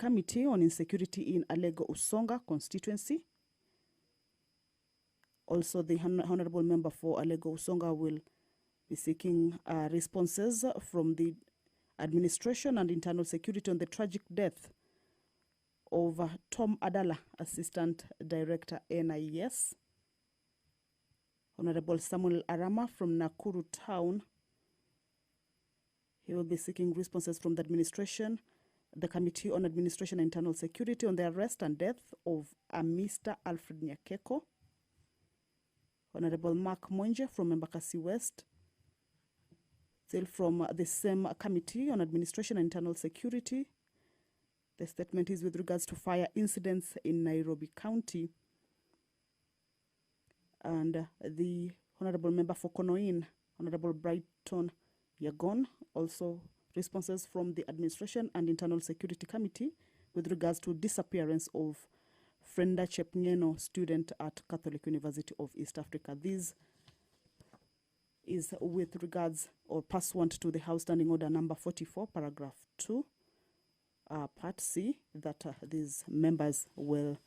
Committee on Insecurity in Alego Usonga constituency. Also, the Honorable Member for Alego Usonga will be seeking responses from the Administration and Internal Security on the tragic death of Tom Adala, Assistant Director, NIS. Honorable Samuel Arama from Nakuru Town. He will be seeking responses from the administration, the Committee on Administration and Internal Security on the arrest and death of Mr. Alfred Nyakeko. Honorable Mark Monje from Embakasi West. Still from the same Committee on Administration and Internal Security. The statement is with regards to fire incidents in Nairobi County. And the Honorable Member for Konoin, Honorable Brighton Yagon, also responses from the Administration and Internal Security Committee with regards to disappearance of Frenda Chepngeno, student at Catholic University of East Africa. This is with regards or pursuant to the House Standing Order number 44, paragraph 2, part C, that these members will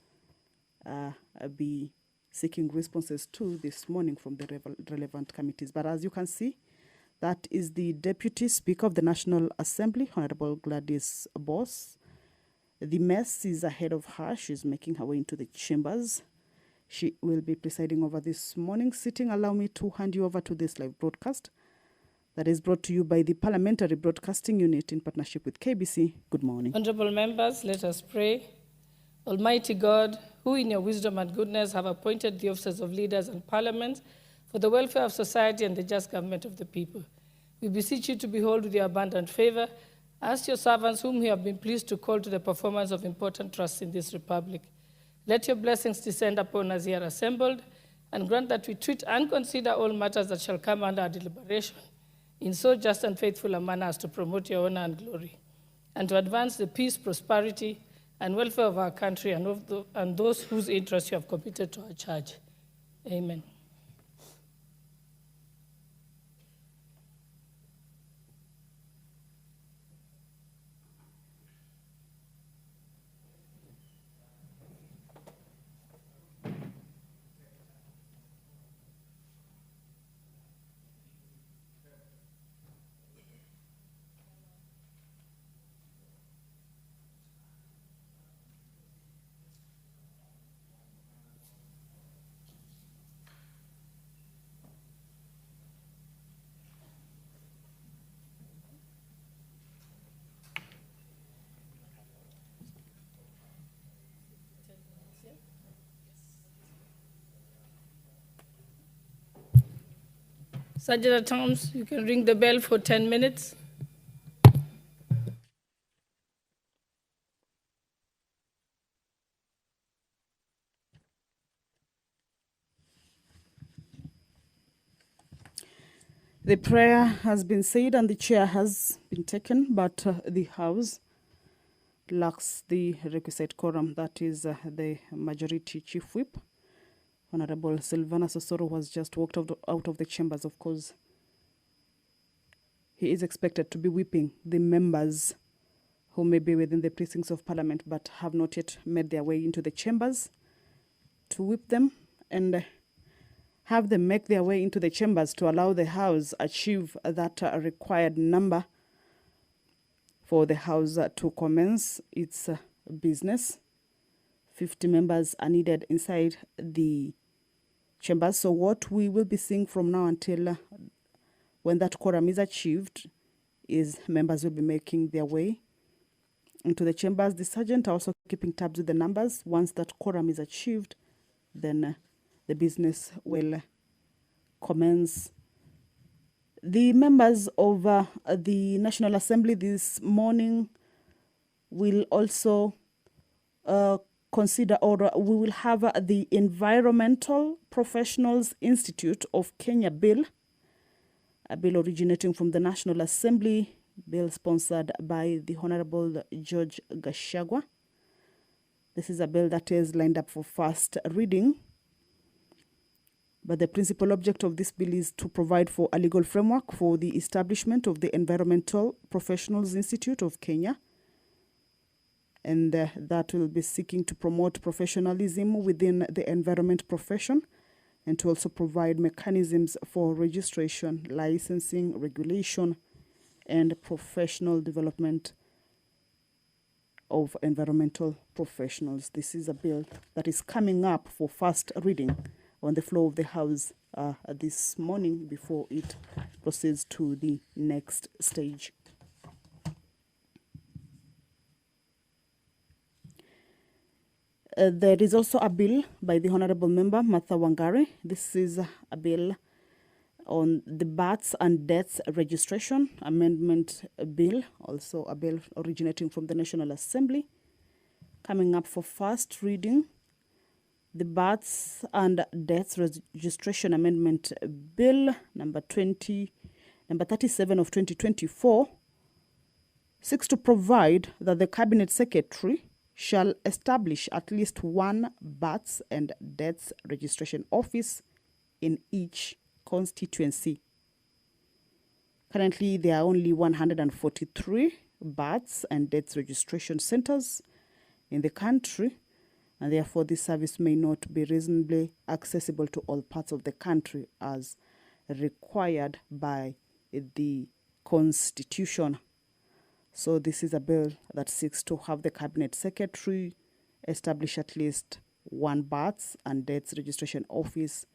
be seeking responses to this morning from the relevant committees. But as you can see, that is the Deputy Speaker of the National Assembly, Honorable Gladys Boss. The mess is ahead of her. She's making her way into the chambers. She will be presiding over this morning sitting. Allow me to hand you over to this live broadcast that is brought to you by the Parliamentary Broadcasting Unit in partnership with KBC. Good morning. Honorable members, let us pray. Almighty God, who in your wisdom and goodness have appointed the officers of leaders and parliaments for the welfare of society and the just government of the people, we beseech you to behold with your abundant favor as your servants whom you have been pleased to call to the performance of important trusts in this republic. Let your blessings descend upon us here assembled, and grant that we treat and consider all matters that shall come under our deliberation in so just and faithful a manner as to promote your honor and glory, and to advance the peace, prosperity, and welfare of our country and those whose interests you have committed to our charge. Amen. Sergeant at Arms, you can ring the bell for 10 minutes. The prayer has been said and the chair has been taken, but the House lacks the requisite quorum. That is the Majority Chief Whip, Honorable Silvana Sosoro, was just walked out of the chambers. Of course, he is expected to be whipping the members who may be within the precincts of Parliament but have not yet made their way into the chambers, to whip them and have them make their way into the chambers to allow the House achieve that required number for the House to commence its business. 50 members are needed inside the chambers. So what we will be seeing from now until when that quorum is achieved is members will be making their way into the chambers. The sergeant are also keeping tabs with the numbers. Once that quorum is achieved, then the business will commence. The members of the National Assembly this morning will also consider, or we will have the Environmental Professionals Institute of Kenya bill, a bill originating from the National Assembly, bill sponsored by the Honorable George Gashagwa. This is a bill that is lined up for first reading. But the principal object of this bill is to provide for a legal framework for the establishment of the Environmental Professionals Institute of Kenya and that will be seeking to promote professionalism within the environment profession and to also provide mechanisms for registration, licensing, regulation, and professional development of environmental professionals. This is a bill that is coming up for first reading on the floor of the House this morning before it proceeds to the next stage. There is also a bill by the Honorable Member Martha Wangari. This is a bill on the births and deaths registration amendment bill, also a bill originating from the National Assembly, coming up for first reading. The births and deaths registration amendment bill number 37 of 2024 seeks to provide that the Cabinet Secretary shall establish at least one births and deaths registration office in each constituency. Currently, there are only 143 births and deaths registration centers in the country, and therefore this service may not be reasonably accessible to all parts of the country as required by the Constitution. So this is a bill that seeks to have the Cabinet Secretary establish at least one births and deaths registration office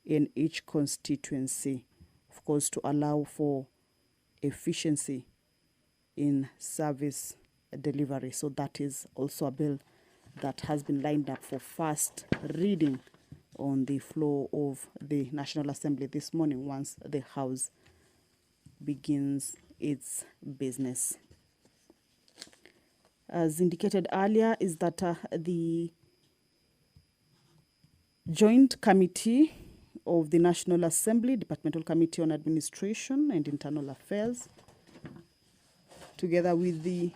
in each constituency, of course, to allow for efficiency in service delivery. So that is also a bill that has been lined up for first reading on the floor of the National Assembly this morning once the House begins its business. As indicated earlier, is that the Joint Committee of the National Assembly, Departmental Committee on Administration and Internal Affairs, together with the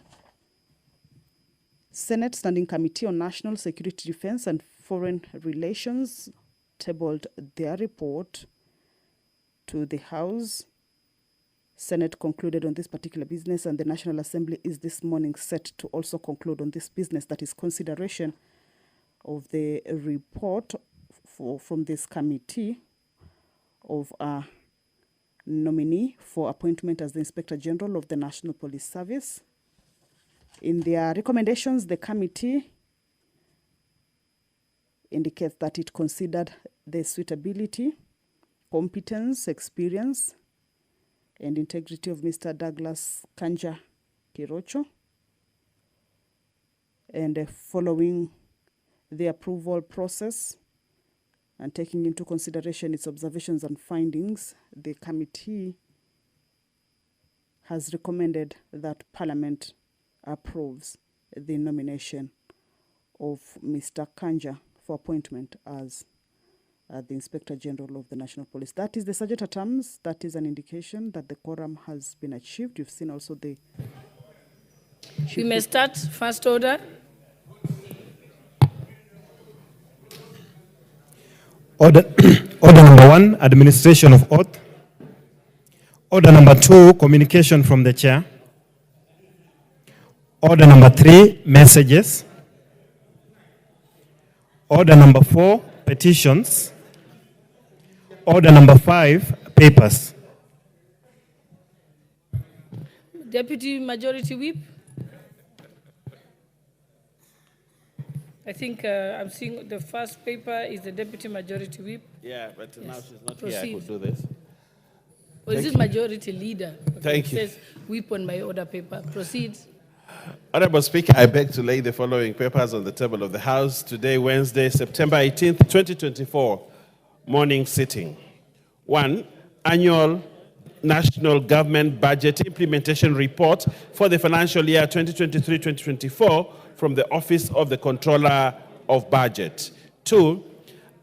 Senate Standing Committee on National Security, Defense and Foreign Relations, tabled their report to the House. Senate concluded on this particular business, and the National Assembly is this morning set to also conclude on this business, that is consideration of the report from this committee of a nominee for appointment as the Inspector General of the National Police Service. In their recommendations, the committee indicates that it considered the suitability, competence, experience, and integrity of Mr. Douglas Kanja Kirocho, and following the approval process and taking into consideration its observations and findings, the committee has recommended that Parliament approves the nomination of Mr. Kanja for appointment as the Inspector General of the National Police. That is the Sergeant at Arms. That is an indication that the quorum has been achieved. You've seen also the... We may start. First order. Order number 1, administration of oath. Order number 2, communication from the chair. Order number 3, messages. Order number 4, petitions. Order number 5, papers. Deputy Majority Whip. I think I'm seeing the first paper is the Deputy Majority Whip. Yeah, but yes. Now she's not Proceed. here. I could do this. Or is it Majority Leader? Okay. Thank you. It says whip on my order paper. Proceed. Honorable Speaker, I beg to lay the following papers on the table of the House today, Wednesday, September 18th, 2024, morning sitting. 1, annual National Government Budget Implementation Report for the financial year 2023-2024 from the Office of the Controller of Budget. 2,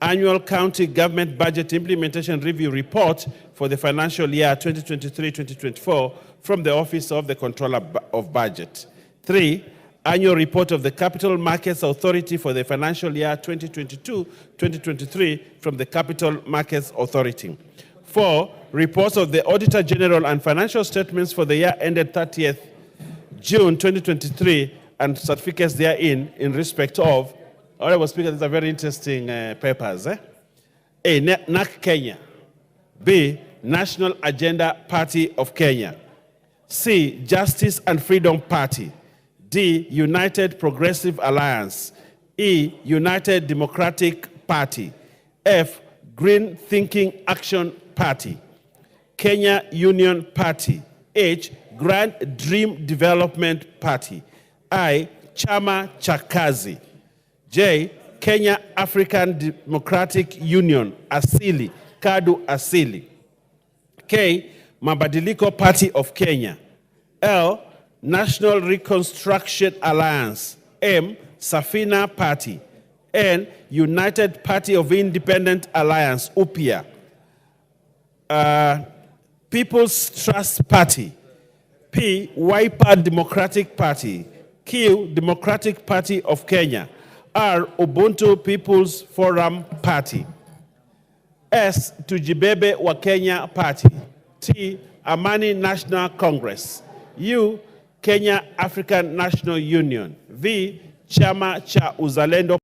annual County Government Budget Implementation Review Report for the financial year 2023-2024 from the Office of the Controller of Budget. 3, annual report of the Capital Markets Authority for the financial year 2022-2023 from the Capital Markets Authority. 4, reports of the Auditor General and financial statements for the year ended 30th June 2023 and certificates therein in respect of, Honorable Speaker, these are very interesting papers. A, NAC Kenya. B, National Agenda Party of Kenya. C, Justice and Freedom Party. D, United Progressive Alliance. E, United Democratic Party. F, Green Thinking Action Party. Kenya Union Party. H, Grand Dream Development Party. I, Chama cha Kazi. J, Kenya African Democratic Union, Asili, KADU Asili. K, Mabadiliko Party of Kenya. L, National Reconstruction Alliance. M, Safina Party. N, United Party of Independent Alliance, UPIA. People's Trust Party. P, Wiper Democratic Party. Q, Democratic Party of Kenya. R, Ubuntu People's Forum Party. S, Tujibebe wa Kenya Party. T, Amani National Congress. U, Kenya African National Union. V, Chama cha Uzalendo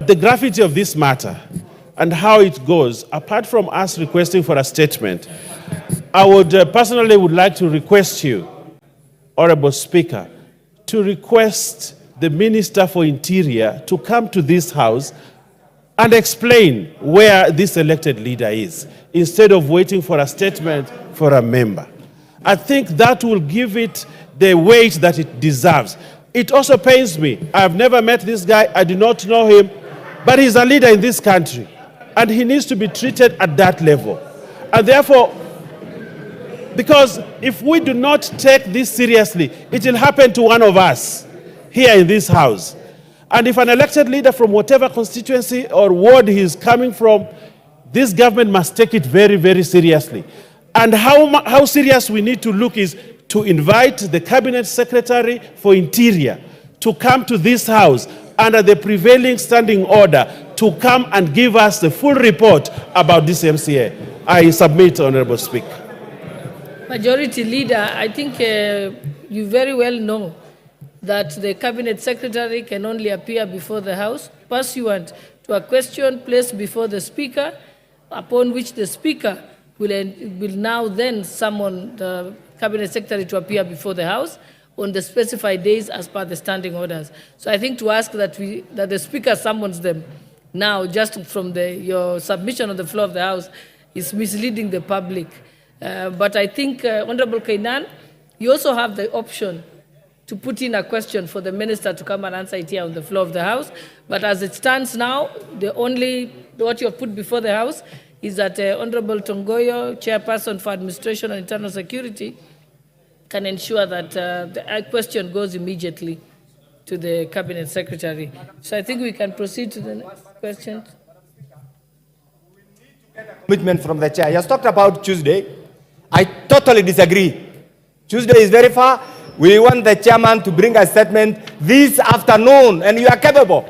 The gravity of this matter and how it goes, apart from us requesting for a statement, I would personally would like to request you, Honorable Speaker, to request the Minister for Interior to come to this House and explain where this elected leader is, instead of waiting for a statement for a member. I think that will give it the weight that it deserves. It also pains me. I have never met this guy. I do not know him. But he's a leader in this country. And he needs to be treated at that level. And therefore, because if we do not take this seriously, it will happen to one of us here in this House. And if an elected leader from whatever constituency or ward he is coming from, this government must take it very, very seriously. And how serious we need to look is to invite the Cabinet Secretary for Interior to come to this House under the prevailing standing order to come and give us the full report about this MCA. I submit, Honorable Speaker. Majority Leader, I think you very well know that the Cabinet Secretary can only appear before the House pursuant to a question placed before the Speaker, upon which the Speaker will now then summon the Cabinet Secretary to appear before the House on the specified days as per the standing orders. So I think to ask that the Speaker summons them now, just from your submission on the floor of the House, is misleading the public. But I think, Honorable Kainan, you also have the option to put in a question for the Minister to come and answer it here on the floor of the House. But as it stands now, what you have put before the House is that Honorable Tongoyo, Chairperson for Administration and Internal Security, can ensure that the question goes immediately to the Cabinet Secretary. So I think we can proceed to the next question. Commitment from the chair. He has talked about Tuesday. I totally disagree. Tuesday is very far. We want the chairman to bring a statement this afternoon, and you are capable.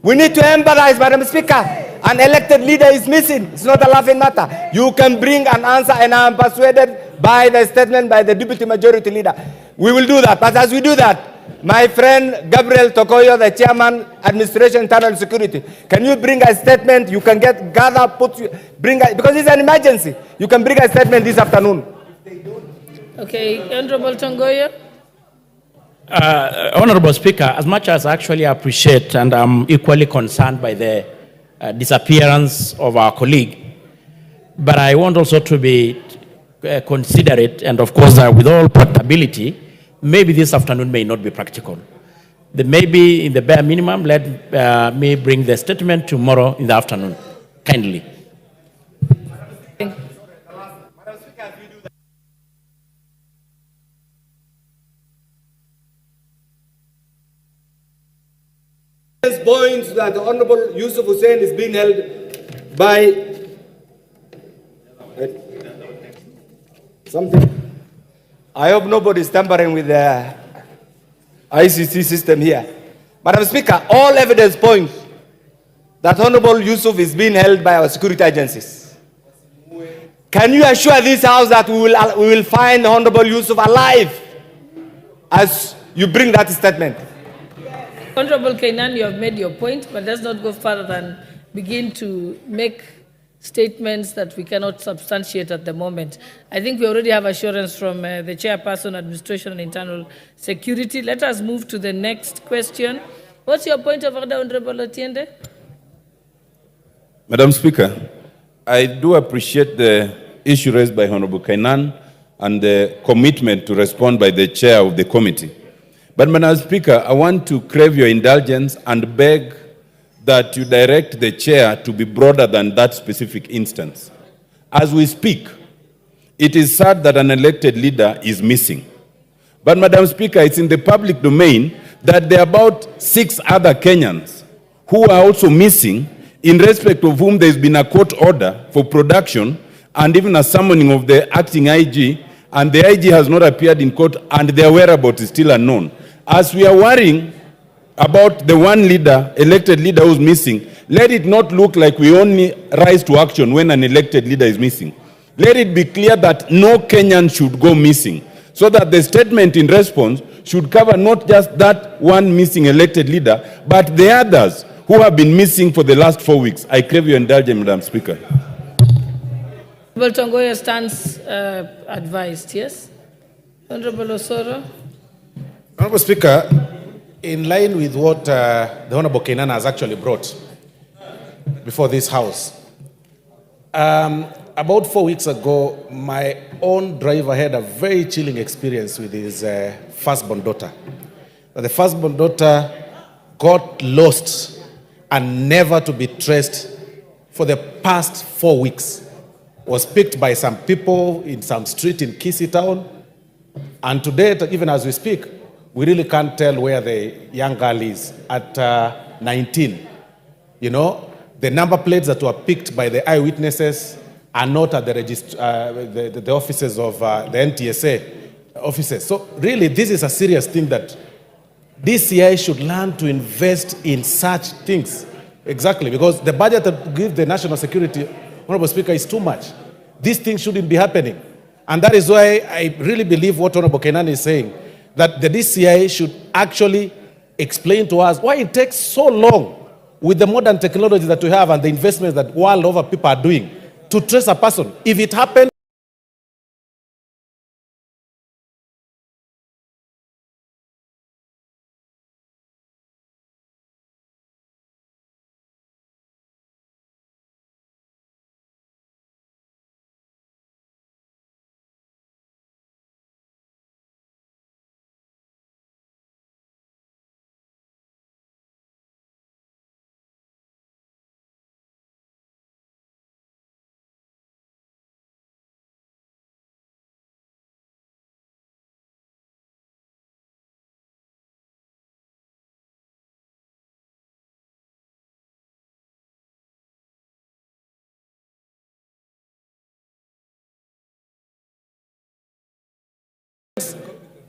We need to empathize, Madam Speaker. An elected leader is missing. It's not a laughing matter. You can bring an answer, and I am persuaded by the statement by the Deputy Majority Leader. We will do that. But as we do that, my friend Gabriel Tokoyo, the Chairman, Administration Internal Security, can you bring a statement? You can because it's an emergency. You can bring a statement this afternoon. Okay, Honorable Tongoyo. Honorable Speaker, as much as I actually appreciate and I'm equally concerned by the disappearance of our colleague, but I want also to be considerate, and of course with all portability, maybe this afternoon may not be practical. Maybe in the bare minimum, let me bring the statement tomorrow in the afternoon, kindly. Points that the Honorable Yusuf Hussein is being held by something. I hope nobody is tampering with the ICC system here. Madam Speaker, all evidence points that Honorable Yusuf is being held by our security agencies. Can you assure this House that we will find Honorable Yusuf alive as you bring that statement? Honorable Kainan, you have made your point, but let's not go further than begin to make statements that we cannot substantiate at the moment. I think we already have assurance from the Chairperson, Administration and Internal Security. Let us move to the next question. What's your point of order, Honorable Otiende? Madam Speaker, I do appreciate the issue raised by Honorable Kainan and the commitment to respond by the chair of the committee. But, Madam Speaker, I want to crave your indulgence and beg that you direct the chair to be broader than that specific instance. As we speak, it is sad that an elected leader is missing. But, Madam Speaker, it's in the public domain that there are about 6 other Kenyans who are also missing, in respect of whom there's been a court order for production and even a summoning of the acting IG, and the IG has not appeared in court and their whereabouts is still unknown. As we are worrying about the one leader, elected leader who's missing, let it not look like we only rise to action when an elected leader is missing. Let it be clear that no Kenyan should go missing, so that the statement in response should cover not just that one missing elected leader, but the others who have been missing for the last 4 weeks. I crave your indulgence, Madam Speaker. Honorable Tongoya stands advised, yes? Honorable Osoro. Honorable Speaker, in line with what the Honorable Kenan has actually brought before this House, about 4 weeks ago, my own driver had a very chilling experience with his firstborn daughter. The firstborn daughter got lost and never to be traced for the past 4 weeks. Was picked by some people in some street in Kisii town. And today, even as we speak, we really can't tell where the young girl is at 19. You know, the number plates that were picked by the eyewitnesses are not at the offices of the NTSA offices. So really, this is a serious thing that DCI should learn to invest in such things. Exactly, because the budget that gives the national security, Honorable Speaker, is too much. These things shouldn't be happening. And that is why I really believe what Honorable Kenan is saying, that the DCI should actually explain to us why it takes so long with the modern technology that we have and the investments that world over people are doing to trace a person. If it happens,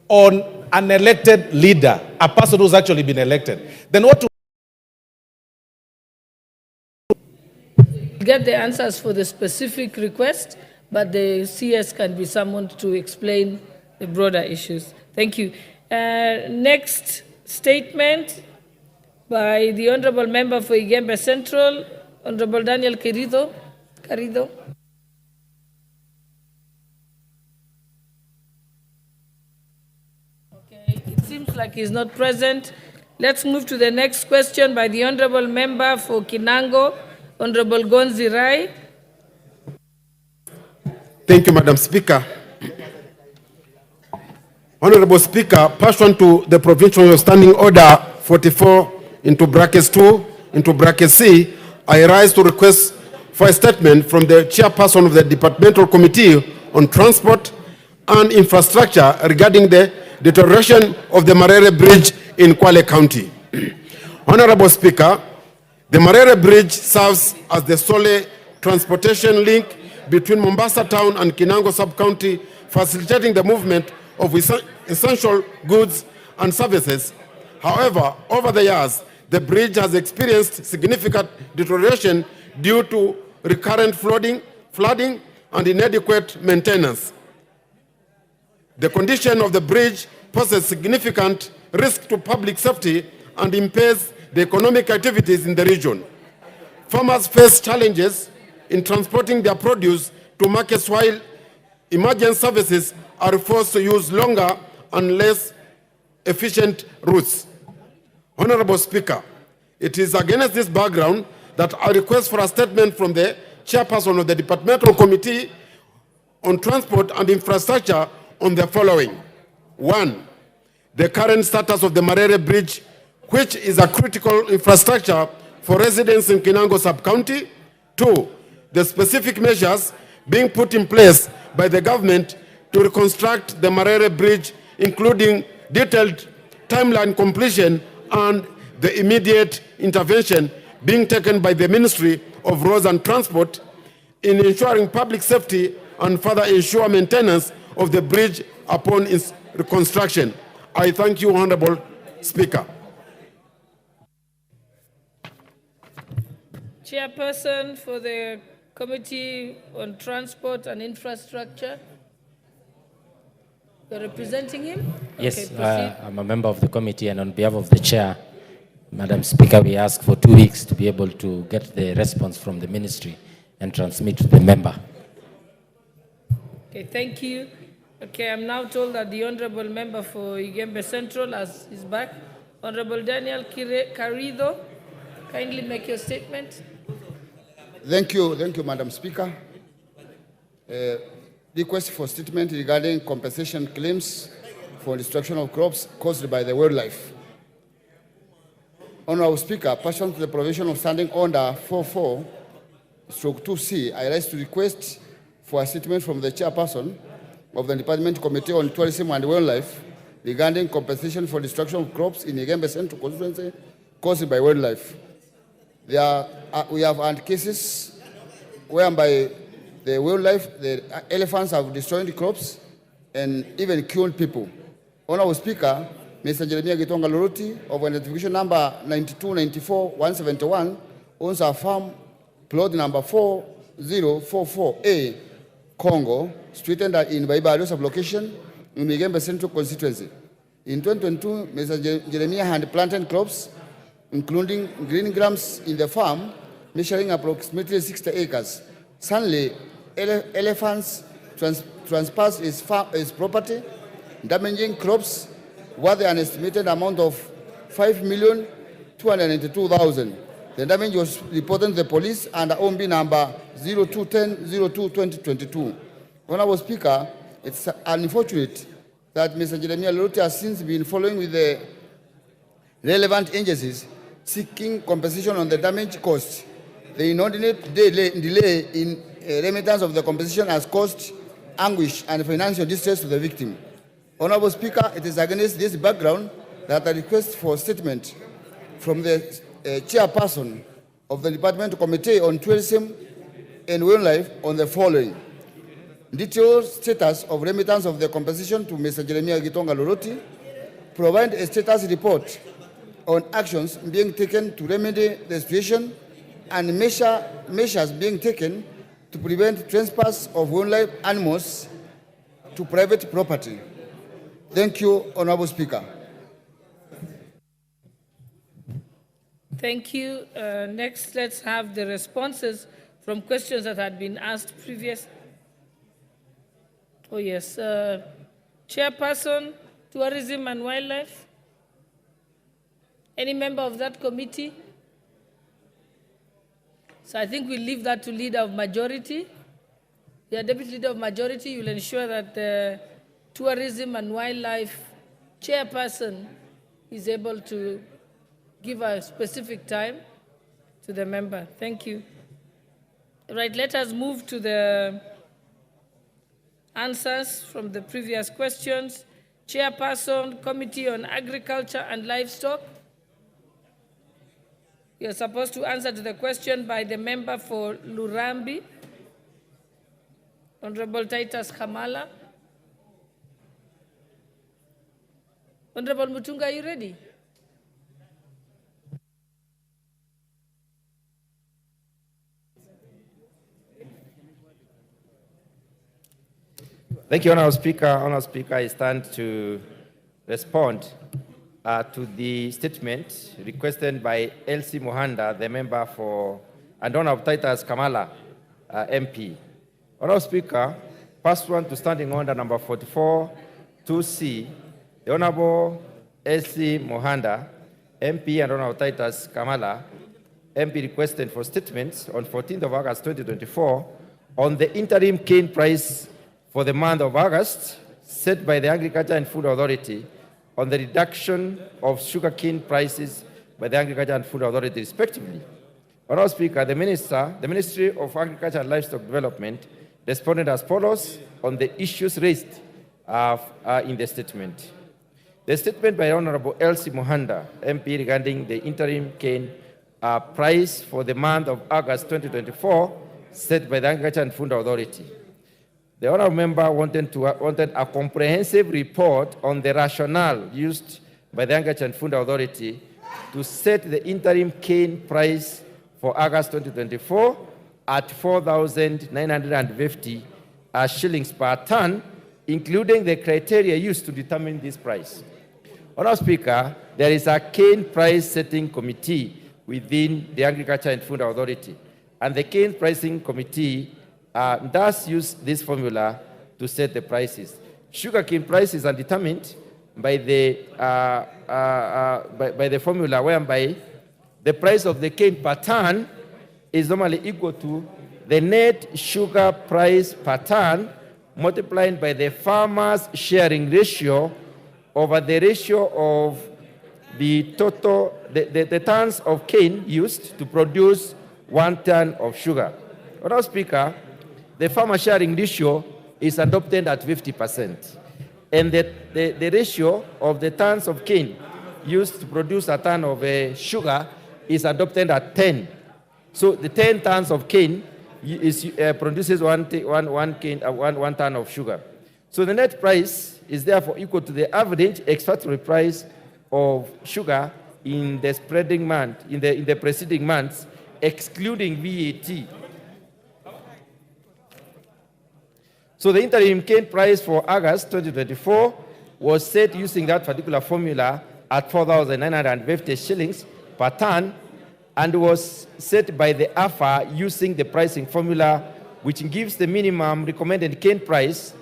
on an elected leader, a person who's actually been elected, then what to Get the answers for the specific request, but the CS can be summoned to explain the broader issues. Thank you. Next statement by the Honorable Member for Igembe Central, Honorable Daniel Carrido. It seems like he's not present. Let's move to the next question by the Honorable Member for Kinango, Honorable Gonzi Rai. Thank you, Madam Speaker. Honorable Speaker, pursuant to the Provincial Standing Order 44 into brackets 2 into bracket C, I rise to request for a statement from the chairperson of the Departmental Committee on Transport and Infrastructure regarding the deterioration of the Marere Bridge in Kwale County. Honorable Speaker, the Marere Bridge serves as the sole transportation link between Mombasa Town and Kinango Sub-County, facilitating the movement of essential goods and services. However, over the years, the bridge has experienced significant deterioration due to recurrent flooding and inadequate maintenance. The condition of the bridge poses significant risk to public safety and impairs the economic activities in the region. Farmers face challenges in transporting their produce to markets, while emergency services are forced to use longer and less efficient routes. Honorable Speaker, it is against this background that I request for a statement from the chairperson of the Departmental Committee on Transport and Infrastructure on the following. 1, the current status of the Marere Bridge, which is a critical infrastructure for residents in Kinango Sub-County. 2, the specific measures being put in place by the government to reconstruct the Marere Bridge, including detailed timeline completion and the immediate intervention being taken by the Ministry of Roads and Transport in ensuring public safety and further ensure maintenance of the bridge upon its reconstruction. I thank you, Honorable Speaker. Chairperson for the Committee on Transport and Infrastructure, You're representing him? Yes, Okay, proceed. I'm a member of the committee, and on behalf of the chair, Madam Speaker, we ask for 2 weeks to be able to get the response from the ministry and transmit to the member. Okay, thank you. Okay, I'm now told that the Honorable Member for Igembe Central is back. Honorable Daniel Carrido, kindly make your statement. Thank you, Madam Speaker. Request for statement regarding compensation claims for destruction of crops caused by the wildlife. Honorable Speaker, pursuant to the provision of Standing Order 44/2C, I rise to request for a statement from the chairperson of the Department Committee on Tourism and Wildlife regarding compensation for destruction of crops in Igembe Central constituency caused by wildlife. We have had cases whereby the wildlife, the elephants have destroyed the crops and even killed people. Honorable Speaker, Mr. Jeremiah Gitonga Loroti of identification number 9294-171 owns a farm plot number 4044A, Congo, situated in Baibario sublocation in Igembe Central constituency. In 2022, Mr. Jeremiah had planted crops, including green grams in the farm, measuring approximately 60 acres. Suddenly, elephants trespassed his property, damaging crops worth an estimated amount of 5,292,000. The damage was reported to the police under OMB number 0210-02-2022. Honorable Speaker, it's unfortunate that Mr. Jeremiah Loroti has since been following with the relevant agencies seeking compensation on the damage caused. The inordinate delay in remittance of the compensation has caused anguish and financial distress to the victim. Honorable Speaker, it is against this background that I request for a statement from the chairperson of the Department Committee on Tourism and Wildlife on the following. Detailed status of remittance of the compensation to Mr. Jeremiah Gitonga Loroti, provide a status report on actions being taken to remedy the situation and measures being taken to prevent trespass of wildlife animals to private property. Thank you, Honorable Speaker. Thank you. Next, let's have the responses from questions that had been asked previously. Oh, yes. Chairperson, Tourism and Wildlife. Any member of that committee? So I think we'll leave that to Leader of Majority. The Deputy Leader of Majority, you'll ensure that the Tourism and Wildlife Chairperson is able to give a specific time to the member. Thank you. Right, let us move to the answers from the previous questions. Chairperson, Committee on Agriculture and Livestock. You're supposed to answer to the question by the member for Lurambi, Honorable Titus Kamala. Honorable Mutunga, are you ready? Thank you, Honorable Speaker. Honorable Speaker, I stand to respond to the statement requested by Elsie Mohanda, the member for, and Honorable Titus Kamala, MP. Honorable Speaker, pursuant to Standing Order number 44/2C, the Honorable Elsie Mohanda, MP, and Honorable Titus Kamala, MP, requested for statements on 14th of August 2024 on the interim cane price for the month of August set by the Agriculture and Food Authority on the reduction of sugarcane prices by the Agriculture and Food Authority, respectively. Honorable Speaker, the Ministry of Agriculture and Livestock Development responded as follows on the issues raised in the statement. The statement by Honorable Elsie Mohanda, MP, regarding the interim cane price for the month of August 2024 set by the Agriculture and Food Authority. The honourable member wanted a comprehensive report on the rationale used by the Agriculture and Food Authority to set the interim cane price for August 2024 at 4,950 shillings per ton including the criteria used to determine this price. Honorable Speaker, there is a cane price setting committee within the Agriculture and Food Authority, and the cane pricing committee does use this formula to set the prices. Sugarcane prices are determined by the formula whereby the price of the cane per ton is normally equal to the net sugar price per ton multiplied by the farmer's sharing ratio over the ratio of the total, the tons of cane used to produce 1 ton of sugar. Honorable Speaker, the farmer sharing ratio is adopted at 50%. And the ratio of the tons of cane used to produce a ton of sugar is adopted at 10. So the 10 tons of cane produces one ton of sugar. So the net price is therefore equal to the average ex-factory price of sugar in the spreading month, in the preceding months, excluding VAT. So the interim cane price for August 2024 was set using that particular formula at 4,950 shillings per ton, and was set by the AFA using the pricing formula, which gives the minimum recommended cane price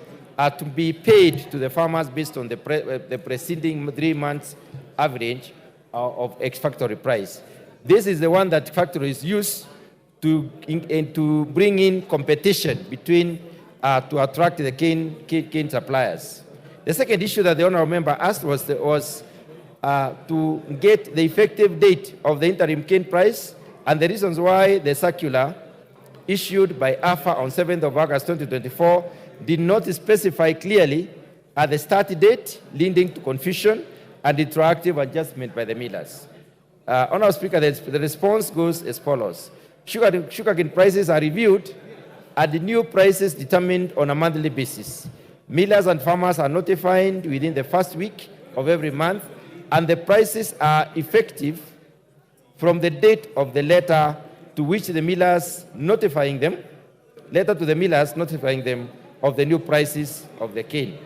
to be paid to the farmers based on the preceding 3 months average of ex-factory price. This is the one that factories use to bring in competition between to attract the cane suppliers. The second issue that the honourable member asked was to get the effective date of the interim cane price and the reasons why the circular issued by AFA on 7th of August 2024 did not specify clearly the start date, leading to confusion and retroactive adjustment by the millers. Honourable Speaker, the response goes as follows. Sugarcane prices are reviewed and the new prices determined on a monthly basis. Millers and farmers are notified within the first week of every month, and the prices are effective from the date of the letter to which the millers notifying them, of the new prices of the cane.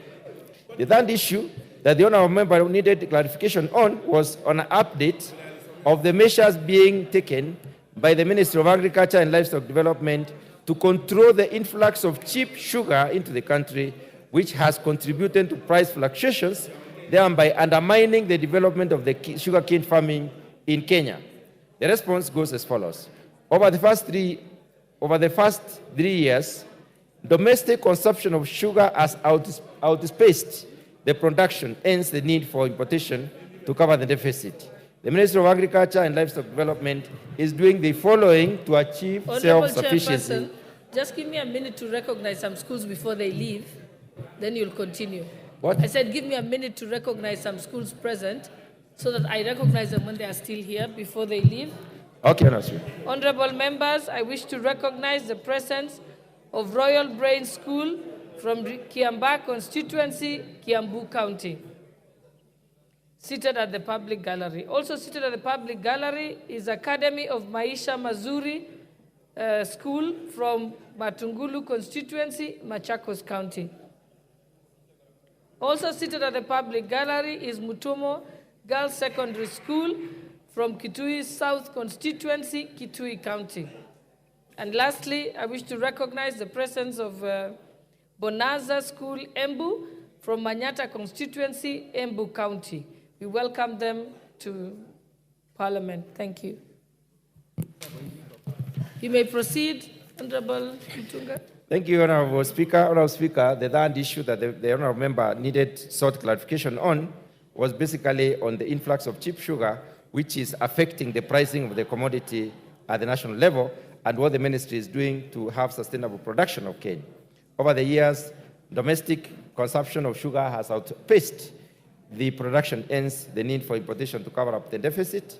The third issue that the honourable member needed clarification on was on an update of the measures being taken by the Ministry of Agriculture and Livestock Development to control the influx of cheap sugar into the country, which has contributed to price fluctuations, thereby undermining the development of the sugarcane farming in Kenya. The response goes as follows. Over the first 3 years, domestic consumption of sugar has outpaced the production, hence the need for importation to cover the deficit. The Ministry of Agriculture and Livestock Development is doing the following to achieve self-sufficiency. Just give me a minute to recognize some schools before they leave, then you'll continue. What? I said give me a minute to recognize some schools present so that I recognize them when they are still here before they leave. Okay, no, sir. Honorable members, I wish to recognize the presence of Royal Brain School from Kiambaa constituency, Kiambu County, seated at the public gallery. Also seated at the public gallery is Academy of Maisha Mazuri School from Matungulu constituency, Machakos County. Also seated at the public gallery is Mutomo Girls Secondary School from Kitui South constituency, Kitui County. And lastly, I wish to recognize the presence of Bonanza School, Embu, from Manyata constituency, Embu County. We welcome them to Parliament. Thank you. You may proceed, Honorable Mutunga. Thank you, Honorable Speaker. Honorable Speaker, the third issue that the Honorable Member sought clarification on was basically on the influx of cheap sugar, which is affecting the pricing of the commodity at the national level, and what the ministry is doing to have sustainable production of cane. Over the years, domestic consumption of sugar has outpaced the production, hence the need for importation to cover up the deficit.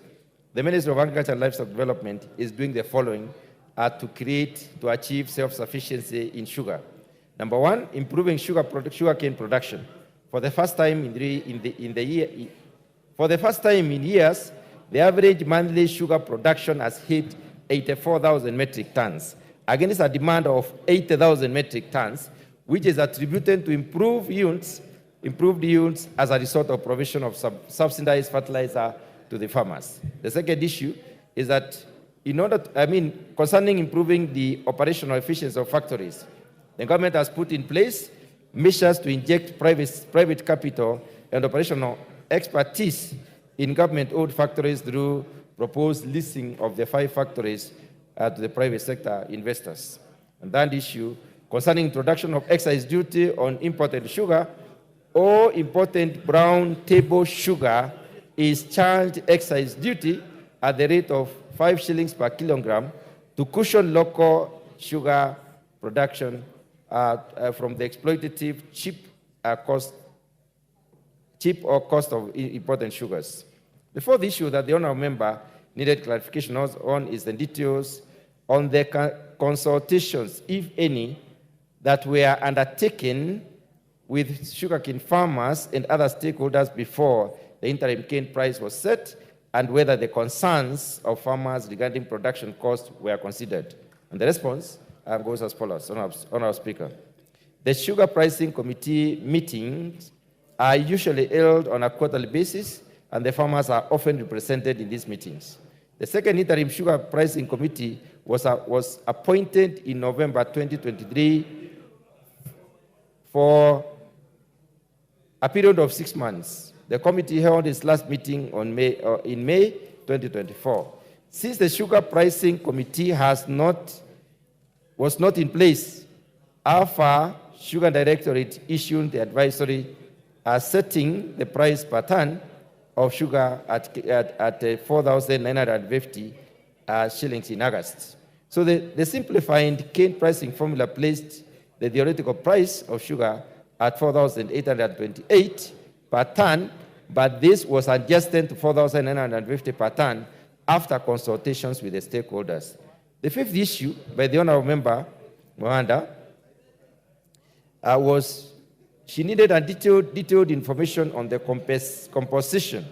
The Ministry of Agriculture and Livestock Development is doing the following to achieve self-sufficiency in sugar. Number one, improving sugarcane production. For the first time in years, the average monthly sugar production has hit 84,000 metric tons, against a demand of 80,000 metric tons, which is attributed to improved yields as a result of provision of subsidized fertilizer to the farmers. The second issue is that concerning improving the operational efficiency of factories, the government has put in place measures to inject private capital and operational expertise in government-owned factories through proposed leasing of the 5 factories to the private sector investors. And that issue concerning introduction of excise duty on imported sugar or imported brown table sugar is charged excise duty at the rate of 5 shillings per kilogram to cushion local sugar production from the exploitative cheap or cost of imported sugars. The fourth issue that the honourable member needed clarification on is the details on the consultations, if any, that were undertaken with sugarcane farmers and other stakeholders before the interim cane price was set, and whether the concerns of farmers regarding production costs were considered. And the response goes as follows, Honourable Speaker. The Sugar Pricing Committee meetings are usually held on a quarterly basis, and the farmers are often represented in these meetings. The second interim Sugar Pricing Committee was appointed in November 2023 for a period of 6 months. The committee held its last meeting in May 2024. Since the Sugar Pricing Committee was not in place, AFA Sugar Directorate issued the advisory setting the price per ton of sugar at 4,950 shillings in August. So the simplified cane pricing formula placed the theoretical price of sugar at 4,828 per ton, but this was adjusted to 4,950 per ton after consultations with the stakeholders. The fifth issue by the honourable member, Moanda, was she needed a detailed information on the composition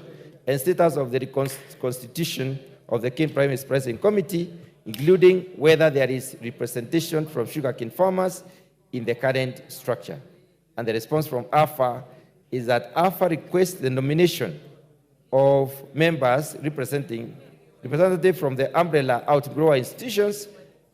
and status of the constitution of the Cane Price Pricing Committee, including whether there is representation from sugarcane farmers in the current structure. And the response from AFA is that AFA requests the nomination of members representative from the umbrella outgrower institutions,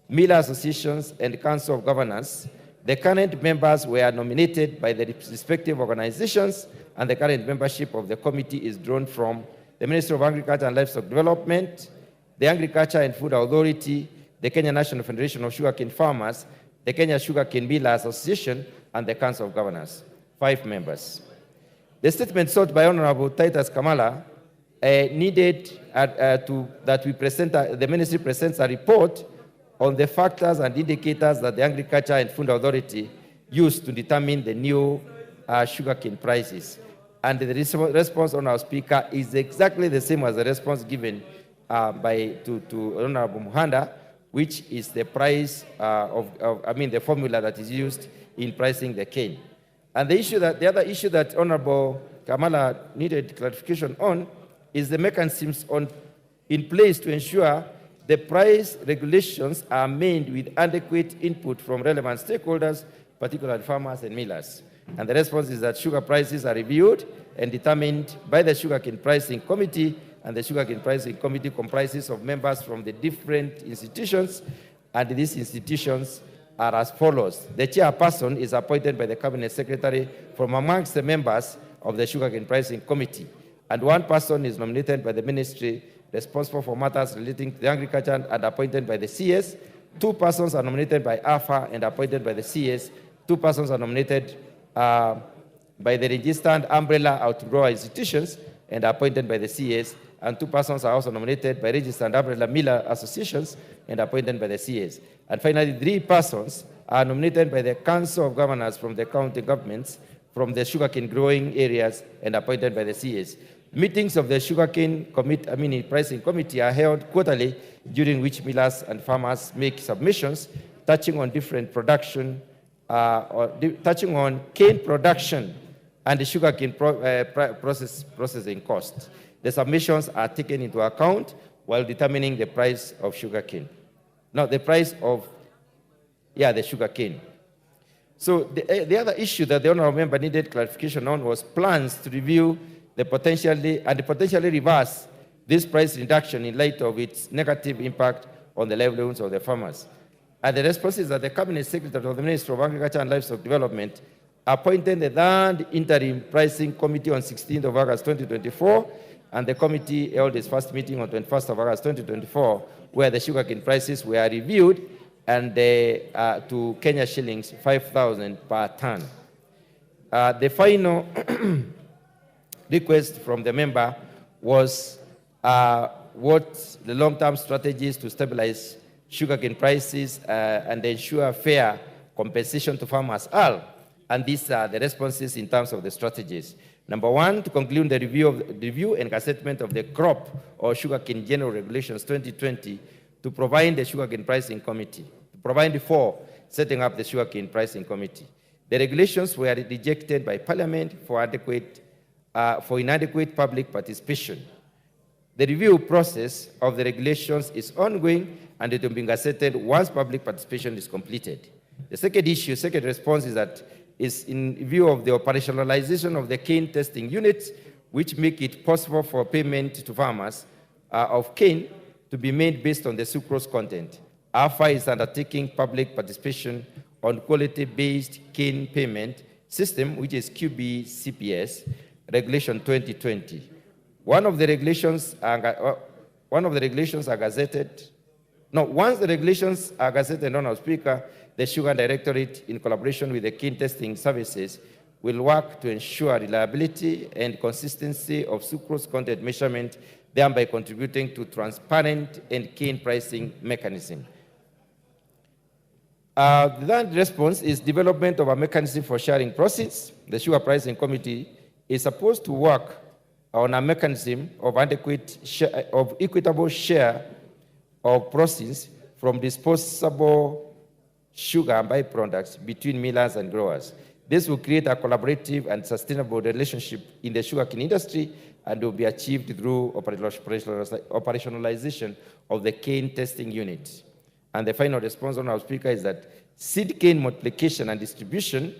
miller associations, and council of governors. The current members were nominated by the respective organizations, and the current membership of the committee is drawn from the Ministry of Agriculture and Livestock Development, the Agriculture and Food Authority, the Kenya National Federation of Sugarcane Farmers, the Kenya Sugarcane Millers Association, and the Council of Governors. 5 members. The statement sought by Honorable Titus Kamala needed the Ministry presents a report on the factors and indicators that the Agriculture and Food Authority used to determine the new sugarcane prices. And the response, Honourable Speaker, is exactly the same as the response given to Honourable Muhanda, which is the price the formula that is used in pricing the cane. And the other issue that Honourable Kamala needed clarification on is the mechanisms in place to ensure the price regulations are made with adequate input from relevant stakeholders, particularly farmers and millers. And the response is that sugar prices are reviewed and determined by the Sugarcane Pricing Committee, and the Sugarcane Pricing Committee comprises of members from the different institutions, and these institutions are as follows. The chairperson is appointed by the Cabinet Secretary from amongst the members of the Sugarcane Pricing Committee, and one person is nominated by the Ministry responsible for matters relating to the agriculture and appointed by the CS. 2 persons are nominated by AFA and appointed by the CS. 2 persons are nominated by the registered umbrella outgrower institutions and appointed by the CS. And 2 persons are also nominated by registered umbrella miller associations and appointed by the CS. And finally, 3 persons are nominated by the Council of Governors from the county governments from the sugarcane growing areas and appointed by the CS. Meetings of the Sugarcane Pricing Committee are held quarterly, during which millers and farmers make submissions touching on different production, touching on cane production and the sugarcane processing costs. The submissions are taken into account while determining the price of sugarcane. Now, the price of, the sugarcane. So the other issue that the honorable member needed clarification on was plans to review the potentially reverse this price reduction in light of its negative impact on the livelihoods of the farmers. And the response is that the Cabinet Secretary of the Ministry of Agriculture and Livestock Development appointed the third interim pricing committee on 16th of August 2024, and the committee held its first meeting on 21st of August 2024, where the sugarcane prices were reviewed and to Kenya shillings 5,000 per ton. The final request from the member was what the long-term strategies to stabilize sugarcane prices and ensure fair compensation to farmers are. And these are the responses in terms of the strategies. Number one, to conclude the review and assessment of the crop or sugarcane general regulations 2020 to provide the sugarcane pricing committee, to provide for setting up the sugarcane pricing committee. The regulations were rejected by Parliament for inadequate public participation. The review process of the regulations is ongoing and it will be asserted once public participation is completed. The second response is in view of the operationalization of the cane testing units, which make it possible for payment to farmers of cane to be made based on the sucrose content. AFA is undertaking public participation on quality-based cane payment system, which is QB-CPS, Regulation 2020. Once the regulations are gazetted, Honourable Speaker, the Sugar Directorate, in collaboration with the cane testing services, will work to ensure reliability and consistency of sucrose content measurement, thereby contributing to transparent and cane pricing mechanism. The third response is development of a mechanism for sharing proceeds. The Sugar Pricing Committee is supposed to work on a mechanism of equitable share of proceeds from disposable sugar and byproducts between millers and growers. This will create a collaborative and sustainable relationship in the sugarcane industry and will be achieved through operationalization of the cane testing unit. And the final response, Honourable Speaker, is that seed cane multiplication and distribution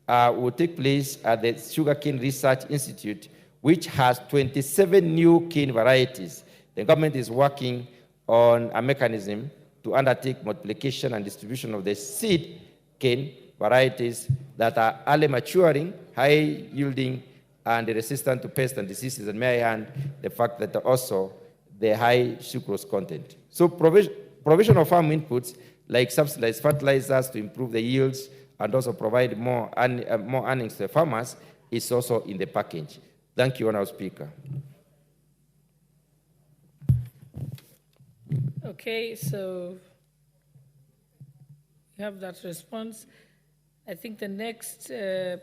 will take place at the Sugarcane Research Institute, which has 27 new cane varieties. The government is working on a mechanism to undertake multiplication and distribution of the seed cane varieties that are early maturing, high yielding, and resistant to pests and diseases, and may I add the fact that also the high sucrose content. So provision of farm inputs like subsidized fertilizers to improve the yields and also provide more earnings to the farmers is also in the package. Thank you, Honourable Speaker. Okay, so we have that response. I think the next, they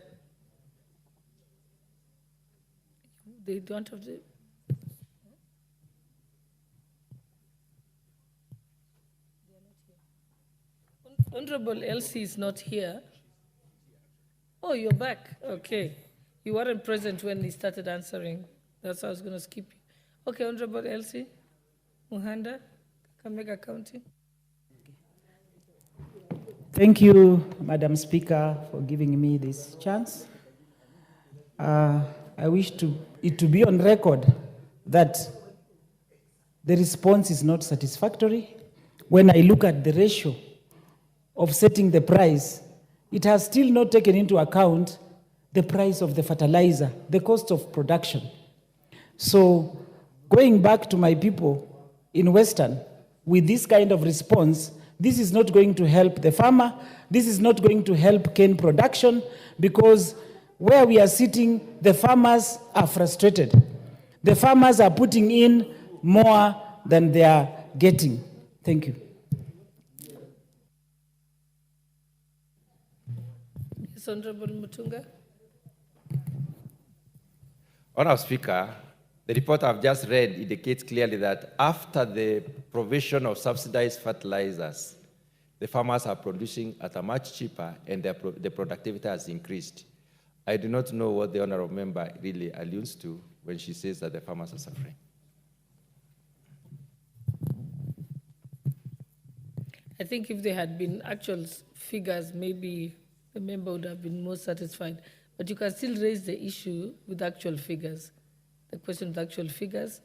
don't have the, Honorable Elsie is not here. Oh, you're back. Okay. You weren't present when he started answering. That's why I was going to skip you. Okay, Honorable Elsie Muhanda, Kakamega County. Thank you, Madam Speaker, for giving me this chance. I wish it to be on record that the response is not satisfactory. When I look at the ratio of setting the price, it has still not taken into account the price of the fertilizer, the cost of production. So going back to my people in Western, with this kind of response, this is not going to help the farmer, this is not going to help cane production, because where we are sitting, the farmers are frustrated. The farmers are putting in more than they are getting. Thank you. Yes, Honorable Mutunga. Honourable Speaker, the report I've just read indicates clearly that after the provision of subsidized fertilizers, the farmers are producing at a much cheaper and the productivity has increased. I do not know what the honourable member really alludes to when she says that the farmers are suffering. I think if there had been actual figures, maybe the member would have been more satisfied. But you can still raise the issue with actual figures, the question with actual figures,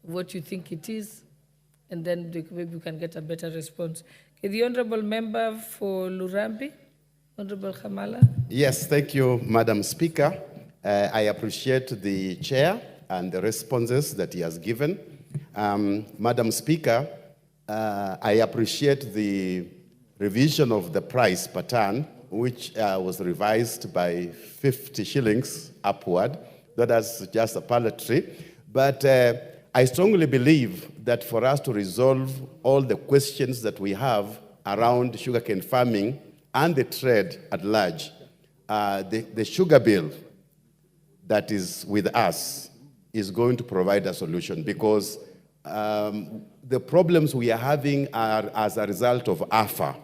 what you think it is, and then maybe you can get a better response. Okay, the Honorable Member for Lurambi, Honorable Khamala. Yes, thank you, Madam Speaker. I appreciate the chair and the responses that he has given. Madam Speaker, I appreciate the revision of the price per ton, which was revised by 50 shillings upward. That's just a palliatory. But I strongly believe that for us to resolve all the questions that we have around sugarcane farming and the trade at large, the sugar bill that is with us is going to provide a solution, because the problems we are having are as a result of AFA.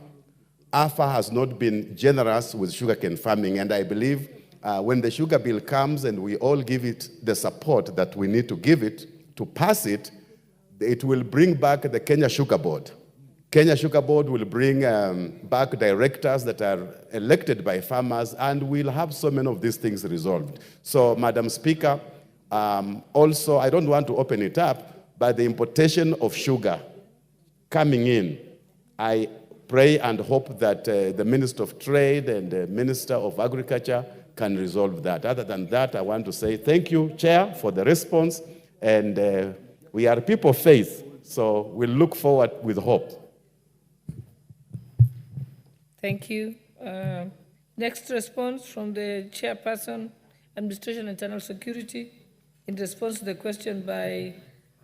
AFA has not been generous with sugarcane farming, and I believe when the sugar bill comes and we all give it the support that we need to give it, to pass it, it will bring back the Kenya Sugar Board. Kenya Sugar Board will bring back directors that are elected by farmers, and we'll have so many of these things resolved. So, Madam Speaker, also, I don't want to open it up, but the importation of sugar coming in, I pray and hope that the Minister of Trade and the Minister of Agriculture can resolve that. Other than that, I want to say thank you, Chair, for the response, and we are people of faith, so we'll look forward with hope. Thank you. Next response from the Chairperson, Administration and Internal Security, in response to the question by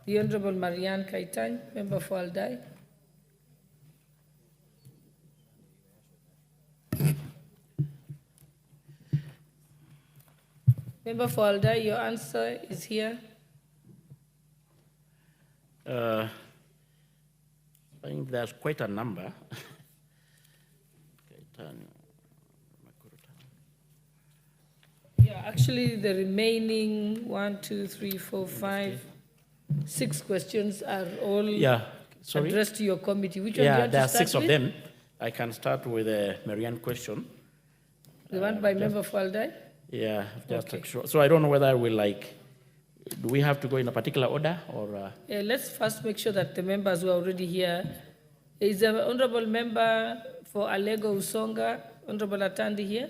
the Honorable Marianne Kaitan, Member for Aldai. Member for Aldai, your answer is here. I think there's quite a number. Yeah, actually, the remaining 6 questions are all addressed to your committee. Which one do you want there to are start 6 of with? them. I can start with the Marianne question. The one by Member for Aldai? Yeah, just sure. So I don't know whether do we have to go in a particular order or? Yeah, let's first make sure that the members who are already here. Is the Honorable Member for Alego Usonga, Honorable Atandi here?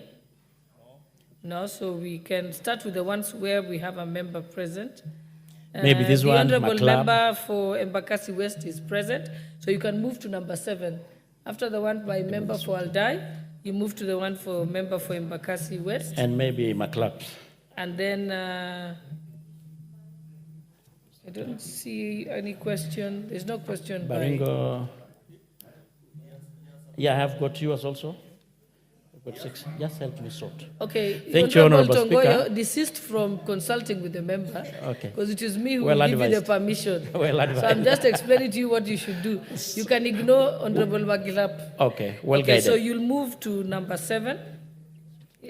No, so we can start with the ones where we have a member present. Maybe this the one, The Honorable Maclab. Member for Embakasi West is present, so you can move to number 7. After the one by Member for Aldai, you move to the one for Member for Embakasi West. And maybe Maclab. And then I don't see any question. There's no question Baringo. Yeah, I have got yours also. I've got 6. Just help me sort. Okay. Thank you, Honorable Tongoyo, Speaker. desist from consulting with the member. Okay. Because it is me who Well will give you the advised. permission. Well advised. So I'm just explaining to you what you should do. You can ignore Honorable Magilap. Okay, well Okay, guided. so you'll move to number 7.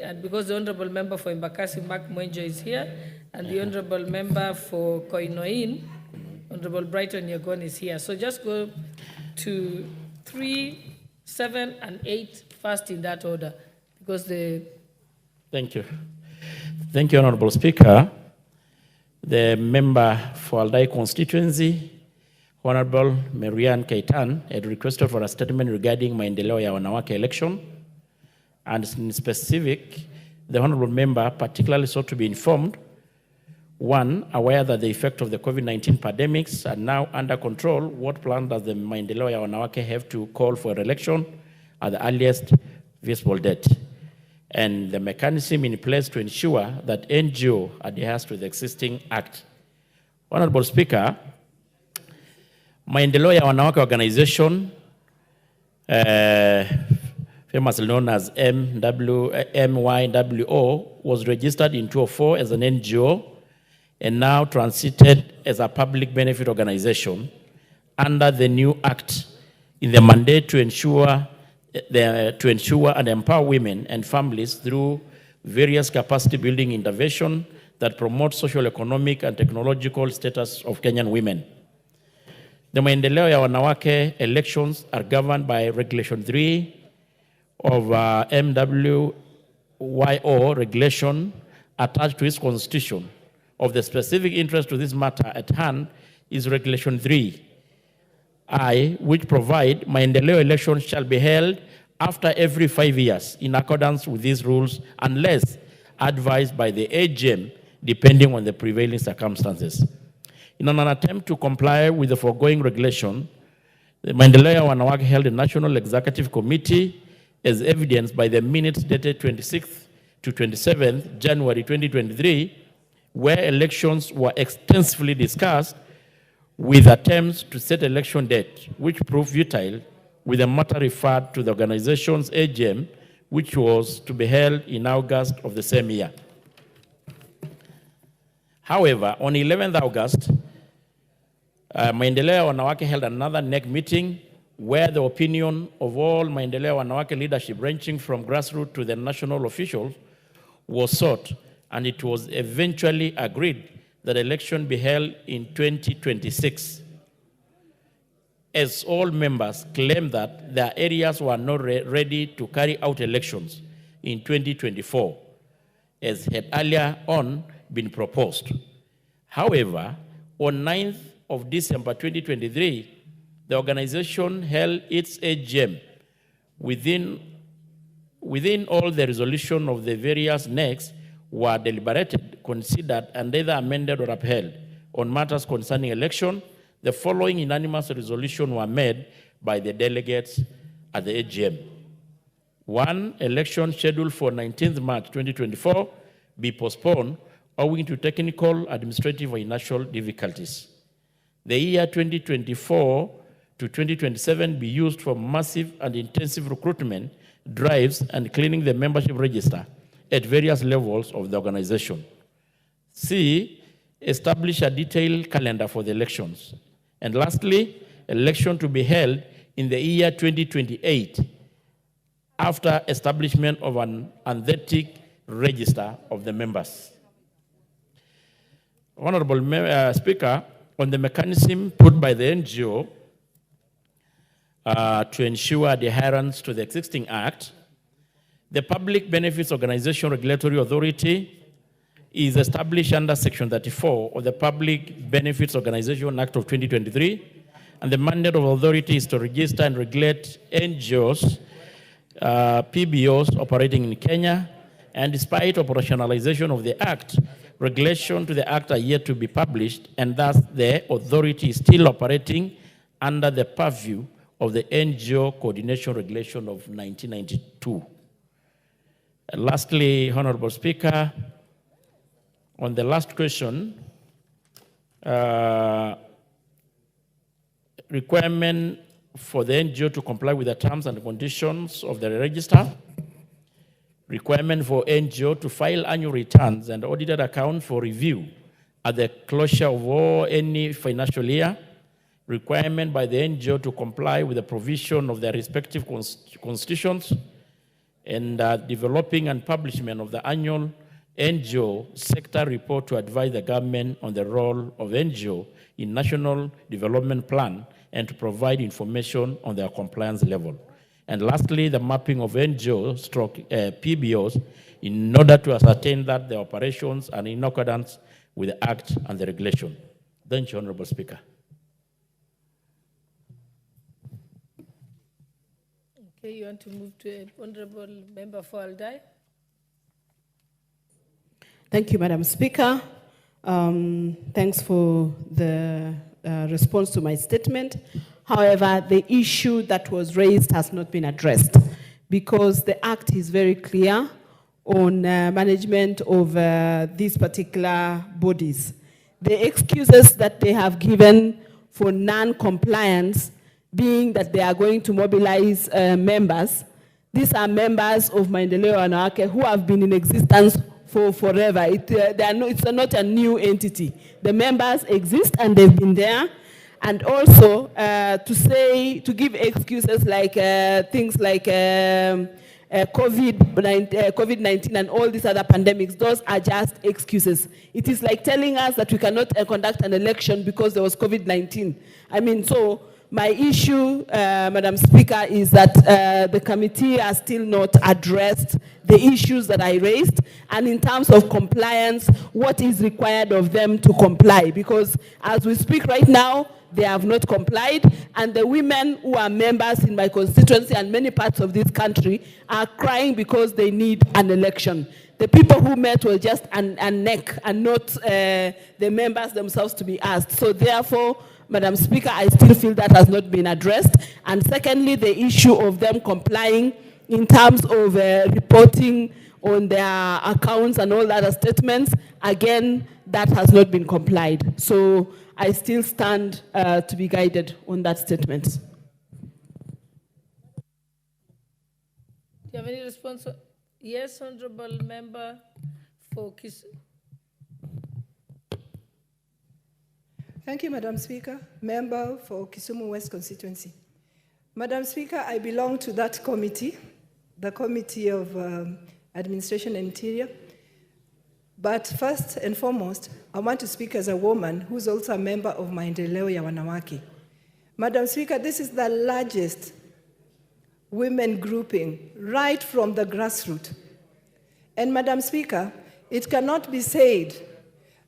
And because the Honorable Member for Embakasi, Mark Mwenjo, is here, and the Honorable Member for Koinoin, Honorable Brighton Yagon, is here. So just go to 3, 7, and 8 first in that order, because Thank you. Thank you, Honorable Speaker. The member for Aldai constituency, Honorable Marianne Kaitan, had requested for a statement regarding maendeleo ya wanawake election. And in specific, the Honorable member particularly sought to be informed, 1, aware that the effect of the COVID-19 pandemics are now under control, what plan does the maendeleo ya wanawake have to call for election at the earliest visible date? And the mechanism in place to ensure that NGO adheres to the existing act. Honorable Speaker, maendeleo ya wanawake organization, famously known as MYWO, was registered in 2004 as an NGO and now transited as a public benefit organization under the new act in the mandate to ensure and empower women and families through various capacity building intervention that promote social, economic, and technological status of Kenyan women. The maendeleo ya wanawake elections are governed by Regulation 3 of YO regulation attached to its constitution of the specific interest to this matter at hand is Regulation 3I, which provide maendeleo elections shall be held after every 5 years in accordance with these rules unless advised by the AGM depending on the prevailing circumstances. In an attempt to comply with the foregoing regulation, the Maendeleo ya Wanawake held a National Executive Committee as evidenced by the minutes dated 26th to 27th January 2023, where elections were extensively discussed with attempts to set election date, which proved futile, with the matter referred to the organization's AGM, which was to be held in August of the same year. However, on 11th August, Maendeleo ya Wanawake held another NEC meeting where the opinion of all Maendeleo ya Wanawake leadership, ranging from grassroots to the national officials, was sought, and it was eventually agreed that election be held in 2026. As all members claimed that their areas were not ready to carry out elections in 2024, as had earlier on been proposed. However, on 9th of December 2023, the organization held its AGM. Within all the resolution of the various NECs were deliberated, considered, and either amended or upheld. On matters concerning election, the following unanimous resolutions were made by the delegates at the AGM. 1, election scheduled for 19th March 2024 be postponed owing to technical, administrative, or financial difficulties. The year 2024 to 2027 be used for massive and intensive recruitment drives and cleaning the membership register at various levels of the organization. C, establish a detailed calendar for the elections. And lastly, election to be held in the year 2028 after establishment of an authentic register of the members. Honorable Speaker, on the mechanism put by the NGO to ensure adherence to the existing Act, the Public Benefits Organization Regulatory Authority is established under Section 34 of the Public Benefits Organization Act of 2023, and the mandate of the authority is to register and regulate NGOs, PBOs operating in Kenya, and despite operationalization of the Act, regulation to the Act are yet to be published, and thus the authority is still operating under the purview of the NGO Coordination Regulation of 1992. And lastly, Honorable Speaker, on the last question, requirement for the NGO to comply with the terms and conditions of the register, requirement for NGO to file annual returns and audited accounts for review at the closure of any financial year, requirement by the NGO to comply with the provision of their respective constitutions, and developing and publishment of the annual NGO sector report to advise the government on the role of NGO in national development plan and to provide information on their compliance level. And lastly, the mapping of NGO/PBOs in order to ascertain that the operations are in accordance with the Act and the regulation. Thank you, Honorable Speaker. Okay, you want to move to Honorable Member for Aldai? Thank you, Madam Speaker. Thanks for the response to my statement. However, the issue that was raised has not been addressed because the Act is very clear on management of these particular bodies. The excuses that they have given for non-compliance being that they are going to mobilize members. These are members of Maendeleo ya Wanawake who have been in existence for forever. It's not a new entity. The members exist and they've been there. And also to give excuses like things like COVID-19 and all these other pandemics, those are just excuses. It is like telling us that we cannot conduct an election because there was COVID-19. I mean, so my issue, Madam Speaker, is that the committee has still not addressed the issues that I raised, and in terms of compliance, what is required of them to comply. Because as we speak right now, they have not complied, and the women who are members in my constituency and many parts of this country are crying because they need an election. The people who met were just a neck and not the members themselves to be asked. So therefore, Madam Speaker, I still feel that has not been addressed. And secondly, the issue of them complying in terms of reporting on their accounts and all other statements, again, that has not been complied. So I still stand to be guided on that statement. Do you have any response? Yes, Honorable Member for Kisumu. Thank you, Madam Speaker. Member for Kisumu West constituency. Madam Speaker, I belong to that committee, the Committee of Administration and Interior. But first and foremost, I want to speak as a woman who's also a member of Maendeleo ya Wanawake. Madam Speaker, this is the largest women grouping right from the grassroots. And Madam Speaker, it cannot be said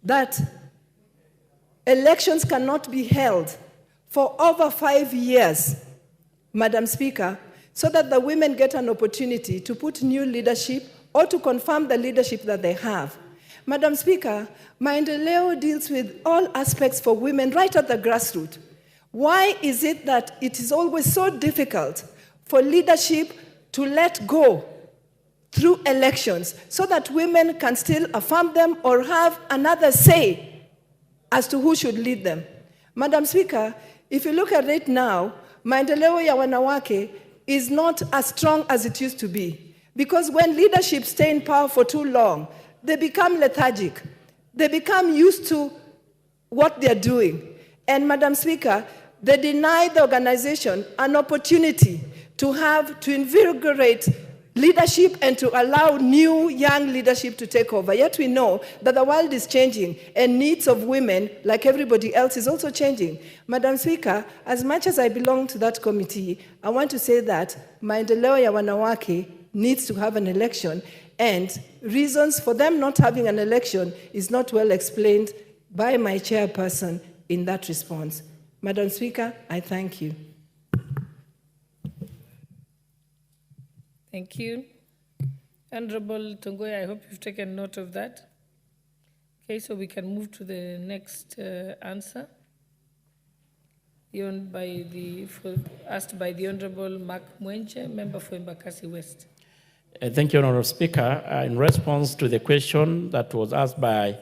that elections cannot be held for over 5 years, Madam Speaker, so that the women get an opportunity to put new leadership or to confirm the leadership that they have. Madam Speaker, Maendeleo deals with all aspects for women right at the grassroots. Why is it that it is always so difficult for leadership to let go through elections so that women can still affirm them or have another say as to who should lead them? Madam Speaker, if you look at it now, Maendeleo ya Wanawake is not as strong as it used to be. Because when leadership stay in power for too long, they become lethargic. They become used to what they're doing. And Madam Speaker, they deny the organization an opportunity to invigorate leadership and to allow new young leadership to take over. Yet we know that the world is changing and needs of women, like everybody else, is also changing. Madam Speaker, as much as I belong to that committee, I want to say that Maendeleo ya Wanawake needs to have an election, and reasons for them not having an election is not well explained by my chairperson in that response. Madam Speaker, I thank you. Thank you. Honorable Tongoy, I hope you've taken note of that. Okay, so we can move to the next answer. Asked by the Honorable Mark Mwenche, member for Embakasi West. Thank you, Honorable Speaker. In response to the question that was asked by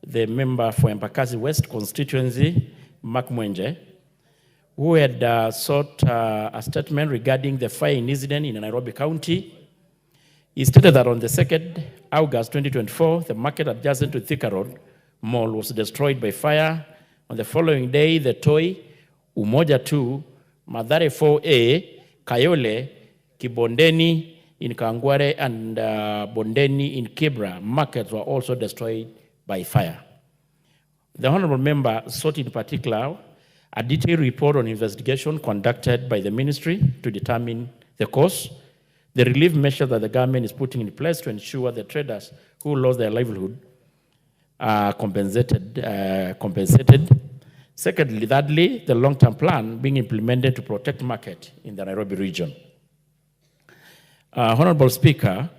the member for Embakasi West constituency, Mark Mwenche, who had sought a statement regarding the fire incident in Nairobi County. He stated that on the 2nd August 2024, the market adjacent to Thika Road Mall was destroyed by fire. On the following day, the Toi, Umoja 2, Mathare 4A, Kayole, Kibondeni in Kangware, and Bondeni in Kibra markets were also destroyed by fire. The honorable member sought in particular a detailed report on investigation conducted by the ministry to determine the cause, the relief measure that the government is putting in place to ensure the traders who lost their livelihood are compensated. Secondly, thirdly, the long-term plan being implemented to protect market in the Nairobi region. Honorable Speaker,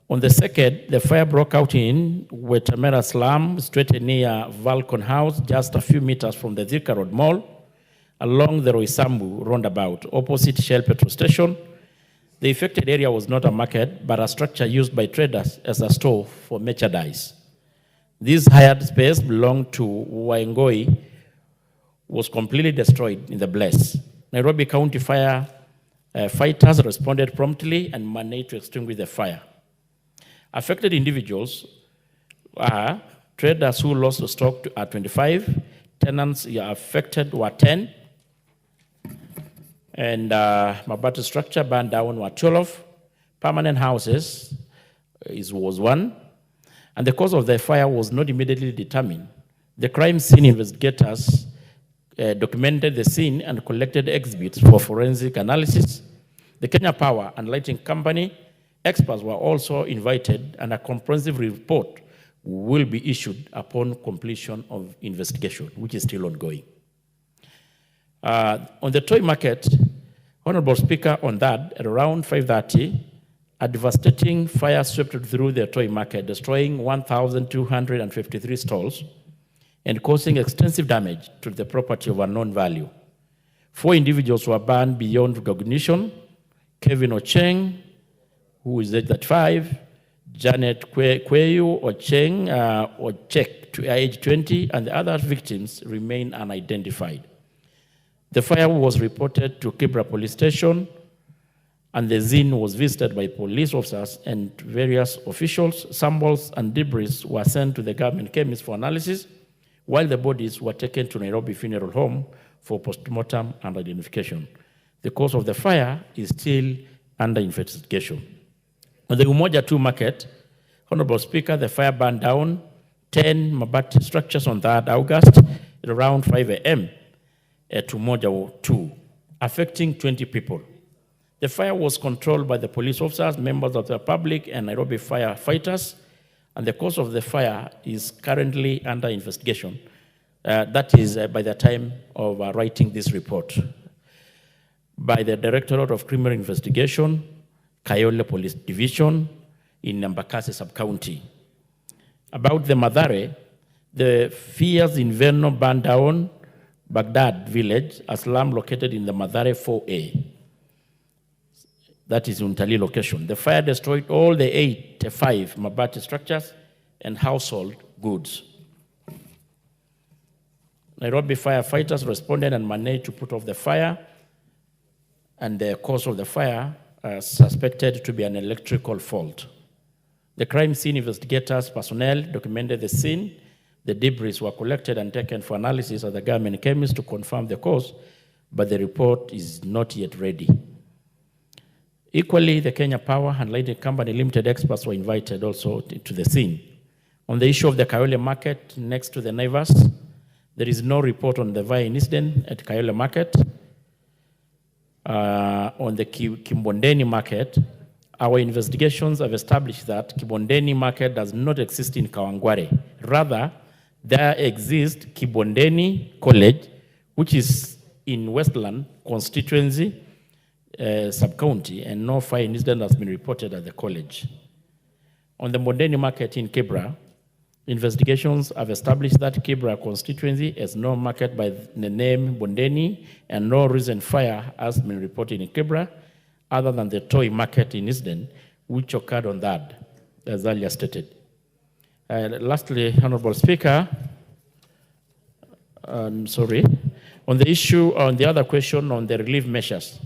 on the 2nd, the fire broke out in Wetamera slum, straight near Valcon House, just a few meters from the Thika Road Mall, along the Roysambu roundabout, opposite Shell petrol station. The affected area was not a market, but a structure used by traders as a store for merchandise. This hired space belonged to Waingoi, was completely destroyed in the blaze. Nairobi County fire fighters responded promptly and managed to extinguish the fire. Affected individuals are traders who lost the stock are 25, tenants affected were 10, and Mabati structure burned down were 12, permanent houses was 1, and the cause of the fire was not immediately determined. The crime scene investigators documented the scene and collected exhibits for forensic analysis. The Kenya Power and Lighting Company Experts were also invited, and a comprehensive report will be issued upon completion of investigation, which is still ongoing. On the toy market, Honorable Speaker, on that, at around 5:30, a devastating fire swept through the toy market, destroying 1,253 stalls and causing extensive damage to the property of unknown value. 4 individuals were burned beyond recognition: Kevin Ocheng, who is age 35, Janet Kweyu Ochek, age 20, and the other victims remain unidentified. The fire was reported to Kibra Police Station, and the scene was visited by police officers and various officials. Samples and debris were sent to the government chemist for analysis, while the bodies were taken to Nairobi Funeral Home for postmortem and identification. The cause of the fire is still under investigation. On the Umoja 2 market, Honorable Speaker, the fire burned down 10 mabati structures on 3rd August at around 5 a.m. at Umoja 2, affecting 20 people. The fire was controlled by the police officers, members of the public, and Nairobi firefighters, and the cause of the fire is currently under investigation. That is by the time of writing this report. By the Directorate of Criminal Investigation, Kayole Police Division in Embakasi Sub-County. About the Mathare, the Fears Inverno burned down Baghdad village, a slum located in the Mathare 4A. That is Untali location. The fire destroyed all the 85 mabati structures and household goods. Nairobi firefighters responded and managed to put off the fire, and the cause of the fire suspected to be an electrical fault. The crime scene investigators personnel documented the scene. The debris were collected and taken for analysis at the government chemist to confirm the cause, but the report is not yet ready. Equally, the Kenya Power and Lighting Company Limited experts were invited also to the scene. On the issue of the Kayole market next to the Naivas, there is no report on the fire incident at Kayole market. On the Kimbondeni market, our investigations have established that Kibondeni market does not exist in Kawangware. Rather, there exists Kibondeni College, which is in Westland constituency, sub-county, and no fire incident has been reported at the college. On the Bondeni market in Kibra, investigations have established that Kibra constituency has no market by the name Bondeni, and no recent fire has been reported in Kibra, other than the toy market incident, which occurred on that, as earlier stated. Lastly, Honorable Speaker, on the other question on the relief measures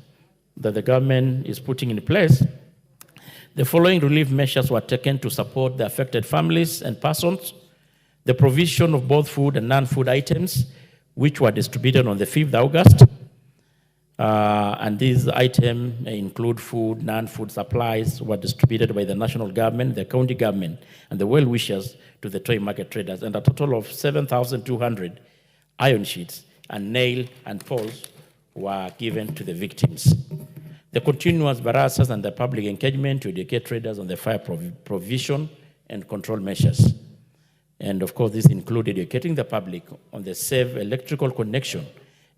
that the government is putting in place, the following relief measures were taken to support the affected families and persons: the provision of both food and non-food items, which were distributed on the 5th August. And these items include food, non-food supplies were distributed by the national government, the county government, and the well-wishers to the toy market traders, and a total of 7,200 iron sheets and nail and poles were given to the victims. The continuous barrasas and the public engagement to educate traders on the fire provision and control measures. And of course, this included educating the public on the safe electrical connection,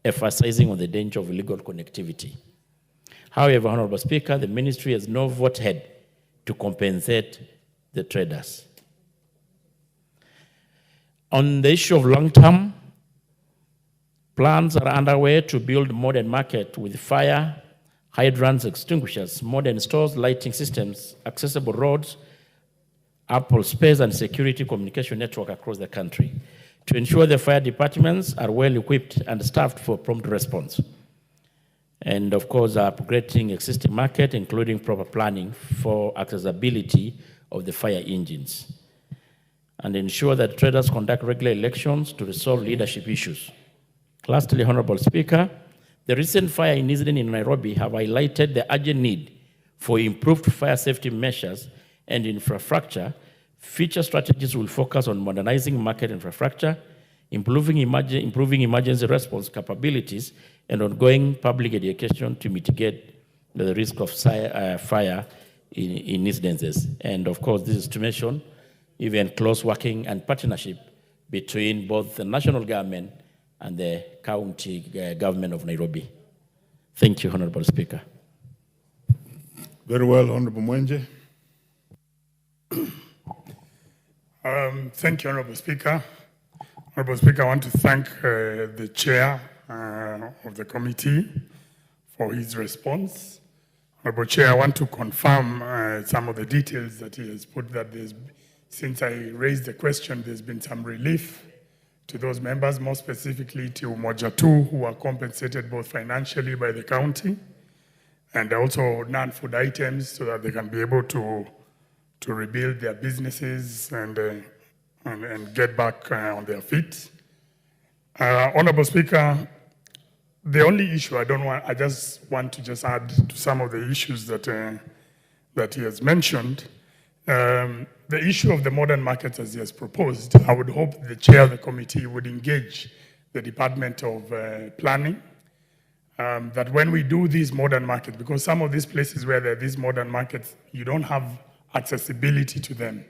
emphasizing on the danger of illegal connectivity. However, Honorable Speaker, the ministry has no vote ahead to compensate the traders. On the issue of long-term, plans are underway to build modern market with fire hydrants, extinguishers, modern stores, lighting systems, accessible roads, ample space, and security communication network across the country to ensure the fire departments are well equipped and staffed for prompt response. And of course, upgrading existing market, including proper planning for accessibility of the fire engines. And ensure that traders conduct regular elections to resolve leadership issues. Lastly, Honorable Speaker, the recent fire incident in Nairobi have highlighted the urgent need for improved fire safety measures and infrastructure. Future strategies will focus on modernizing market infrastructure, improving emergency response capabilities, and ongoing public education to mitigate the risk of fire in incidences. And of course, this is to mention even close working and partnership between both the national government and the county government of Nairobi. Thank you, Honorable Speaker. Very well, Honorable Mwenje. Thank you, Honorable Speaker. Honorable Speaker, I want to thank the chair of the committee for his response. Honorable Chair, I want to confirm some of the details that he has put, that since I raised the question, there's been some relief to those members, more specifically to Moja 2, who are compensated both financially by the county and also non-food items so that they can be able to rebuild their businesses and get back on their feet. Honorable Speaker, the only issue I just want to add to some of the issues that he has mentioned. The issue of the modern markets as he has proposed, I would hope the chair of the committee would engage the Department of Planning, that when we do these modern markets, because some of these places where there are these modern markets, you don't have accessibility to them.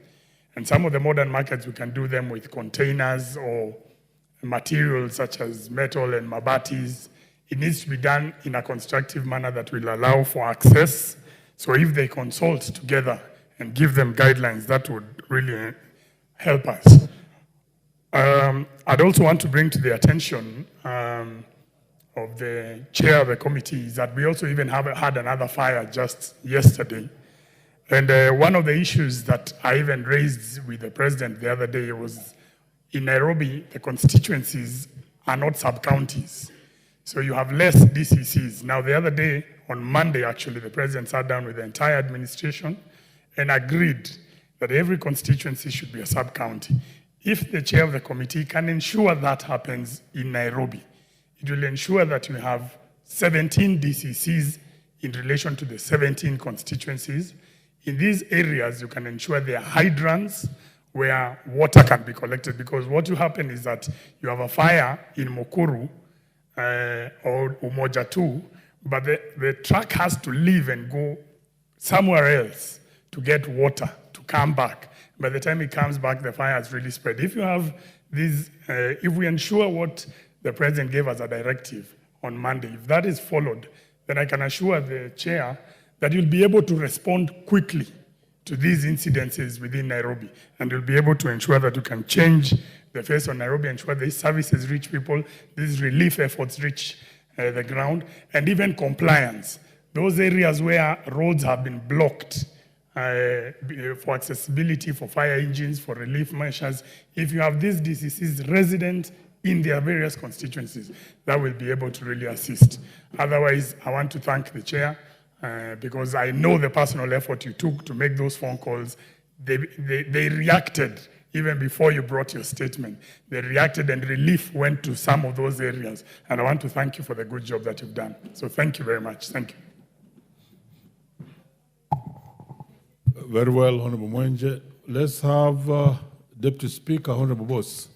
And some of the modern markets, we can do them with containers or materials such as metal and mabatis. It needs to be done in a constructive manner that will allow for access. So if they consult together and give them guidelines, that would really help us. I'd also want to bring to the attention of the chair of the committee is that we also even had another fire just yesterday. And one of the issues that I even raised with the president the other day was in Nairobi, the constituencies are not sub-counties. So you have less DCCs. Now, the other day, on Monday, actually, the president sat down with the entire administration and agreed that every constituency should be a sub-county. If the chair of the committee can ensure that happens in Nairobi, it will ensure that you have 17 DCCs in relation to the 17 constituencies. In these areas, you can ensure there are hydrants where water can be collected, because what will happen is that you have a fire in Mukuru or Umoja 2, but the truck has to leave and go somewhere else to get water, to come back. By the time it comes back, the fire has really spread. If you have these, if we ensure what the president gave as a directive on Monday, if that is followed, then I can assure the chair that you'll be able to respond quickly to these incidences within Nairobi, and you'll be able to ensure that you can change the face of Nairobi, ensure these services reach people, these relief efforts reach the ground, and even compliance. Those areas where roads have been blocked for accessibility, for fire engines, for relief measures, if you have these DCCs resident in their various constituencies, that will be able to really assist. Otherwise, I want to thank the chair because I know the personal effort you took to make those phone calls. They reacted even before you brought your statement. They reacted and relief went to some of those areas. And I want to thank you for the good job that you've done. So thank you very much. Thank you. Very well, Honorable Mwenje. Let's have Deputy Speaker, Honorable Boss.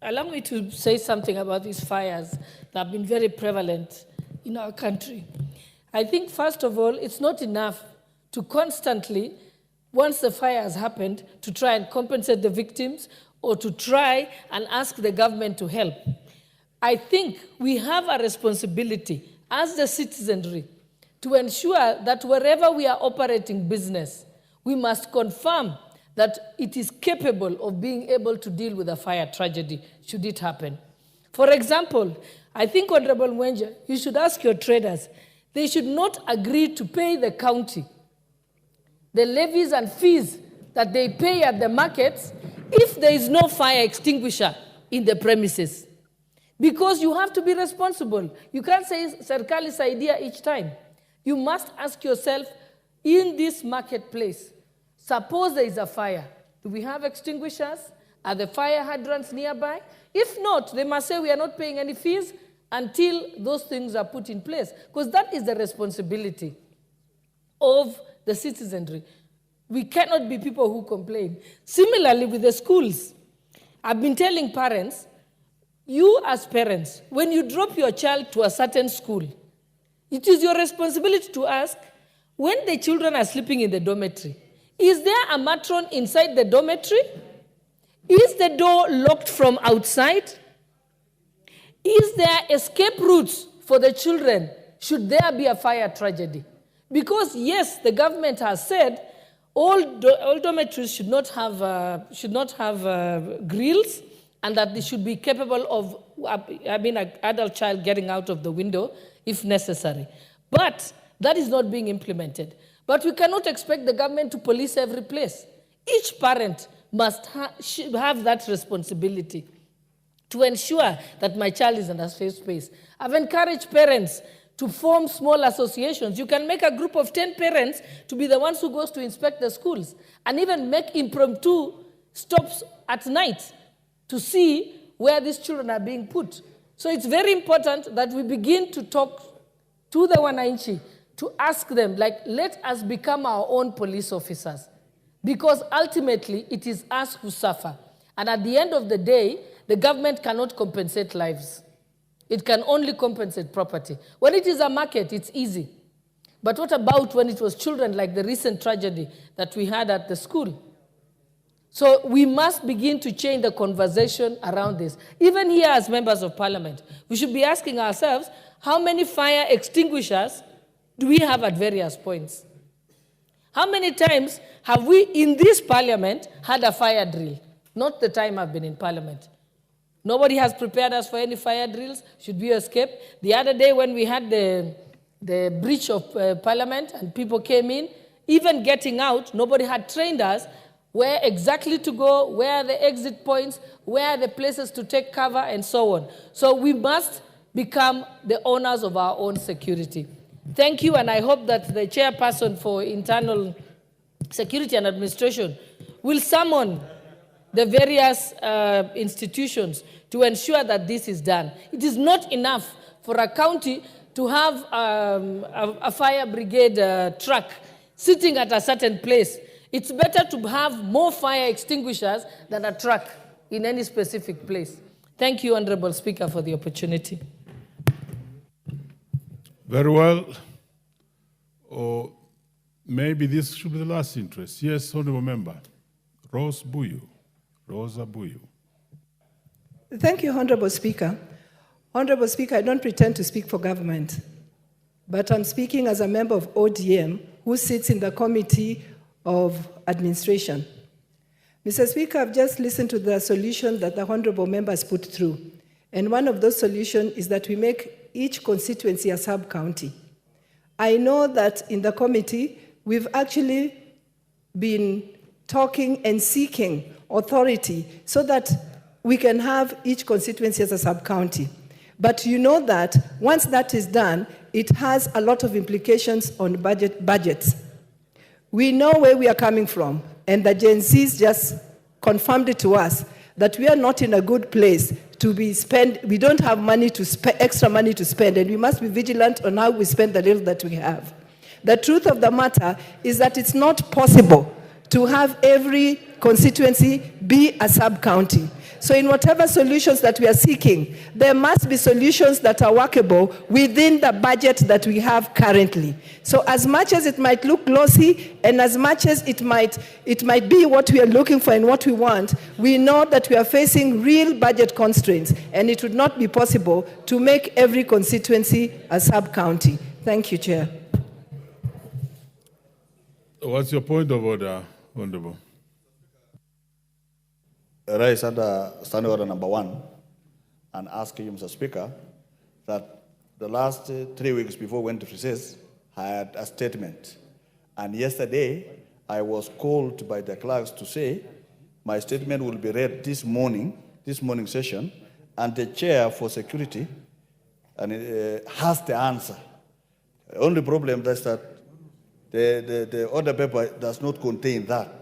Allow me to say something about these fires that have been very prevalent in our country. I think, first of all, it's not enough to constantly, once the fire has happened, to try and compensate the victims or to try and ask the government to help. I think we have a responsibility as the citizenry to ensure that wherever we are operating business, we must confirm that it is capable of being able to deal with a fire tragedy, should it happen. For example, I think, Honorable Mwenje, you should ask your traders, they should not agree to pay the county the levies and fees that they pay at the markets if there is no fire extinguisher in the premises. Because you have to be responsible. You can't say Serikali's idea each time. You must ask yourself, in this marketplace, suppose there is a fire, do we have extinguishers? Are the fire hydrants nearby? If not, they must say we are not paying any fees until those things are put in place, because that is the responsibility of the citizenry. We cannot be people who complain. Similarly with the schools, I've been telling parents, you as parents, when you drop your child to a certain school, it is your responsibility to ask, when the children are sleeping in the dormitory, is there a matron inside the dormitory? Is the door locked from outside? Is there escape routes for the children should there be a fire tragedy? Because yes, the government has said all dormitories should not have grills, and that they should be capable of having an adult child getting out of the window if necessary. But that is not being implemented. But we cannot expect the government to police every place. Each parent must have that responsibility to ensure that my child is in a safe space. I've encouraged parents to form small associations. You can make a group of 10 parents to be the ones who goes to inspect the schools, and even make impromptu stops at night to see where these children are being put. So it's very important that we begin to talk to the wananchi, to ask them, like, let us become our own police officers. Because ultimately, it is us who suffer. And at the end of the day, the government cannot compensate lives. It can only compensate property. When it is a market, it's easy. But what about when it was children, like the recent tragedy that we had at the school? So we must begin to change the conversation around this. Even here as members of parliament, we should be asking ourselves, how many fire extinguishers do we have at various points? How many times have we in this parliament had a fire drill? Not the time I've been in parliament. Nobody has prepared us for any fire drills. Should we escape? The other day when we had the breach of parliament and people came in, even getting out, nobody had trained us where exactly to go, where are the exit points, where are the places to take cover, and so on. So we must become the owners of our own security. Thank you, and I hope that the chairperson for internal security and administration will summon the various institutions to ensure that this is done. It is not enough for a county to have a fire brigade truck sitting at a certain place. It's better to have more fire extinguishers than a truck in any specific place. Thank you, Honorable Speaker, for the opportunity. Very well. Or maybe this should be the last interest. Yes, Honorable Member. Rosa Buyu. Thank you, Honorable Speaker. Honorable Speaker, I don't pretend to speak for government, but I'm speaking as a member of ODM who sits in the Committee of Administration. Mr. Speaker, I've just listened to the solution that the Honorable members put through. And one of those solutions is that we make each constituency a sub-county. I know that in the committee, we've actually been talking and seeking authority so that we can have each constituency as a sub-county. But you know that once that is done, it has a lot of implications on budgets. We know where we are coming from, and the Gen Zs just confirmed it to us that we are not in a good place to be spend. We don't have money to extra money to spend, and we must be vigilant on how we spend the little that we have. The truth of the matter is that it's not possible to have every constituency be a sub-county. So in whatever solutions that we are seeking, there must be solutions that are workable within the budget that we have currently. So as much as it might look glossy, and as much as it might be what we are looking for and what we want, we know that we are facing real budget constraints, and it would not be possible to make every constituency a sub-county. Thank you, Chair. What's your point of order, Honorable? Raise under standing order number 1 and ask you, Mr. Speaker, that the last 3 weeks before we went to recess, I had a statement. And yesterday, I was called by the clerks to say my statement will be read this morning session, and the chair for security has the answer. The only problem is that the order paper does not contain that.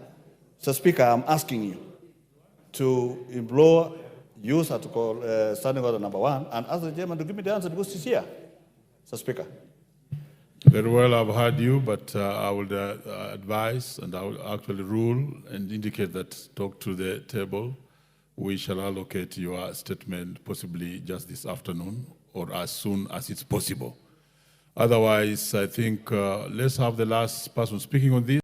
So, Speaker, I'm asking you to implore, use article standing order number 1, and ask the chairman to give me the answer because he's here. So, Speaker. Very well, I've heard you, but I would advise, and I will actually rule and indicate that talk to the table. We shall allocate your statement possibly just this afternoon or as soon as it's possible. Otherwise, I think let's have the last person speaking on this,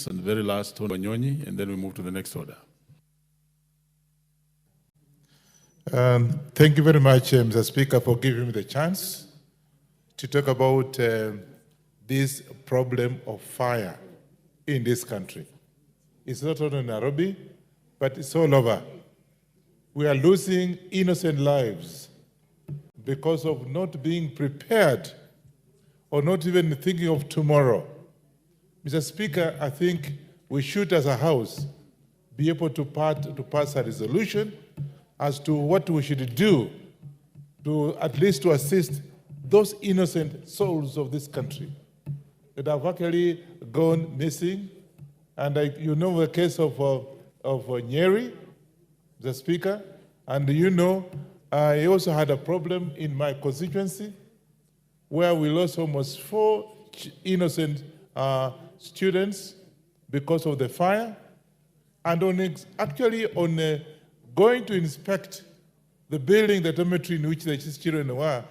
and the very last, Wanyonyi, and then we move to the next order. Thank you very much, Mr. Speaker, for giving me the chance to talk about this problem of fire in this country. It's not only in Nairobi, but it's all over. We are losing innocent lives because of not being prepared or not even thinking of tomorrow. Mr. Speaker, I think we should, as a House, be able to pass a resolution as to what we should do to at least to assist those innocent souls of this country that have actually gone missing. And you know the case of Nyeri, the Speaker, and you know I also had a problem in my constituency where we lost almost 4 innocent students because of the fire. And on going to inspect the building, the dormitory in which the children were,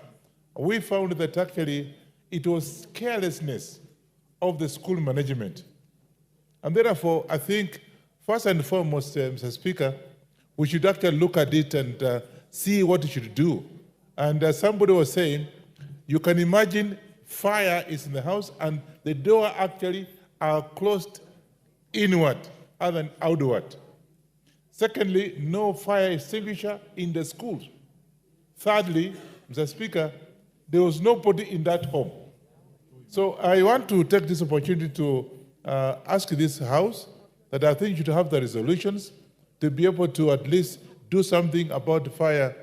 we found that actually it was carelessness of the school management. And therefore, I think, first and foremost, Mr. Speaker, we should actually look at it and see what we should do. And somebody was saying, you can imagine fire is in the house and the door actually are closed inward other than outward. Secondly, no fire extinguisher in the schools. Thirdly, Mr. Speaker, there was nobody in that home. So I want to take this opportunity to ask this House that I think you should have the resolutions to be able to at least do something about fire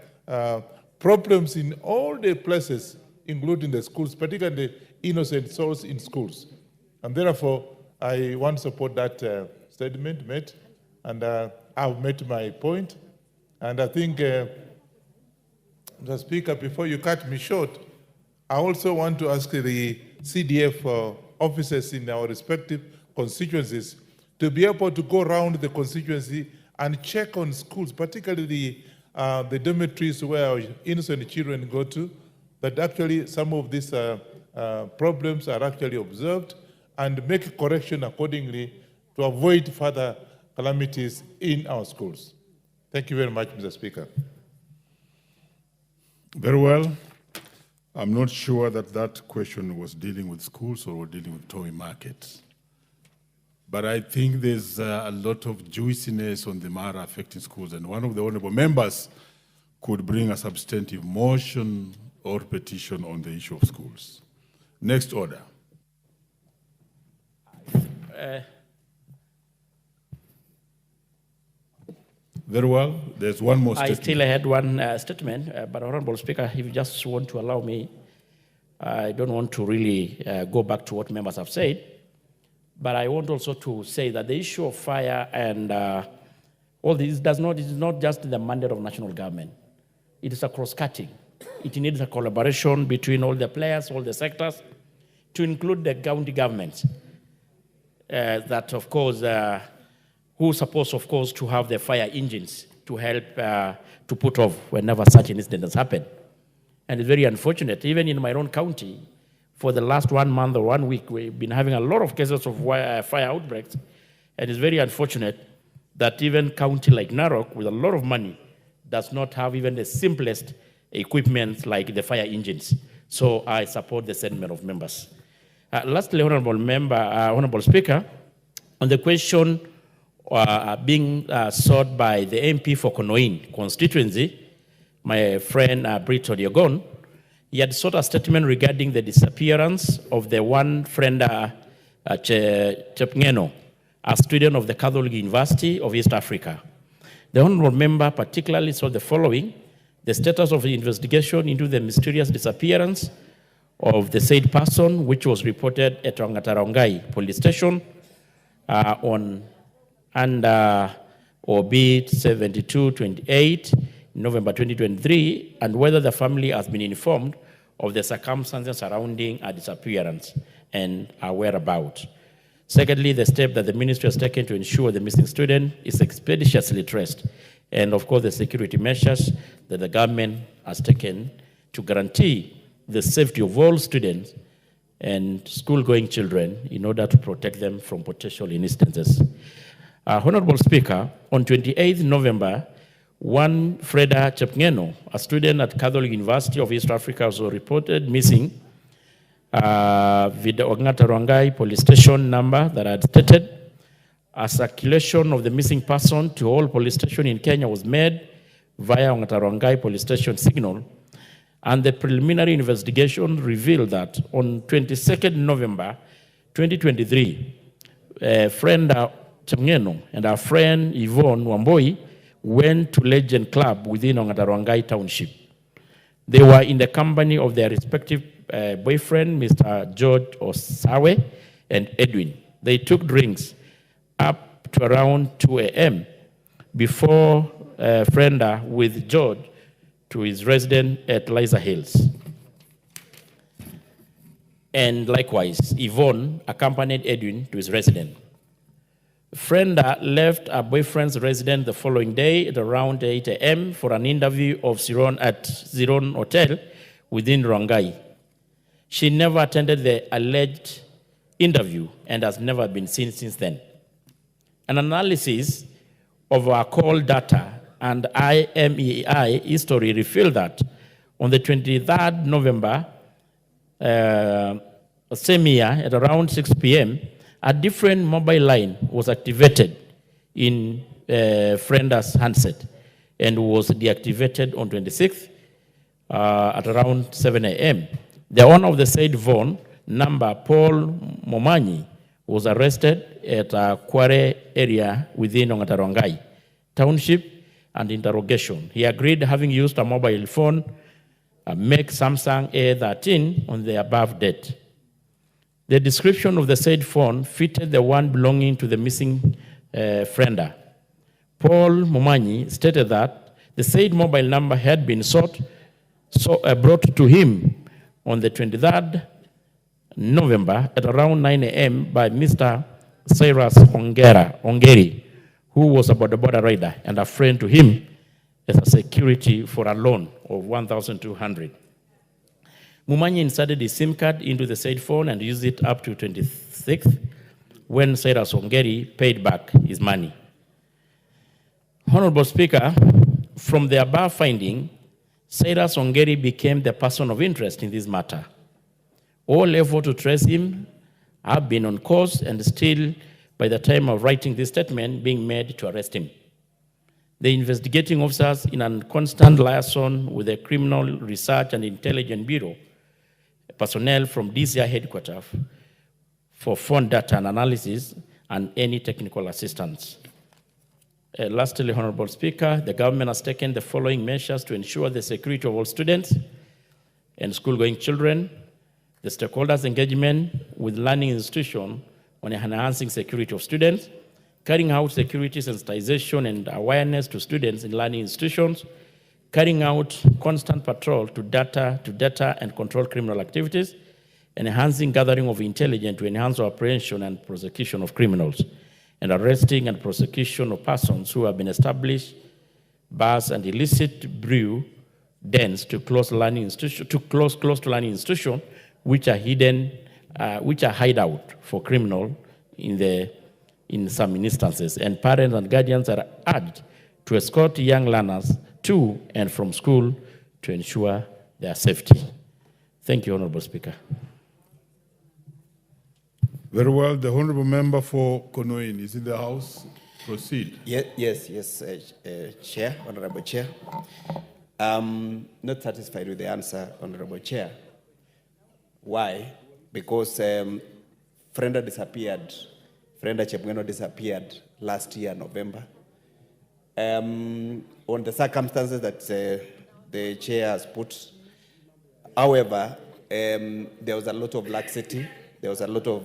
problems in all the places, including the schools, particularly innocent souls in schools. And therefore, I want to support that statement made, and I've made my point. And I think, Mr. Speaker, before you cut me short, I also want to ask the CDF officers in our respective constituencies to be able to go around the constituency and check on schools, particularly the dormitories where our innocent children go to, that actually some of these problems are actually observed, and make correction accordingly to avoid further calamities in our schools. Thank you very much, Mr. Speaker. Very well. I'm not sure that that question was dealing with schools or dealing with toy markets. But I think there's a lot of juiciness on the matter affecting schools, and one of the honorable members could bring a substantive motion or petition on the issue of schools. Next order. Very well. There's one more statement. I still had one statement, but Honorable Speaker, if you just want to allow me, I don't want to really go back to what members have said, but I want also to say that the issue of fire and all this is not just the mandate of national government. It is a cross-cutting. It needs a collaboration between all the players, all the sectors, to include the county governments. That, of course, who are supposed, of course, to have the fire engines to help to put off whenever such an incident has happened. And it's very unfortunate, even in my own county, for the last 1 month or 1 week, we've been having a lot of cases of fire outbreaks. And it's very unfortunate that even county like Narok, with a lot of money, does not have even the simplest equipment like the fire engines. So I support the sentiment of members. Lastly, Honorable Speaker, on the question being sought by the MP for Konoin constituency, my friend Brito Diogon, he had sought a statement regarding the disappearance of the one friend Chepngeno, a student of the Catholic University of East Africa. The honorable member particularly saw the following: the status of the investigation into the mysterious disappearance of the said person, which was reported at Rangatarongai police station on OB 7228, November 2023, and whether the family has been informed of the circumstances surrounding a disappearance and our whereabouts. Secondly, the step that the ministry has taken to ensure the missing student is expeditiously traced, and of course the security measures that the government has taken to guarantee the safety of all students and school-going children in order to protect them from potential instances. Honorable Speaker, on 28th November, one Freda Chepngeno, a student at Catholic University of East Africa, was reported missing with the Ongata Rongai police station number that I had stated. A circulation of the missing person to all police stations in Kenya was made via Ongata Rongai police station signal, and the preliminary investigation revealed that on 22nd November 2023, friend Chepngeno and our friend Yvonne Wamboi went to Legend Club within Ongata Rongai Township. They were in the company of their respective boyfriend, Mr. George Osawe and Edwin. They took drinks up to around 2 a.m. before Frenda with George to his residence at Liza Hills. And likewise, Yvonne accompanied Edwin to his residence. Frenda left her boyfriend's residence the following day at around 8 a.m. for an interview of Siron at Siron Hotel within Rongai. She never attended the alleged interview and has never been seen since then. An analysis of our call data and IMEI history revealed that on the 23rd November, same year at around 6 p.m., a different mobile line was activated in Frenda's handset and was deactivated on 26th at around 7 a.m. The owner of the said phone number, Paul Momanyi, was arrested at a quarry area within Ongata Rongai Township and interrogation. He agreed, having used a mobile phone, make Samsung A13 on the above date. The description of the said phone fitted the one belonging to the missing Frenda. Paul Momanyi stated that the said mobile number had been brought to him on the 23rd November at around 9 a.m. by Mr. Cyrus Ongeri, who was a border rider and a friend to him as a security for a loan of 1,200. Mumanyi inserted his SIM card into the said phone and used it up to 26th when Cyrus Ongeri paid back his money. Honorable Speaker, from the above finding, Cyrus Ongeri became the person of interest in this matter. All efforts to trace him have been on course and still, by the time of writing this statement, being made to arrest him. The investigating officers, in a constant liaison with the Criminal Research and Intelligence Bureau, personnel from DCI headquarters for phone data and analysis and any technical assistance. Lastly, Honorable Speaker, the government has taken the following measures to ensure the security of all students and school-going children, the stakeholders' engagement with learning institutions on enhancing security of students, carrying out security sensitization and awareness to students in learning institutions, carrying out constant patrol to data and control criminal activities, and enhancing gathering of intelligence to enhance apprehension and prosecution of criminals, and arresting and prosecution of persons who have been established bars and illicit brew dens to close to learning institutions, which are hidden, which are hideout for criminal in some instances, and parents and guardians are urged to escort young learners to and from school to ensure their safety. Thank you, Honorable Speaker. Very well. The Honorable Member for Konoin is in the House. Proceed. Yes, Chair, Honorable Chair. Not satisfied with the answer, Honorable Chair. Why? Because Frenda Chepngeno disappeared last year, November. On the circumstances that the chair has put. However, there was a lot of laxity, there was a lot of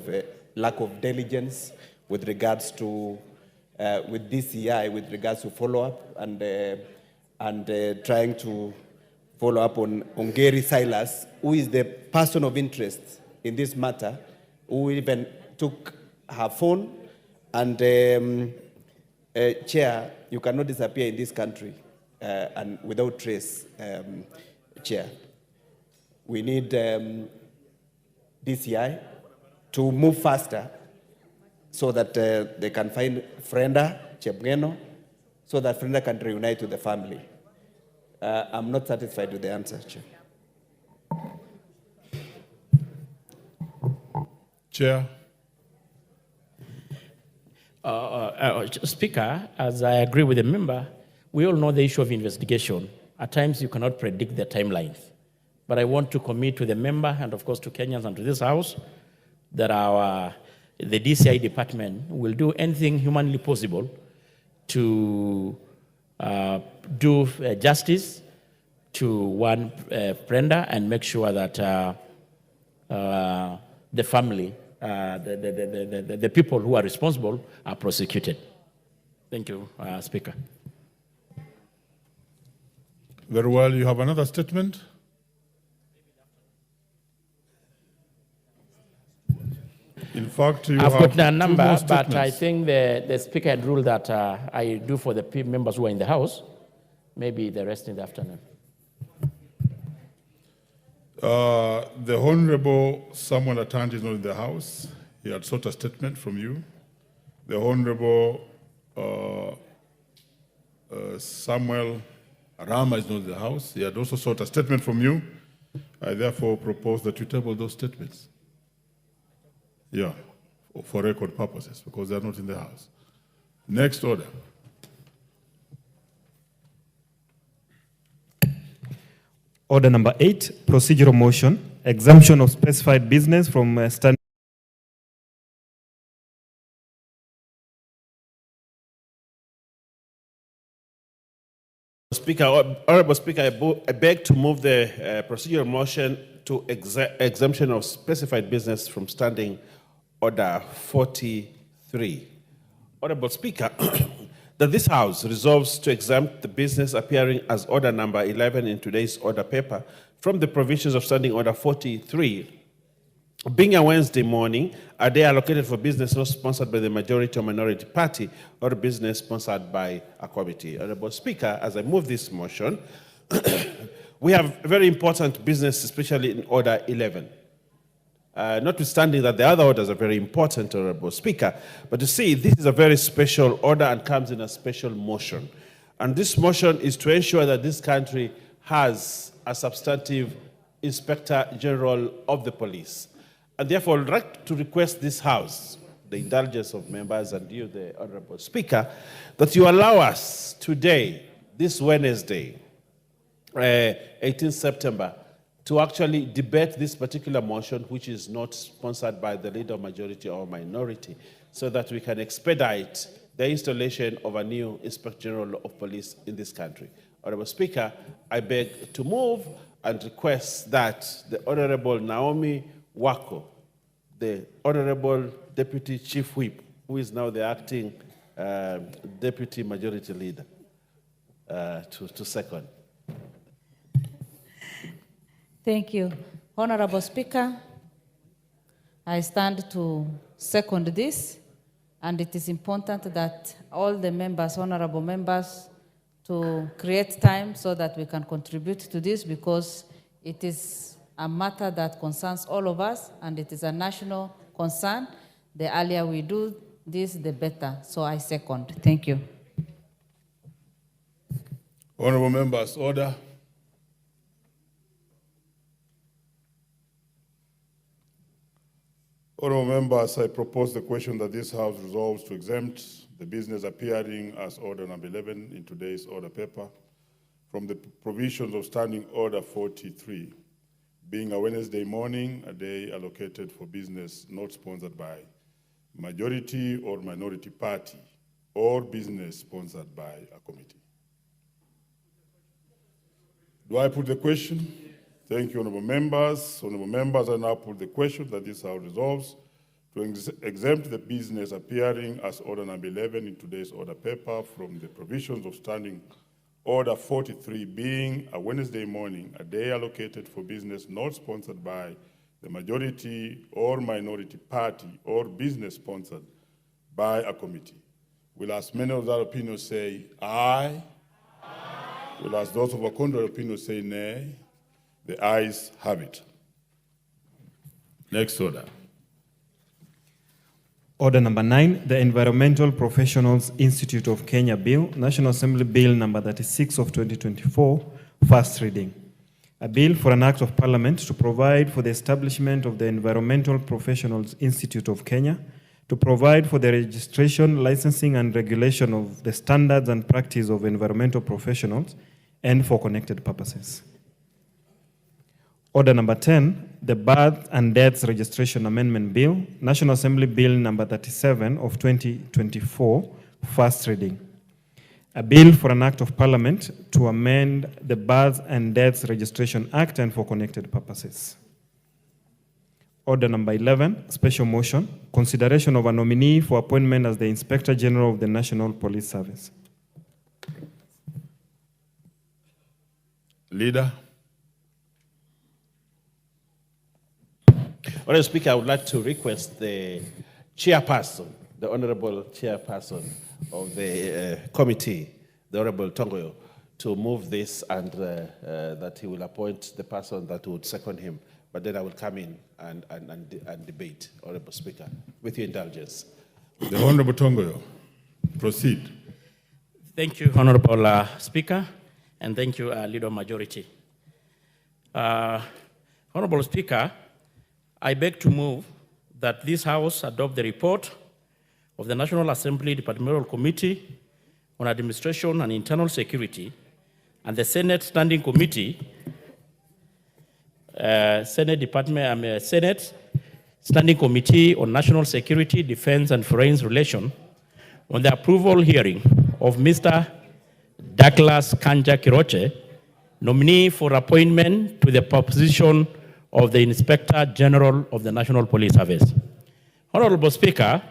lack of diligence with regards to, with DCI, with regards to follow-up and trying to follow up on Ongeri Silas, who is the person of interest in this matter, who even took her phone. And Chair, you cannot disappear in this country and without trace, Chair. We need DCI to move faster so that they can find Frenda, Chepngeno, so that Frenda can reunite with the family. I'm not satisfied with the answer, Chair. Chair. Speaker, as I agree with the member, we all know the issue of investigation. At times you cannot predict the timelines. But I want to commit to the member and of course to Kenyans and to this House that the DCI department will do anything humanly possible to do justice to one Brenda and make sure that the family, the people who are responsible are prosecuted. Thank you, Speaker. Very well. You have another statement? In fact, I've got a number, but I think the Speaker had ruled that I do for the members who are in the House, maybe the rest in the afternoon. The Honorable Samuel Atanji is not in the House. He had sought a statement from you. The Honorable Samuel Rama is not in the House. He had also sought a statement from you. I therefore propose that you table those statements. Yeah, for record purposes, because they are not in the House. Next order. Order number 8, procedural motion, exemption of specified business from standing. Speaker, Honorable Speaker, I beg to move the procedural motion to exemption of specified business from Standing Order 43. Honorable Speaker, that this House resolves to exempt the business appearing as order number 11 in today's order paper from the provisions of Standing Order 43, being a Wednesday morning, a day allocated for business not sponsored by the majority or minority party or business sponsored by a committee. Honorable Speaker, as I move this motion, we have very important business, especially in Order 11. Notwithstanding that the other orders are very important, Honorable Speaker, but you see, this is a very special order and comes in a special motion. And this motion is to ensure that this country has a substantive Inspector General of the Police. And therefore, I'd like to request this House, the indulgence of members and you, the Honorable Speaker, that you allow us today, this Wednesday, 18th September, to actually debate this particular motion, which is not sponsored by the leader, majority, or minority, so that we can expedite the installation of a new Inspector General of Police in this country. Honorable Speaker, I beg to move and request that the Honorable Naomi Wako, the Honorable Deputy Chief Whip, who is now the acting Deputy Majority Leader, to second. Thank you. Honorable Speaker, I stand to second this, and it is important that all the members, honorable members, to create time so that we can contribute to this, because it is a matter that concerns all of us, and it is a national concern. The earlier we do this, the better. So I second. Thank you. Honorable members, order. Honorable members, I propose the question that this House resolves to exempt the business appearing as order number 11 in today's order paper from the provisions of Standing Order 43, being a Wednesday morning, a day allocated for business not sponsored by majority or minority party or business sponsored by a committee. Do I put the question? Thank you, honorable members. Honorable members, I now put the question that this House resolves to exempt the business appearing as order number 11 in today's order paper from the provisions of Standing Order 43, being a Wednesday morning, a day allocated for business not sponsored by the majority or minority party or business sponsored by a committee. Will as many of that opinion say aye? Aye. Will as those of a contrary opinion say nay? The ayes have it. Next order. Order number 9, the Environmental Professionals Institute of Kenya Bill, National Assembly Bill number 36 of 2024, first reading. A bill for an act of parliament to provide for the establishment of the Environmental Professionals Institute of Kenya, to provide for the registration, licensing, and regulation of the standards and practice of environmental professionals, and for connected purposes. Order number 10, the Birth and Deaths Registration Amendment Bill, National Assembly Bill number 37 of 2024, first reading. A bill for an act of parliament to amend the Birth and Deaths Registration Act and for connected purposes. Order number 11, special motion, consideration of a nominee for appointment as the Inspector General of the National Police Service. Leader. Honourable Speaker, I would like to request the chairperson, the honourable chairperson of the committee, the Honourable Tongoyo, to move this and that he will appoint the person that would second him. But then I will come in and debate, Honourable Speaker, with your indulgence. The Honourable Tongoyo, proceed. Thank you, Honourable Speaker, and thank you, Leader Majority. Honourable Speaker, I beg to move that this House adopt the report of the National Assembly Departmental Committee on Administration and Internal Security and the Senate Standing Committee, Senate Standing Committee on National Security, Defense, and Foreign Relations on the approval hearing of Mr. Douglas Kanja Kiroche, nominee for appointment to the position of the Inspector General of the National Police Service. Honorable Speaker,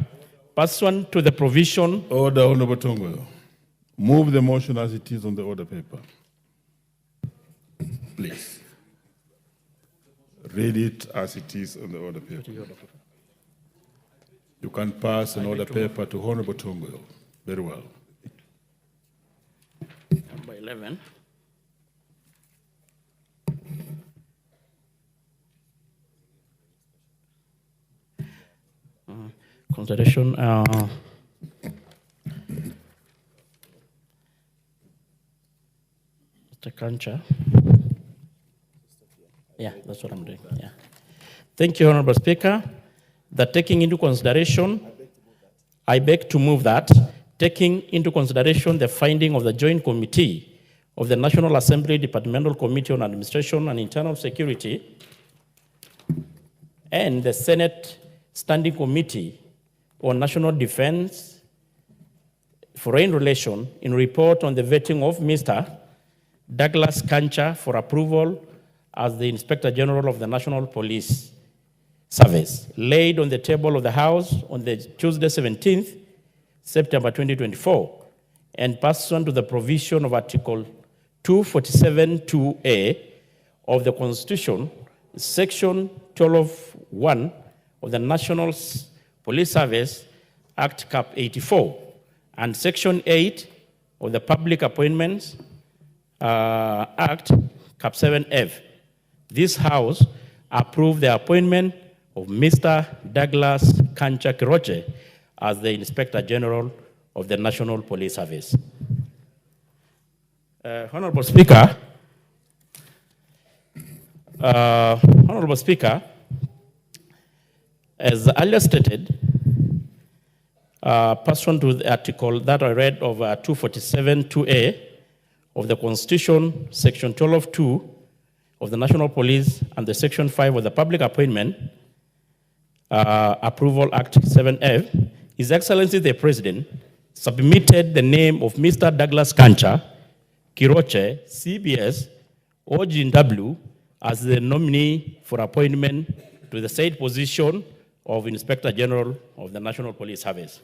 pursuant to the provision... Order, Honorable Tongoyo. Move the motion as it is on the order paper. Please. Read it as it is on the order paper. You can pass an order paper to Honorable Tongoyo. Very well. Number 11. Consideration. Mr. Kancha. Yeah, that's what I'm doing. Yeah. Thank you, Honorable Speaker. That taking into consideration, I beg to move that, taking into consideration the finding of the Joint Committee of the National Assembly Departmental Committee on Administration and Internal Security and the Senate Standing Committee on National Defense, Foreign Relations in report on the vetting of Mr. Douglas Kancha for approval as the Inspector General of the National Police Service, laid on the table of the House on the Tuesday, 17th September 2024, and pursuant to the provision of Article 247(2)A of the Constitution, Section 12(1) of the National Police Service Act Cap 84, and Section 8 of the Public Appointments Act Cap 7F. This House approved the appointment of Mr. Douglas Kancha Kiroche as the Inspector General of the National Police Service. Honorable Speaker, as earlier stated, pursuant to the article that I read of 247(2)A of the Constitution, Section 12(2) of the National Police and the Section 5 of the Public Appointment Approval Act 7F, His Excellency the President submitted the name of Mr. Douglas Kancha Kiroche, CBS, OGW, as the nominee for appointment to the said position of Inspector General of the National Police Service.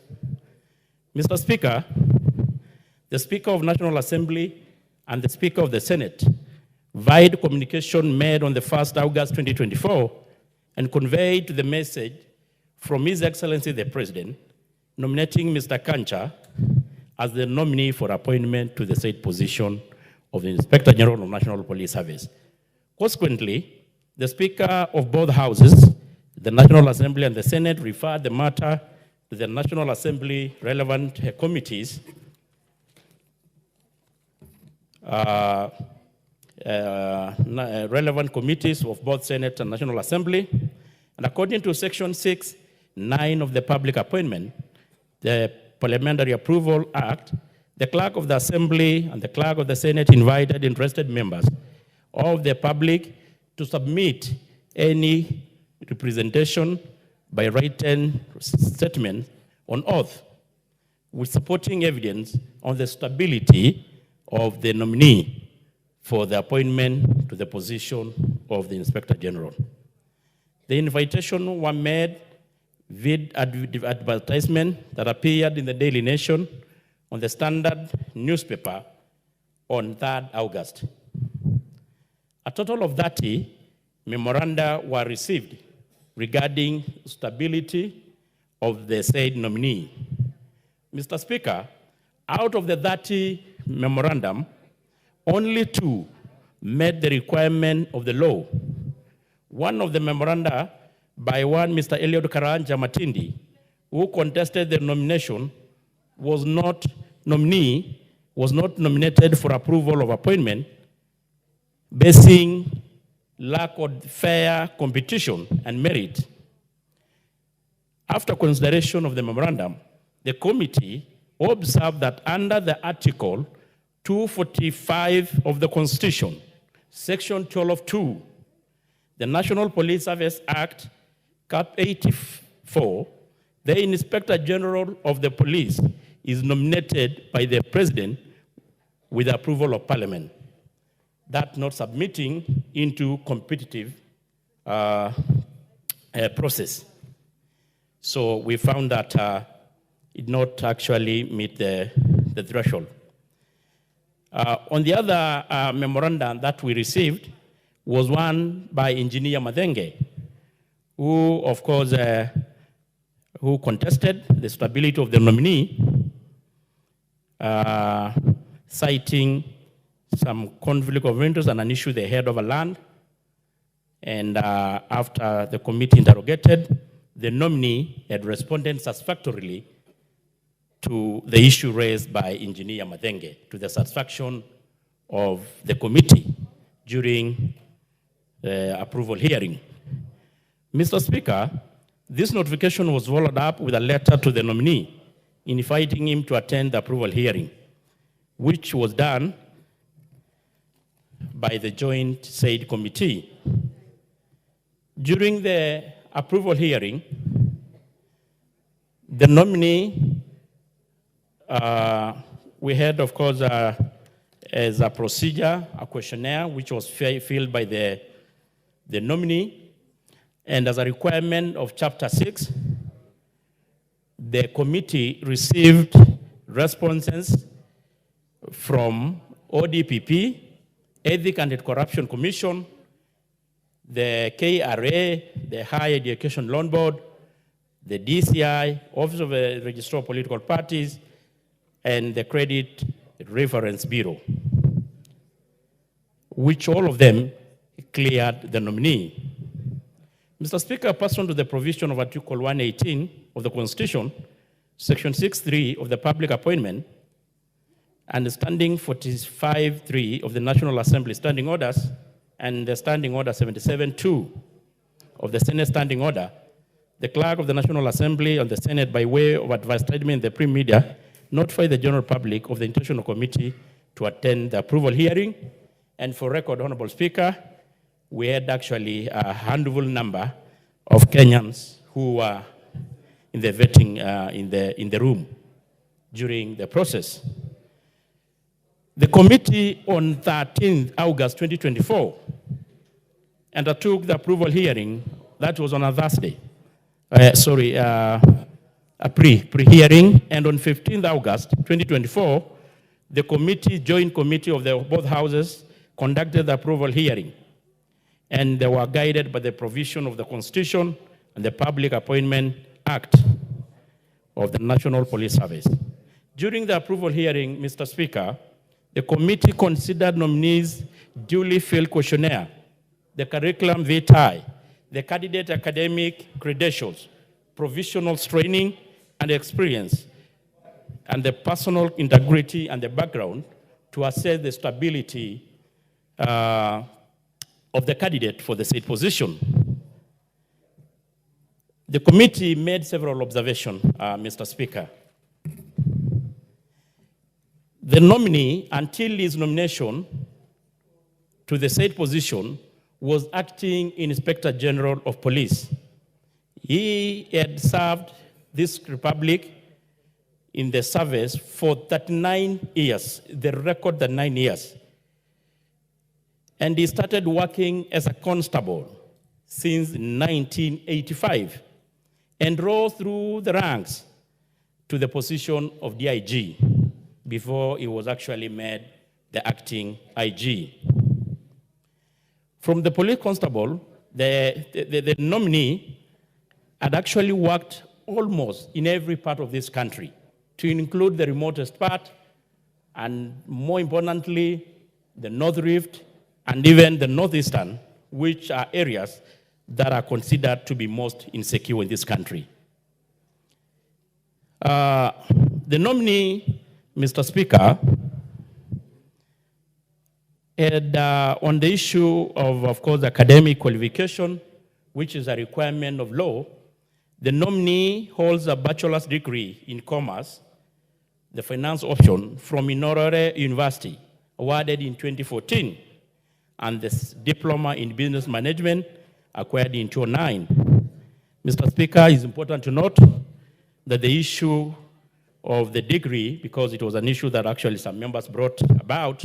Mr. Speaker, the Speaker of National Assembly and the Speaker of the Senate via communication made on the 1st August 2024 and conveyed the message from His Excellency the President nominating Mr. Kancha as the nominee for appointment to the said position of the Inspector General of National Police Service. Consequently, the Speaker of both Houses The National Assembly and the Senate referred the matter to the National Assembly relevant committees relevant committees of both Senate and National Assembly. And according to Section 6(9) of the Public Appointment, the Parliamentary Approval Act, the Clerk of the Assembly and the Clerk of the Senate invited interested members of the public to submit any representation by written statement on oath with supporting evidence on the stability of the nominee for the appointment to the position of the Inspector General. The invitation were made with advertisement that appeared in the Daily Nation, on the Standard newspaper on 3rd August. A total of 30 memoranda were received regarding stability of the said nominee. Mr. Speaker, out of the 30 memorandum, only 2 met the requirement of the law. One of the memoranda by one Mr. Eliud Karanja Matindi, who contested the nomination, was not nominated for approval of appointment, basing lack of fair competition and merit. After consideration of the memorandum, the committee observed that under the Article 245 of the Constitution, Section 12(2), the National Police Service Act, Cap 84, the Inspector General of the Police is nominated by the President with the approval of Parliament. That not submitting into competitive process. So we found that it not actually meet the threshold. On the other memorandum that we received was one by Engineer Madenge, who, of course, who contested the stability of the nominee, citing some conflict of interest and an issue they had over land. And after the committee interrogated, the nominee had responded satisfactorily to the issue raised by Engineer Madenge, to the satisfaction of the committee during the approval hearing. Mr. Speaker, this notification was followed up with a letter to the nominee inviting him to attend the approval hearing, which was done by the joint said committee. During the approval hearing, the nominee, we had, of course, as a procedure, a questionnaire which was filled by the nominee, and as a requirement of Chapter 6, the committee received responses from ODPP, Ethics and Anti-Corruption Commission, the KRA, the Higher Education Loan Board, the DCI, Office of the Registrar of Political Parties, and the Credit Reference Bureau, which all of them cleared the nominee. Mr. Speaker, pursuant to the provision of Article 118 of the Constitution, Section 6(3) of the Public Appointment, and Standing 45(3) of the National Assembly Standing Orders, and the Standing Order 77(2) of the Senate Standing Order, the Clerk of the National Assembly and the Senate, by way of advertisement in the print media, notify the general public of the intention of committee to attend the approval hearing. And for record, Honorable Speaker, we had actually a handful number of Kenyans who were in the vetting in the room during the process. The committee on 13th August 2024 undertook the approval hearing. That was on a Thursday. A pre-hearing, and on 15th August 2024, the joint committee of both houses conducted the approval hearing, and they were guided by the provision of the Constitution and the Public Appointment Act of the National Police Service. During the approval hearing, Mr. Speaker, the committee considered nominees' duly filled questionnaire, the curriculum vitae, the candidate academic credentials, professional training and experience, and the personal integrity and the background to assess the stability of the candidate for the said position. The committee made several observations, Mr. Speaker. The nominee, until his nomination to the said position, was acting Inspector General of Police. He had served this republic in the service for 39 years, the record 39 years. And he started working as a constable since 1985 and rose through the ranks to the position of DIG before he was actually made the acting IG. From the police constable, the nominee had actually worked almost in every part of this country, to include the remotest part, and more importantly, the North Rift, and even the Northeastern, which are areas that are considered to be most insecure in this country. The nominee, Mr. Speaker, had on the issue of course, academic qualification, which is a requirement of law. The nominee holds a bachelor's degree in commerce, the finance option, from Inorere University, awarded in 2014, and this diploma in business management acquired in 2009. Mr. Speaker, it's important to note that the issue of the degree, because it was an issue that actually some members brought about,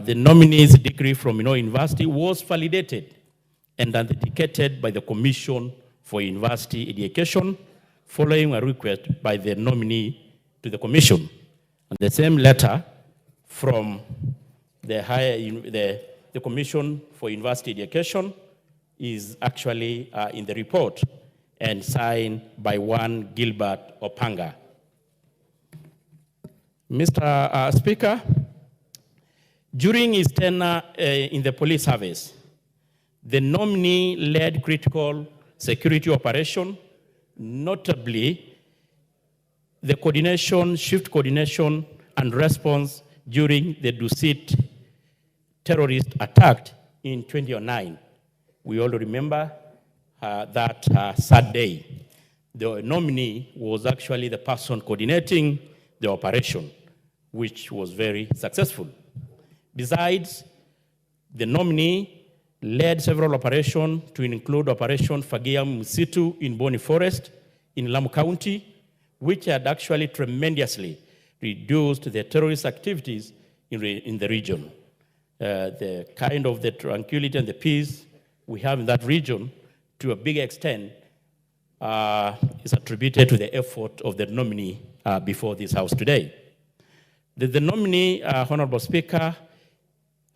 the nominee's degree from University was validated and authenticated by the Commission for University Education, following a request by the nominee to the Commission. And the same letter from the Commission for University Education is actually in the report and signed by one Gilbert Opanga. Mr. Speaker, during his tenure in the police service, the nominee led critical security operation, notably the coordination, shift coordination and response during the Dusit terrorist attack in 2009. We all remember that sad day. The nominee was actually the person coordinating the operation, which was very successful. Besides, the nominee led several operations to include Operation Fagia Msitu in Boni Forest in Lamu County, which had actually tremendously reduced the terrorist activities in the region. The kind of the tranquility and the peace we have in that region, to a big extent, is attributed to the effort of the nominee before this House today. The nominee, Honorable Speaker,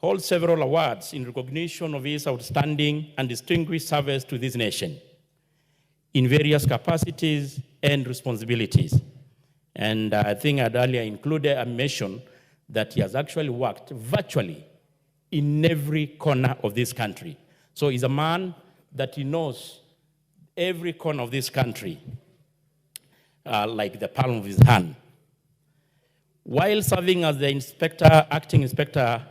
holds several awards in recognition of his outstanding and distinguished service to this nation in various capacities and responsibilities. And I think I'd earlier included a mention that he has actually worked virtually in every corner of this country. So he's a man that he knows every corner of this country like the palm of his hand. While serving as the acting Inspector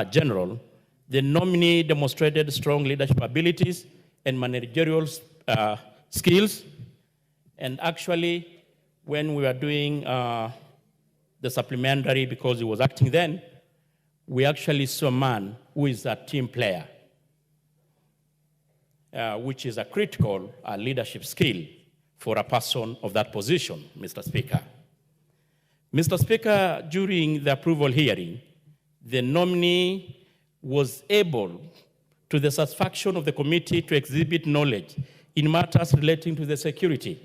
General, the nominee demonstrated strong leadership abilities and managerial skills. And actually, when we were doing the supplementary, because he was acting then, we actually saw a man who is a team player, which is a critical leadership skill for a person of that position, Mr. Speaker. Mr. Speaker, during the approval hearing, the nominee was able, to the satisfaction of the committee, to exhibit knowledge in matters relating to the security,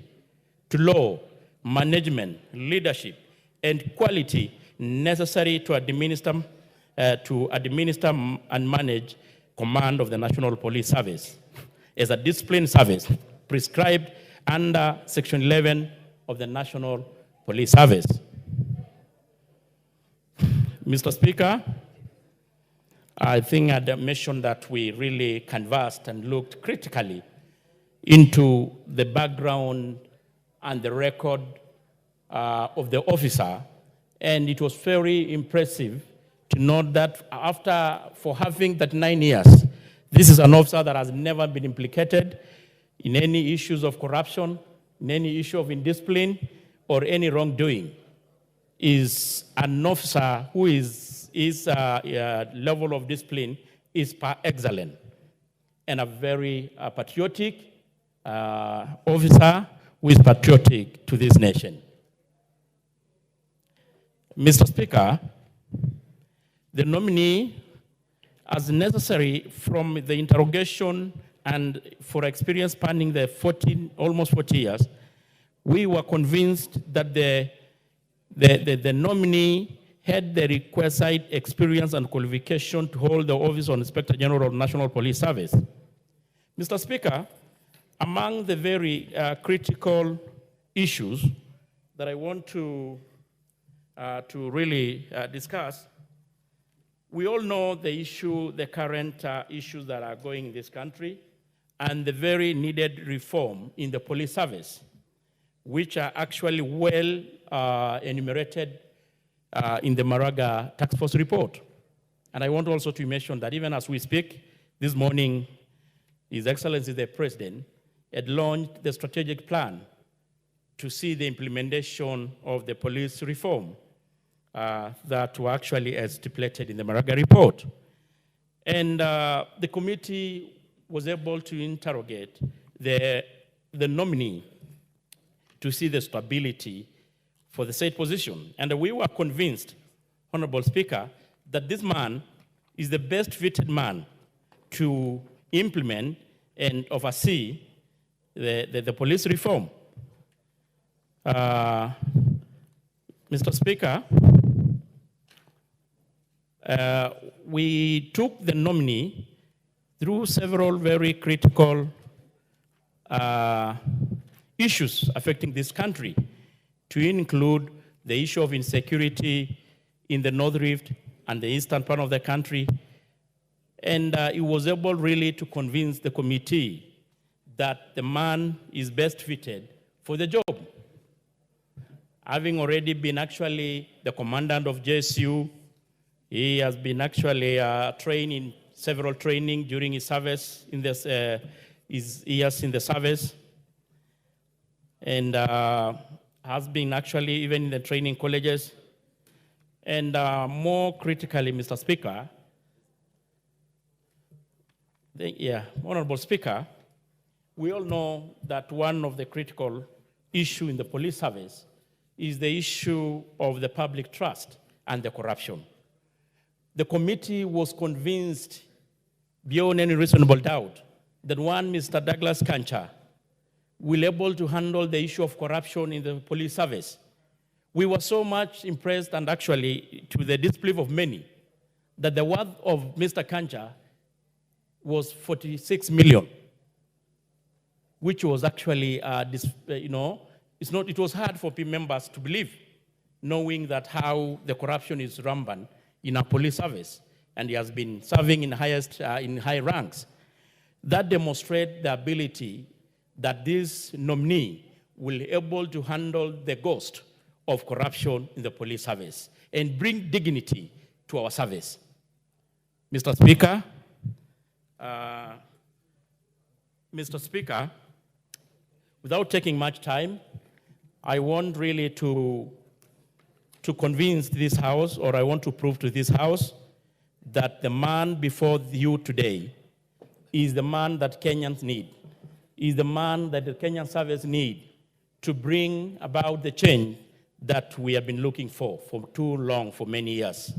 to law, management, leadership, and quality necessary to administer and manage command of the National Police Service as a disciplined service prescribed under Section 11 of the National Police Service. Mr. Speaker, I think I mentioned that we really canvassed and looked critically into the background and the record of the officer. And it was very impressive to note that for having that 9 years, this is an officer that has never been implicated in any issues of corruption, in any issue of indiscipline, or any wrongdoing. Is an officer who his level of discipline is par excellence, and a very patriotic officer who is patriotic to this nation. Mr. Speaker, the nominee, as necessary from the interrogation and for experience spanning the almost 40 years, we were convinced that the nominee had the requisite experience and qualification to hold the office of Inspector General of National Police Service. Mr. Speaker, among the very critical issues that I want to really discuss, we all know the current issues that are going in this country and the very needed reform in the police service, which are actually well enumerated in the Maraga Task Force report. And I want also to mention that even as we speak, this morning, His Excellency the President had launched the strategic plan to see the implementation of the police reform that were actually as stipulated in the Maraga report. And the committee was able to interrogate the nominee to see the stability for the said position. And we were convinced, Honorable Speaker, that this man is the best fitted man to implement and oversee the police reform. Mr. Speaker, we took the nominee through several very critical issues affecting this country, to include the issue of insecurity in the North Rift and the eastern part of the country. And he was able really to convince the committee that the man is best fitted for the job. Having already been actually the commandant of JSU, he has been actually trained in several training during his service, in this, his years in the service, and has been actually even in the training colleges. And more critically, Mr. Speaker, Honorable Speaker, we all know that one of the critical issues in the police service is the issue of the public trust and the corruption. The committee was convinced beyond any reasonable doubt that one Mr. Douglas Kancha will be able to handle the issue of corruption in the police service. We were so much impressed, and actually to the disbelief of many, that the worth of Mr. Kancha was 46 million, which was actually, it was hard for members to believe, knowing that how the corruption is rampant in our police service, and he has been serving in high ranks. That demonstrates the ability that this nominee will be able to handle the ghost of corruption in the police service and bring dignity to our service. Mr. Speaker, without taking much time, I want really to convince this House, or I want to prove to this House, that the man before you today is the man that Kenyans need, is the man that the Kenyan service need to bring about the change that we have been looking for too long, for many years,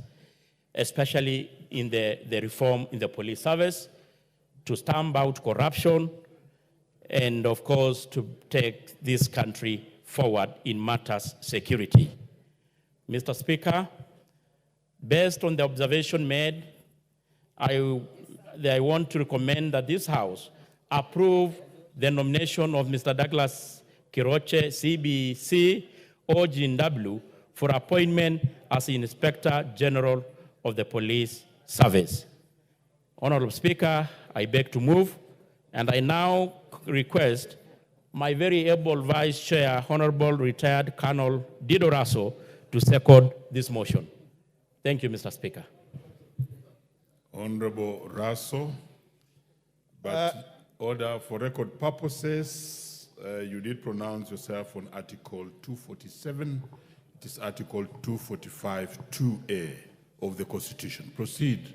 especially in the reform in the police service, to stamp out corruption, and of course, to take this country forward in matters security. Mr. Speaker, based on the observation made, I want to recommend that this House approve the nomination of Mr. Douglas Kiroche, CBC, OGNW, for appointment as Inspector General of the Police Service. Honorable Speaker, I beg to move, and I now request my very able Vice Chair, Honorable Retired Colonel Dido Raso, to second this motion. Thank you, Mr. Speaker. Honorable Raso, but order for record purposes, you did pronounce yourself on Article 247. It is Article 245 2A of the Constitution. Proceed,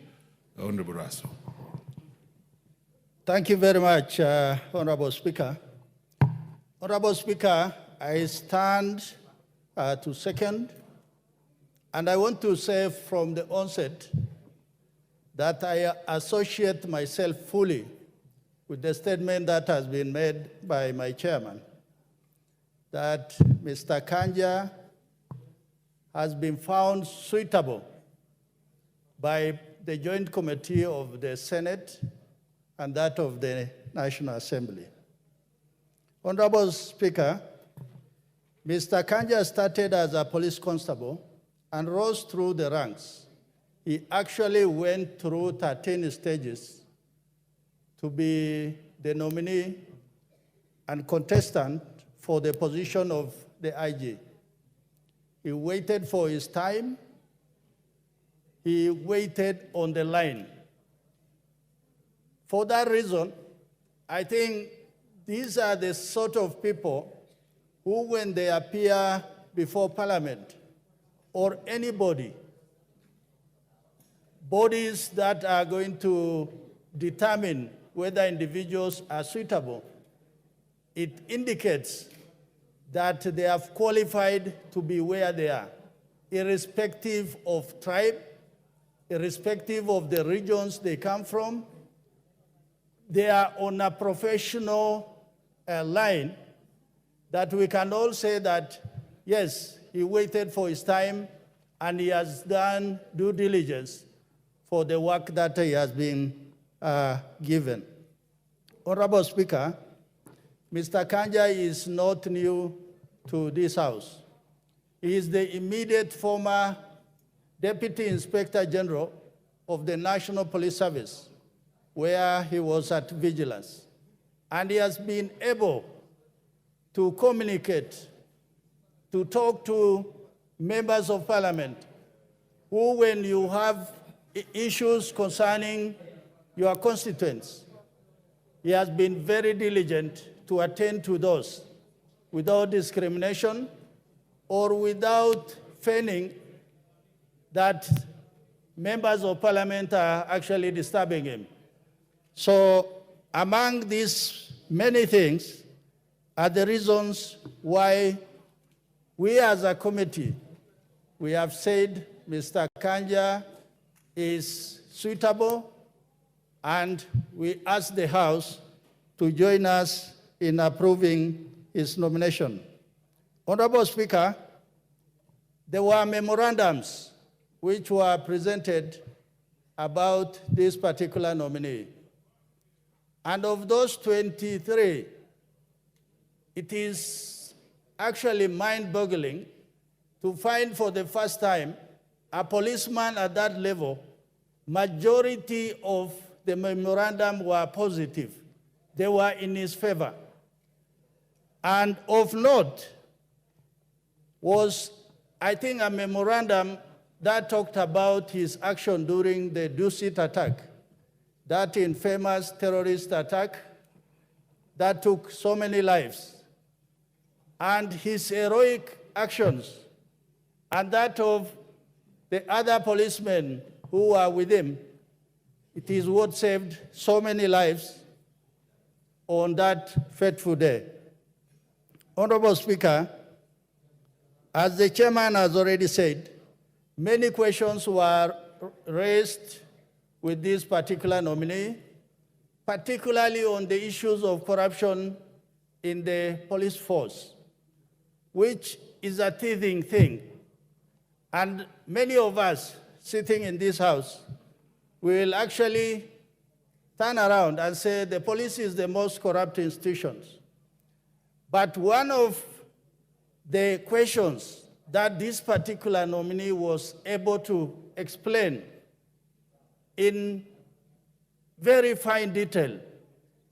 Honorable Raso. Thank you very much, Honorable Speaker. Honorable Speaker, I stand to second, and I want to say from the onset that I associate myself fully with the statement that has been made by my chairman, that Mr. Kanja has been found suitable by the Joint Committee of the Senate and that of the National Assembly. Honorable Speaker, Mr. Kanja started as a police constable and rose through the ranks. He actually went through 13 stages to be the nominee and contestant for the position of the IG. He waited for his time. He waited on the line. For that reason, I think these are the sort of people who, when they appear before Parliament or anybody, bodies that are going to determine whether individuals are suitable, it indicates that they have qualified to be where they are, irrespective of tribe, irrespective of the regions they come from. They are on a professional line that we can all say that, yes, he waited for his time and he has done due diligence for the work that he has been given. Honorable Speaker, Mr. Kanja is not new to this House. He is the immediate former Deputy Inspector General of the National Police Service, where he was at vigilance. And he has been able to communicate, to talk to members of Parliament, who, when you have issues concerning your constituents, he has been very diligent to attend to those without discrimination or without feigning that members of Parliament are actually disturbing him. So among these many things are the reasons why we as a committee, we have said Mr. Kanja is suitable, and we ask the House to join us in approving his nomination. Honorable Speaker, there were memorandums which were presented about this particular nominee. And of those 23, it is actually mind-boggling to find for the first time a policeman at that level. Majority of the memorandum were positive. They were in his favor. And of note was, I think, a memorandum that talked about his action during the Dusit attack, that infamous terrorist attack that took so many lives, and his heroic actions, and that of the other policemen who were with him. It is what saved so many lives on that fateful day. Honorable Speaker, as the chairman has already said, many questions were raised with this particular nominee, particularly on the issues of corruption in the police force, which is a teething thing. And many of us sitting in this House will actually turn around and say the police is the most corrupt institution. But one of the questions that this particular nominee was able to explain in very fine detail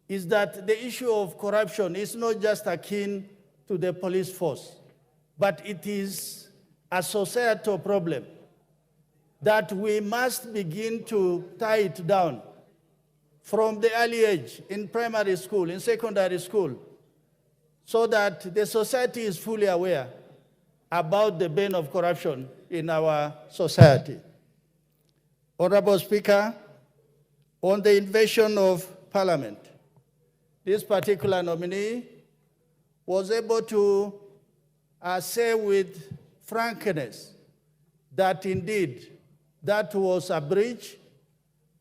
is that the issue of corruption is not just akin to the police force, but it is a societal problem that we must begin to tie it down from the early age, in primary school, in secondary school, so that the society is fully aware about the bane of corruption in our society. Honorable Speaker, on the invasion of Parliament, this particular nominee was able to say with frankness that indeed that was a breach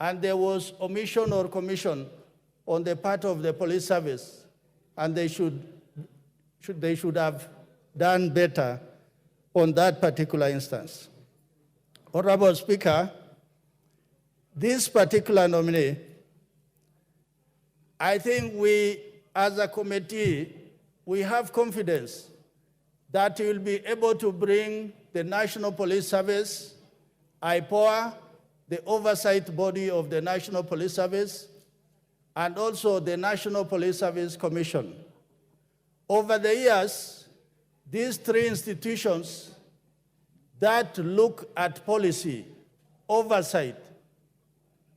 and there was omission or commission on the part of the police service, and they should have done better on that particular instance. Honorable Speaker, this particular nominee, I think we, as a committee, we have confidence that he will be able to bring the National Police Service, IPOA, the oversight body of the National Police Service, and also the National Police Service Commission. Over the years, these three institutions that look at policy, oversight,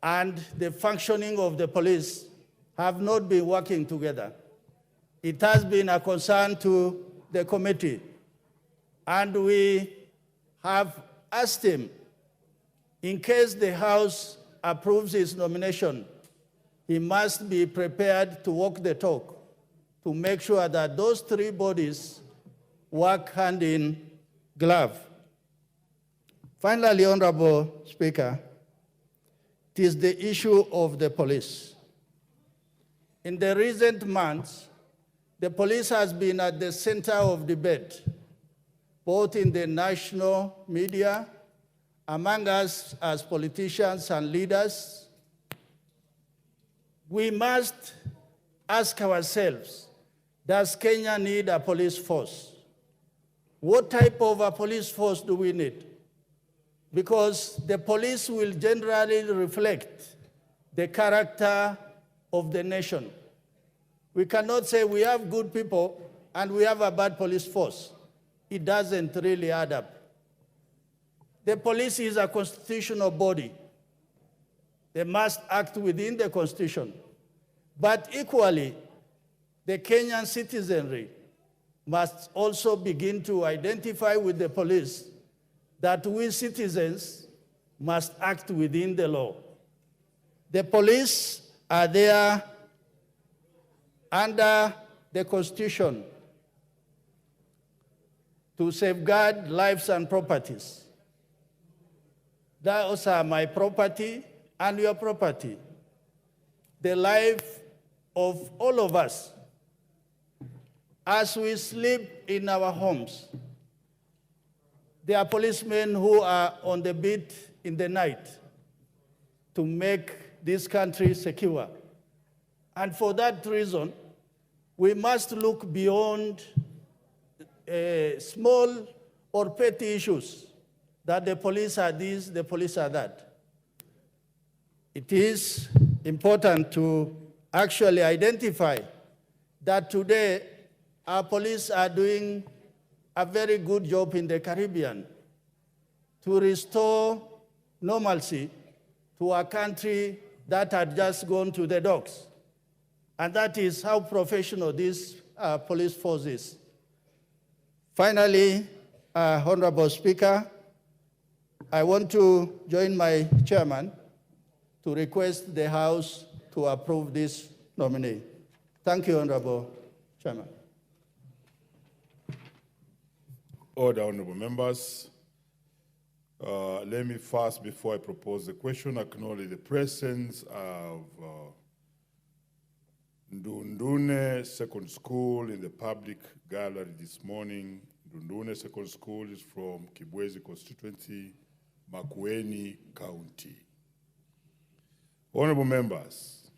and the functioning of the police have not been working together. It has been a concern to the committee, and we have asked him, in case the House approves his nomination, he must be prepared to walk the talk to make sure that those three bodies work hand in glove. Finally, Honorable Speaker, it is the issue of the police. In the recent months, the police has been at the center of debate, both in the national media, among us as politicians and leaders. We must ask ourselves, does Kenya need a police force? What type of a police force do we need? Because the police will generally reflect the character of the nation. We cannot say we have good people and we have a bad police force. It doesn't really add up. The police is a constitutional body. They must act within the Constitution. But equally, the Kenyan citizenry must also begin to identify with the police that we citizens must act within the law. The police are there under the Constitution to safeguard lives and properties. Those are my property and your property. The life of all of us. As we sleep in our homes, there are policemen who are on the beat in the night to make this country secure. And for that reason, we must look beyond small or petty issues that the police are this, the police are that. It is important to actually identify that today our police are doing a very good job in the Caribbean to restore normalcy to a country that had just gone to the dogs. And that is how professional this police force is. Finally, Honorable Speaker, I want to join my chairman to request the House to approve this nominee. Thank you, Honorable Chairman. Order, honorable members. Let me first, before I propose the question, acknowledge the presence of Ndundune Second School in the public gallery this morning. Ndundune Second School is from Kibwezi constituency, Makueni County. Honorable members,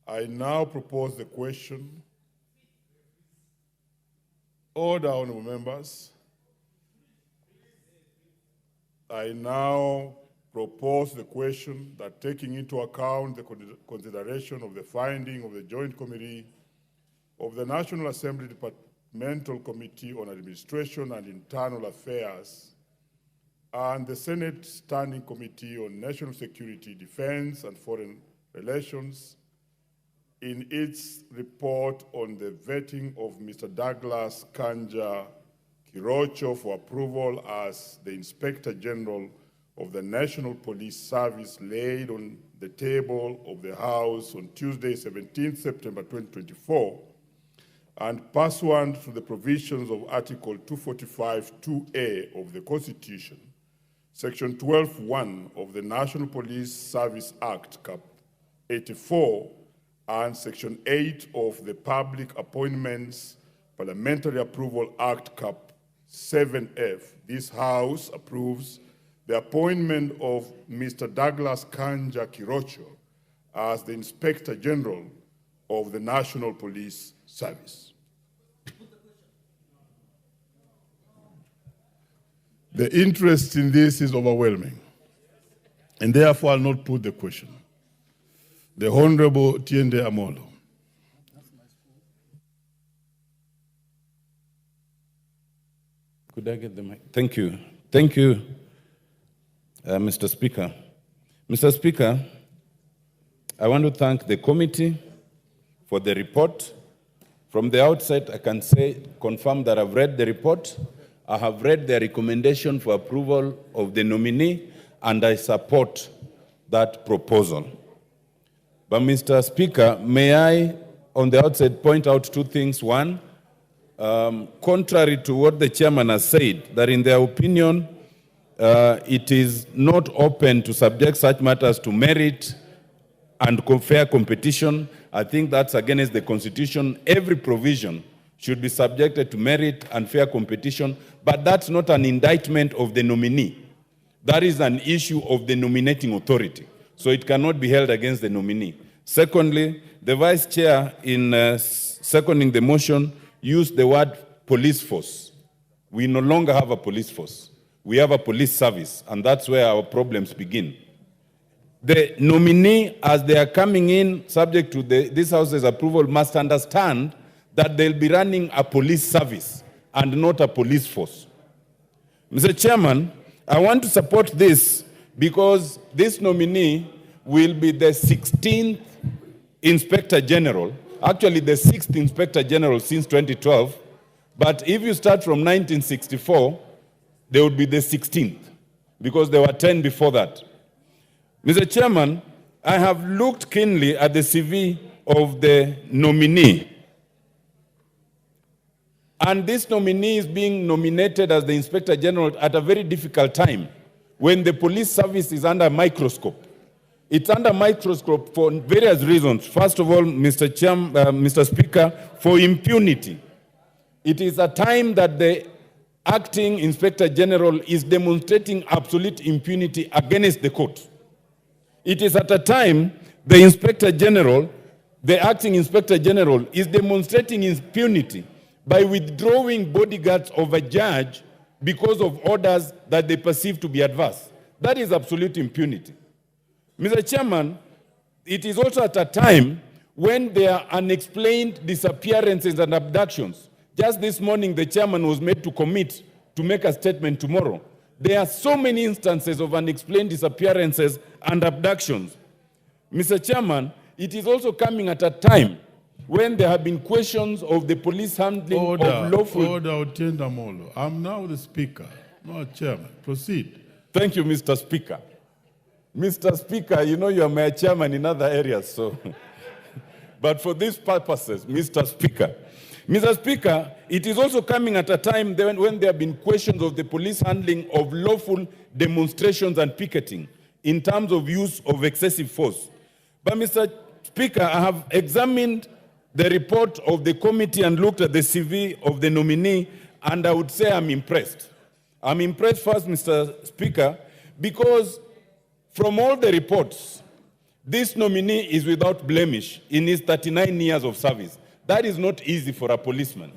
I now propose the question. Order, honorable members. I now propose the question that, taking into account the consideration of the finding of the Joint Committee of the National Assembly Departmental Committee on Administration and Internal Affairs and the Senate Standing Committee on National Security, Defense, and Foreign Relations, in its report on the vetting of Mr. Douglas Kanja Kirocho for approval as the Inspector General of the National Police Service, laid on the table of the House on Tuesday, 17 September 2024, and pursuant to the provisions of Article 245(2)(a) of the Constitution, Section 12(1) of the National Police Service Act, Cap. 84, and Section 8 of the Public Appointments Parliamentary Approval Act, Cap. 7F, this House approves the appointment of Mr. Douglas Kanja Kirocho as the Inspector General of the National Police Service. The interest in this is overwhelming, and therefore I'll not put the question. The Honorable Tiende Amolo. Could I get the mic? Thank you. Thank you, Mr. Speaker. Mr. Speaker, I want to thank the committee for the report. From the outset, I can confirm that I've read the report. I have read the recommendation for approval of the nominee, and I support that proposal. But Mr. Speaker, may I, on the outset, point out two things. One, contrary to what the chairman has said, that in their opinion, it is not open to subject such matters to merit and fair competition. I think that's against the Constitution. Every provision should be subjected to merit and fair competition, but that's not an indictment of the nominee. That is an issue of the nominating authority, so it cannot be held against the nominee. Secondly, the Vice Chair, in seconding the motion, used the word police force. We no longer have a police force. We have a police service, and that's where our problems begin. The nominee, as they are coming in, subject to this House's approval, must understand that they'll be running a police service and not a police force. Mr. Chairman, I want to support this because this nominee will be the 16th Inspector General, actually the 6th Inspector General since 2012, but if you start from 1964, they would be the 16th, because there were 10 before that. Mr. Chairman, I have looked keenly at the CV of the nominee, and this nominee is being nominated as the Inspector General at a very difficult time, when the police service is under microscope. It's under microscope for various reasons. First of all, Mr. Speaker, for impunity. It is a time that the acting Inspector General is demonstrating absolute impunity against the court. It is at a time the Inspector General, the acting Inspector General, is demonstrating impunity by withdrawing bodyguards of a judge because of orders that they perceive to be adverse. That is absolute impunity. Mr. Chairman, it is also at a time when there are unexplained disappearances and abductions. Just this morning, the chairman was made to commit to make a statement tomorrow. There are so many instances of unexplained disappearances and abductions. Mr. Chairman, it is also coming at a time when there have been questions of the police handling of lawful... Order, Otiende Amolo. I'm now the Speaker, not Chairman. Proceed. Thank you, Mr. Speaker. Mr. Speaker, you know you are my chairman in other areas, so... But for these purposes, Mr. Speaker, it is also coming at a time when there have been questions of the police handling of lawful demonstrations and picketing in terms of use of excessive force. But Mr. Speaker, I have examined the report of the committee and looked at the CV of the nominee, and I would say I'm impressed. I'm impressed first, Mr. Speaker, because from all the reports, this nominee is without blemish in his 39 years of service. That is not easy for a policeman.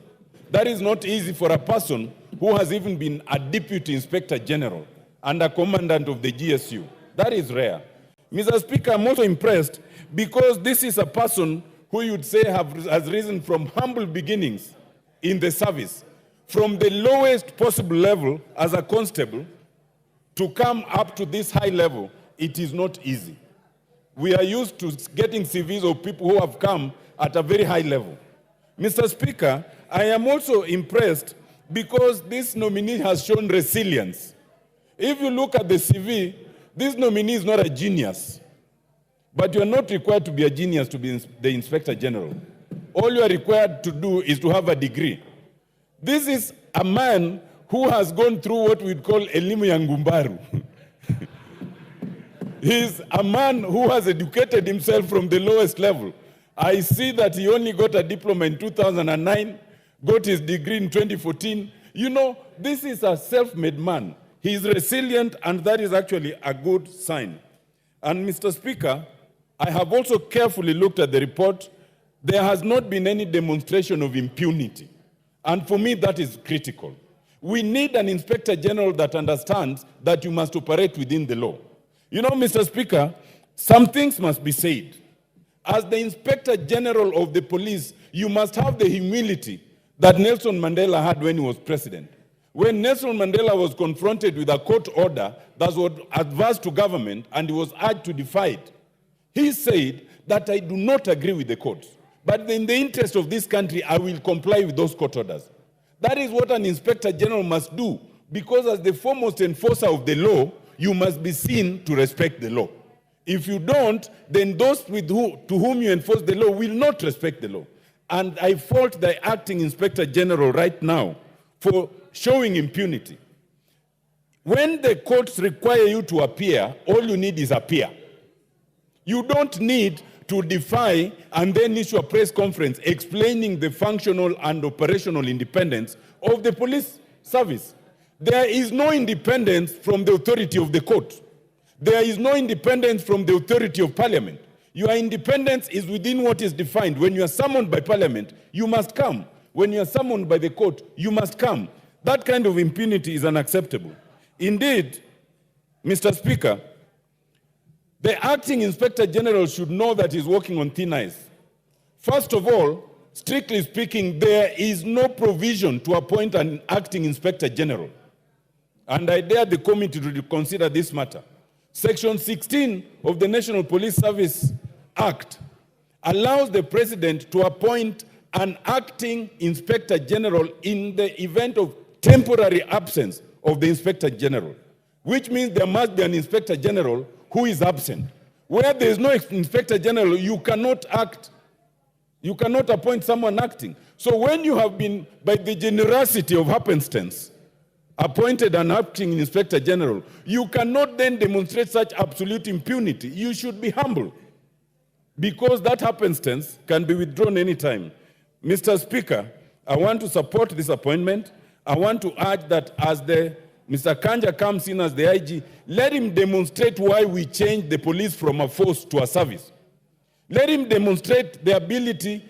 That is not easy for a person who has even been a deputy inspector general and a commandant of the GSU. That is rare. Mr. Speaker, I'm also impressed because this is a person who you'd say has risen from humble beginnings in the service, from the lowest possible level as a constable to come up to this high level. It is not easy. We are used to getting CVs of people who have come at a very high level. Mr. Speaker, I am also impressed because this nominee has shown resilience. If you look at the CV, this nominee is not a genius. But you are not required to be a genius to be the Inspector General. All you are required to do is to have a degree. This is a man who has gone through what we'd call elimu ya ngumbaru. He's a man who has educated himself from the lowest level. I see that he only got a diploma in 2009, got his degree in 2014. You know, this is a self-made man. He is resilient, and that is actually a good sign. And Mr. Speaker, I have also carefully looked at the report. There has not been any demonstration of impunity. And for me, that is critical. We need an Inspector General that understands that you must operate within the law. You know, Mr. Speaker, some things must be said. As the Inspector General of the police, you must have the humility that Nelson Mandela had when he was president. When Nelson Mandela was confronted with a court order that was adverse to government and he was urged to defy it, he said that I do not agree with the court, but in the interest of this country, I will comply with those court orders. That is what an Inspector General must do, because as the foremost enforcer of the law, you must be seen to respect the law. If you don't, then those to whom you enforce the law will not respect the law. And I fault the acting Inspector General right now for showing impunity. When the courts require you to appear, all you need is appear. You don't need to defy and then issue a press conference explaining the functional and operational independence of the police service. There is no independence from the authority of the court. There is no independence from the authority of parliament. Your independence is within what is defined. When you are summoned by parliament, you must come. When you are summoned by the court, you must come. That kind of impunity is unacceptable. Indeed, Mr. Speaker, the acting Inspector General should know that he's walking on thin ice. First of all, strictly speaking, there is no provision to appoint an acting Inspector General. And I dare the committee to consider this matter. Section 16 of the National Police Service Act allows the President to appoint an acting Inspector General in the event of temporary absence of the Inspector General, which means there must be an Inspector General who is absent. Where there is no Inspector General, you cannot appoint someone acting. So when you have been, by the generosity of happenstance, appointed an acting Inspector General, you cannot then demonstrate such absolute impunity. You should be humble, because that happenstance can be withdrawn anytime. Mr. Speaker, I want to support this appointment. I want to urge that as Mr. Kanja comes in as the IG, let him demonstrate why we changed the police from a force to a service. Let him demonstrate the ability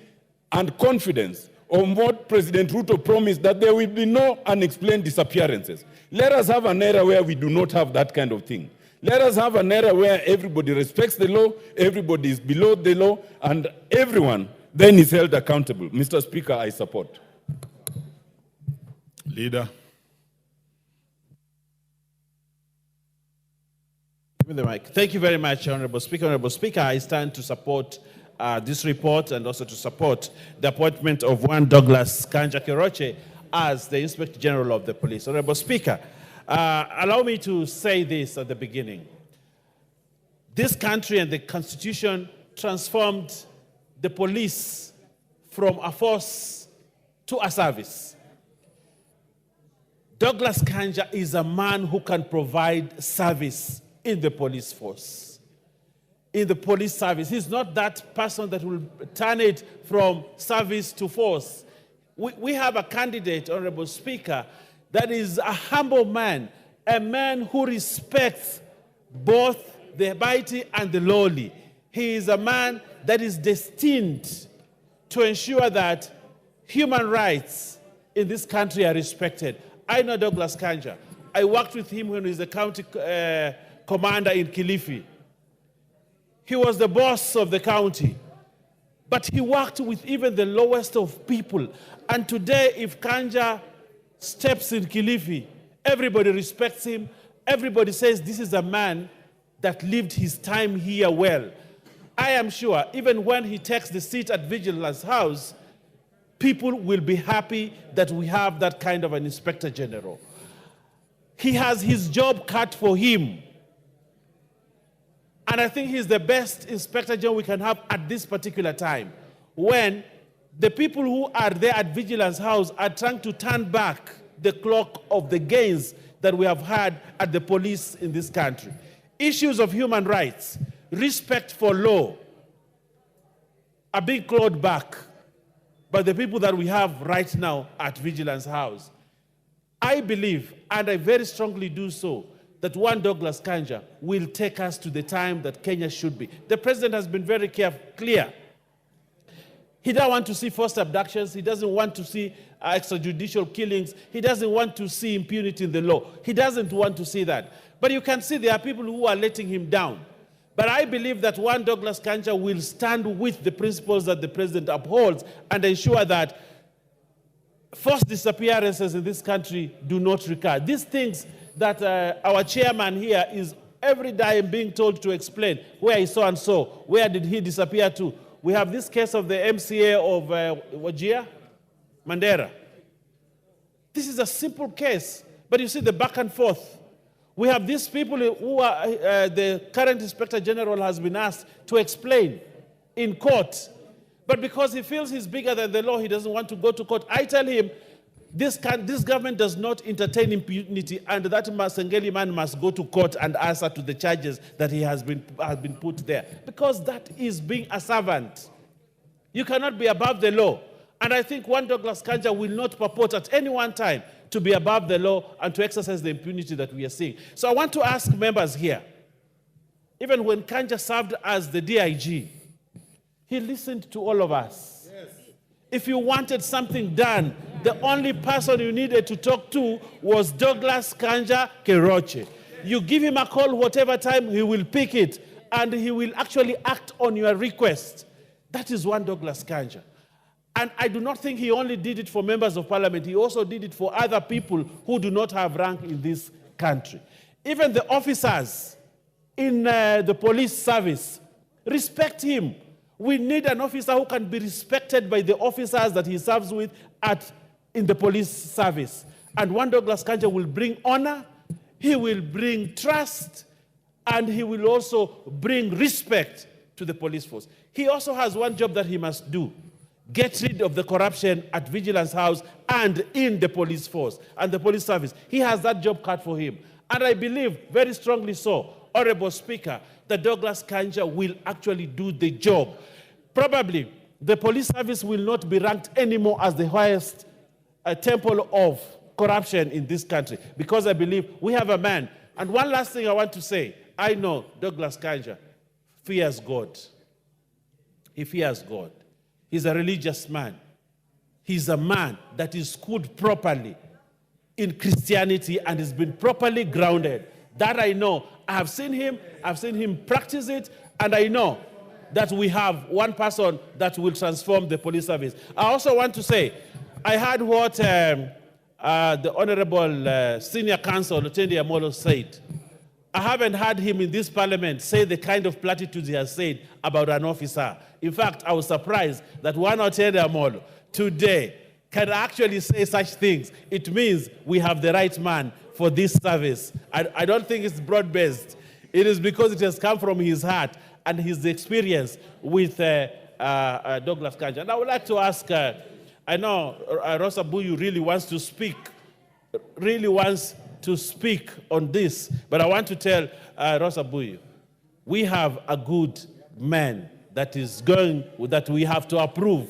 and confidence on what President Ruto promised, that there will be no unexplained disappearances. Let us have an era where we do not have that kind of thing. Let us have an era where everybody respects the law, everybody is below the law, and everyone then is held accountable. Mr. Speaker, I support. Leader. Give me the mic. Thank you very much, Honorable Speaker. Honorable Speaker, I stand to support this report and also to support the appointment of one Douglas Kanja Keroche as the Inspector General of the Police. Honorable Speaker, allow me to say this at the beginning. This country and the Constitution transformed the police from a force to a service. Douglas Kanja is a man who can provide service in the police force, in the police service. He's not that person that will turn it from service to force. We have a candidate, Honorable Speaker, that is a humble man, a man who respects both the mighty and the lowly. He is a man that is destined to ensure that human rights in this country are respected. I know Douglas Kanja. I worked with him when he was a county commander in Kilifi. He was the boss of the county. But he worked with even the lowest of people. And today, if Kanja steps in Kilifi, everybody respects him. Everybody says this is a man that lived his time here well. I am sure even when he takes the seat at Vigilance House, people will be happy that we have that kind of an Inspector General. He has his job cut for him. And I think he's the best Inspector General we can have at this particular time, when the people who are there at Vigilance House are trying to turn back the clock of the gains that we have had at the police in this country. Issues of human rights, respect for law are being clawed back by the people that we have right now at Vigilance House. I believe, and I very strongly do so, that one Douglas Kanja will take us to the time that Kenya should be. The president has been very clear. He doesn't want to see forced abductions. He doesn't want to see extrajudicial killings. He doesn't want to see impunity in the law. He doesn't want to see that. But you can see there are people who are letting him down. But I believe that one Douglas Kanja will stand with the principles that the president upholds and ensure that forced disappearances in this country do not recur. These things that our chairman here is every day being told to explain where is so-and-so, where did he disappear to. We have this case of the MCA of Wajir, Mandera. This is a simple case, but you see the back and forth. We have these people who are, the current Inspector General has been asked to explain in court, but because he feels he's bigger than the law, he doesn't want to go to court. I tell him, this government does not entertain impunity, and that Masengeli man must go to court and answer to the charges that he has been put there, because that is being a servant. You cannot be above the law. And I think one Douglas Kanja will not purport at any one time to be above the law and to exercise the impunity that we are seeing. So I want to ask members here, even when Kanja served as the DIG, he listened to all of us. Yes. If you wanted something done, the only person you needed to talk to was Douglas Kanja Keroche. You give him a call whatever time, he will pick it, and he will actually act on your request. That is one Douglas Kanja. And I do not think he only did it for members of parliament, he also did it for other people who do not have rank in this country. Even the officers in the police service respect him. We need an officer who can be respected by the officers that he serves with in the police service. And one Douglas Kanja will bring honor, he will bring trust, and he will also bring respect to the police force. He also has one job that he must do: get rid of the corruption at Vigilance House and in the police force and the police service. He has that job cut for him. And I believe very strongly so, Honorable Speaker, that Douglas Kanja will actually do the job. Probably the police service will not be ranked anymore as the highest temple of corruption in this country, because I believe we have a man. And one last thing I want to say, I know Douglas Kanja fears God. He fears God. He's a religious man. He's a man that is schooled properly in Christianity and has been properly grounded. That I know. I have seen him. I've seen him practice it, and I know that we have one person that will transform the police service. I also want to say, I heard what the Honorable Senior Counsel, Otendi Amolo, said. I haven't heard him in this parliament say the kind of platitudes he has said about an officer. In fact, I was surprised that one Otendi Amolo today can actually say such things. It means we have the right man for this service. I don't think it's broad-based. It is because it has come from his heart and his experience with Douglas Kanja. And I would like to ask, I know Rosa Buyu really wants to speak on this, but I want to tell Rosa Buyu, we have a good man that we have to approve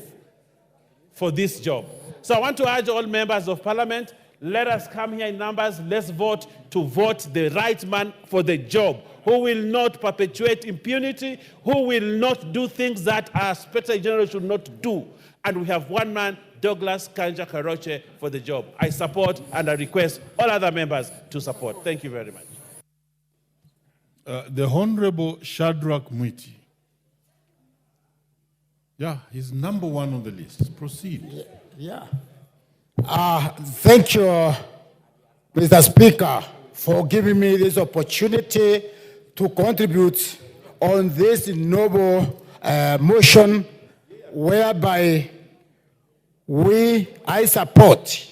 for this job. So I want to urge all members of parliament, let us come here in numbers, let's vote the right man for the job, who will not perpetuate impunity, who will not do things that our Inspector General should not do. And we have one man, Douglas Kanja Keroche, for the job. I support and I request all other members to support. Thank you very much. The Honorable Shadrach Mwiti. Yeah, he's number 1 on the list. Proceed. Yeah. Thank you, Mr. Speaker, for giving me this opportunity to contribute on this noble motion whereby I support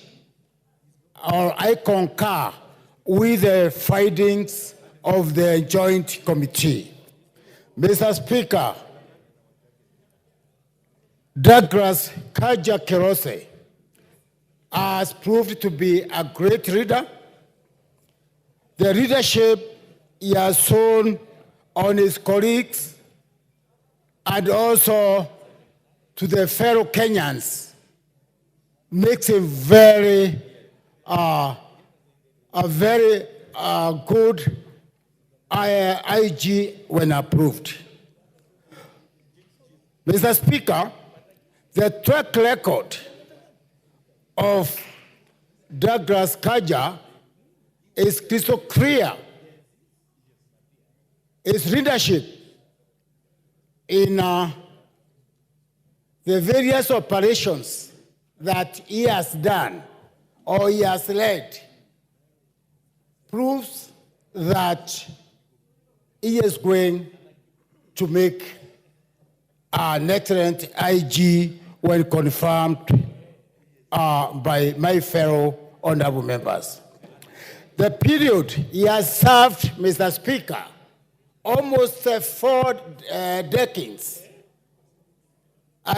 or I concur with the findings of the Joint Committee. Mr. Speaker, Douglas Kaja Kerose has proved to be a great reader. The leadership he has shown on his colleagues and also to the fellow Kenyans makes him a very good IG when approved. Mr. Speaker, the track record of Douglas Kaja is crystal clear. His leadership in the various operations that he has done or he has led proves that he is going to make an excellent IG when confirmed by my fellow honorable members. The period he has served, Mr. Speaker, almost 4 decades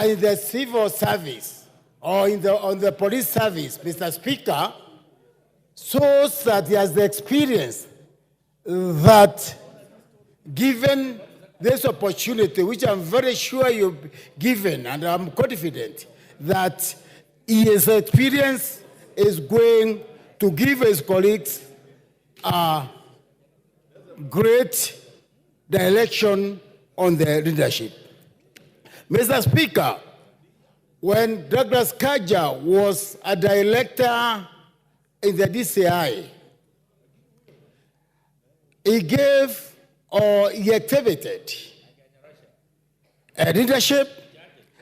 in the civil service or on the police service, Mr. Speaker, shows that he has the experience that given this opportunity, which I'm very sure you've given, and I'm confident that his experience is going to give his colleagues a great direction on their leadership. Mr. Speaker, when Douglas Kaja was a director in the DCI, he activated leadership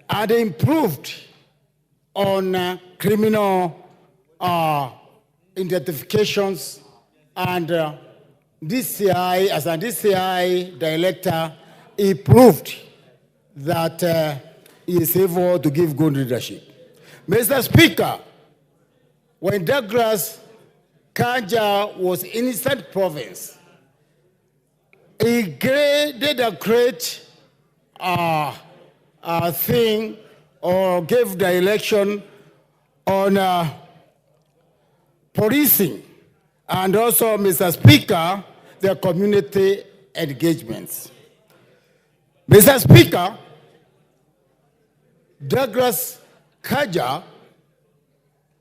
and improved on criminal identifications, and DCI, as a DCI director, he proved that he is able to give good leadership. Mr. Speaker, when Douglas Kaja was in Eastern Province, he did a great thing or gave direction on policing and also, Mr. Speaker, the community engagements. Mr. Speaker, Douglas Kaja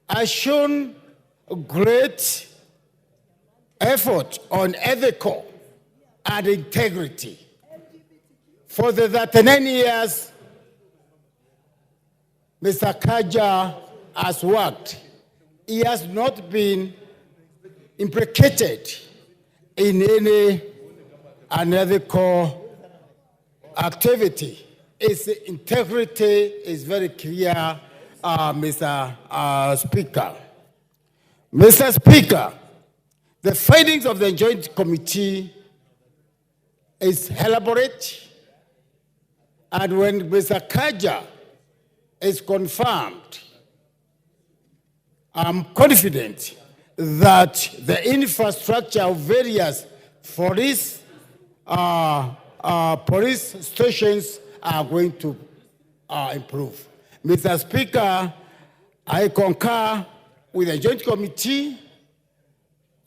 has shown great effort on ethical and integrity. For the 39 years Mr. Kaja has worked, he has not been implicated in any unethical activity. His integrity is very clear, Mr. Speaker. Mr. Speaker, the findings of the Joint Committee is elaborate, and when Mr. Kaja is confirmed, I'm confident that the infrastructure of various police stations are going to improve. Mr. Speaker, I concur with the Joint Committee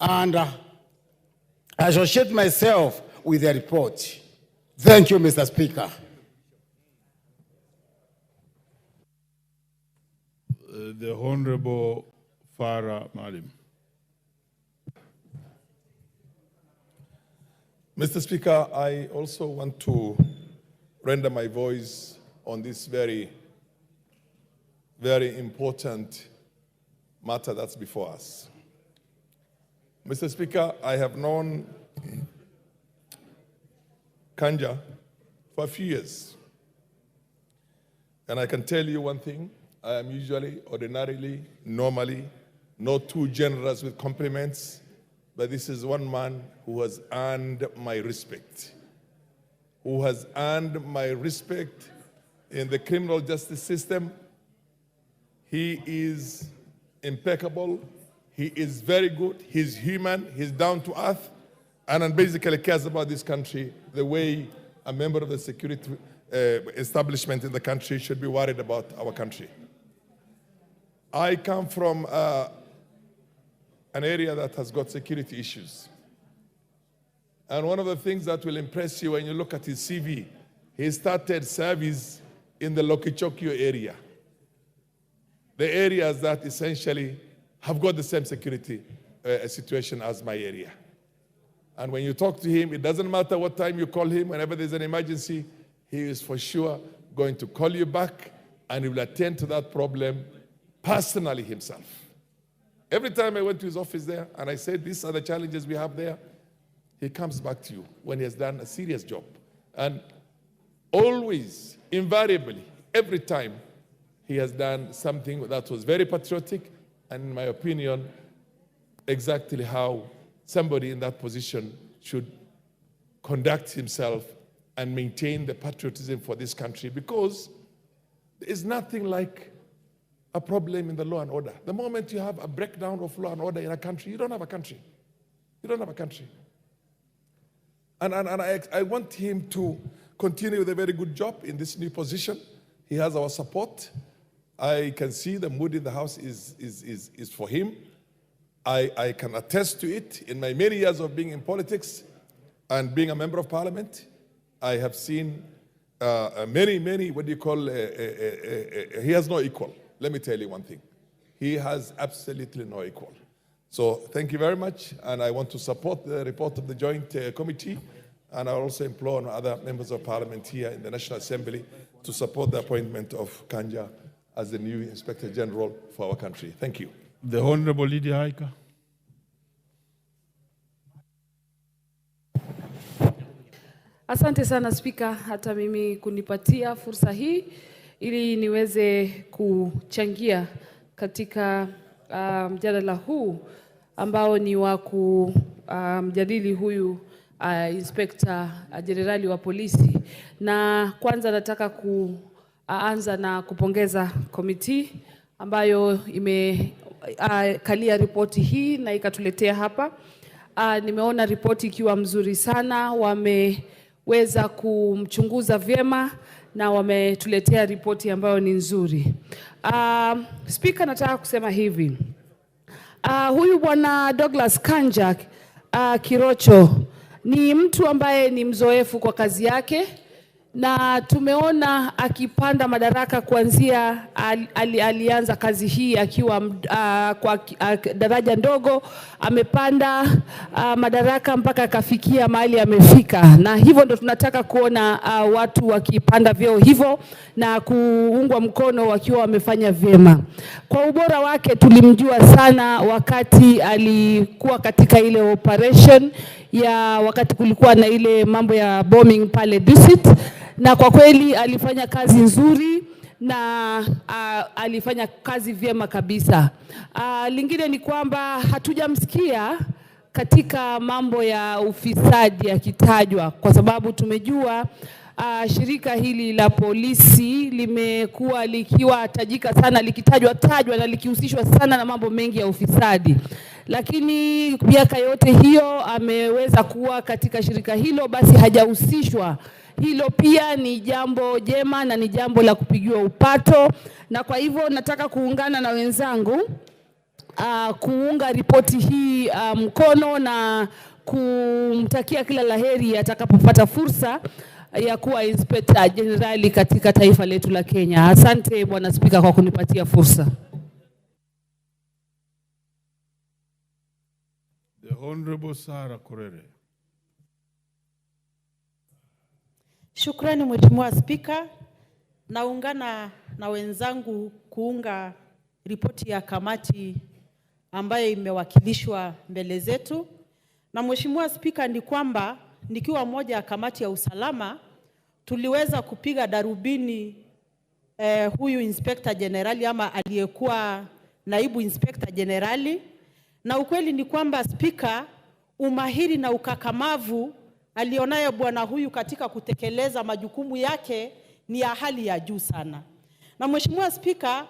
and associate myself with the report. Thank you, Mr. Speaker. The Honorable Farah Malim. Mr. Speaker, I also want to render my voice on this very, very important matter that's before us. Mr. Speaker, I have known Kanja for a few years. And I can tell you one thing, I am usually, ordinarily, normally, not too generous with compliments, but this is one man who has earned my respect, who has earned my respect in the criminal justice system. He is impeccable, he is very good, he's human, he's down to earth, and basically cares about this country the way a member of the security establishment in the country should be worried about our country. I come from an area that has got security issues. And one of the things that will impress you when you look at his CV, he started service in the Lokichokio area. The areas that essentially have got the same security situation as my area. And when you talk to him, it doesn't matter what time you call him, whenever there's an emergency, he is for sure going to call you back and he will attend to that problem personally himself. Every time I went to his office there and I said, these are the challenges we have there, he comes back to you when he has done a serious job. And always, invariably, every time, he has done something that was very patriotic and, in my opinion, exactly how somebody in that position should conduct himself and maintain the patriotism for this country, because there is nothing like a problem in the law and order. The moment you have a breakdown of law and order in a country, you don't have a country. You don't have a country. And I want him to continue with a very good job in this new position. He has our support. I can see the mood in the House is for him. I can attest to it. In my many years of being in politics and being a member of parliament, I have seen many, what do you call, he has no equal. Let me tell you one thing. He has absolutely no equal. So thank you very much, and I want to support the report of the Joint Committee, and I also implore other members of parliament here in the National Assembly to support the appointment of Kanja as the new Inspector General for our country. Thank you. The Honorable Lydia Haika. Asante sana Spika, hata mimi kunipatia fursa hii ili niweze kuchangia katika mjadala huu ambao ni wa kumjadili huyu Inspector Jenerali wa polisi. Na kwanza nataka kuanza na kupongeza komiti ambayo imekalia ripoti hii na ikatuletea hapa. Nimeona ripoti ikiwa mzuri sana, wameweza kumchunguza vyema na wametuletea ripoti ambayo ni nzuri. Speaker, nataka kusema hivi. Huyu bwana Douglas Kanja Kirocho ni mtu ambaye ni mzoefu kwa kazi yake, na tumeona akipanda madaraka kuanzia alianza kazi hii akiwa kwa daraja ndogo, amepanda madaraka mpaka akafikia mahali amefika, na hivyo ndo tunataka kuona watu wakipanda vyeo hivyo na kuungwa mkono wakiwa wamefanya vyema. Kwa ubora wake tulimjua sana wakati alikuwa katika ile operation ya wakati kulikuwa na ile mambo ya bombing pale Dusit, na kwa kweli alifanya kazi nzuri na alifanya kazi vyema kabisa. Lingine ni kwamba hatujamsikia katika mambo ya ufisadi akitajwa, kwa sababu tumejua shirika hili la polisi limekuwa likiwa tajika sana, likitajwa na likihusishwa sana na mambo mengi ya ufisadi. Lakini miaka yote hiyo ameweza kuwa katika shirika hilo, basi hajahusishwa. Hilo pia ni jambo jema na ni jambo la kupigiwa upato, na kwa hivyo nataka kuungana na wenzangu kuunga ripoti hii mkono na kumtakia kila laheri atakapopata fursa ya kuwa Inspector General katika taifa letu la Kenya. Asante Bwana Spika kwa kunipatia fursa. The Honorable Sarah Korere. Shukrani Mheshimiwa Spika. Naungana na wenzangu kuunga ripoti ya kamati ambayo imewakilishwa mbele zetu. Na Mheshimiwa Spika, ni kwamba nikiwa moja ya kamati ya usalama, tuliweza kupiga darubini huyu Inspector Generali ama aliyekuwa naibu Inspector Generali, na ukweli ni kwamba Spika, umahiri na ukakamavu alionayo bwana huyu katika kutekeleza majukumu yake ni ya hali ya juu sana. Na Mheshimiwa Spika,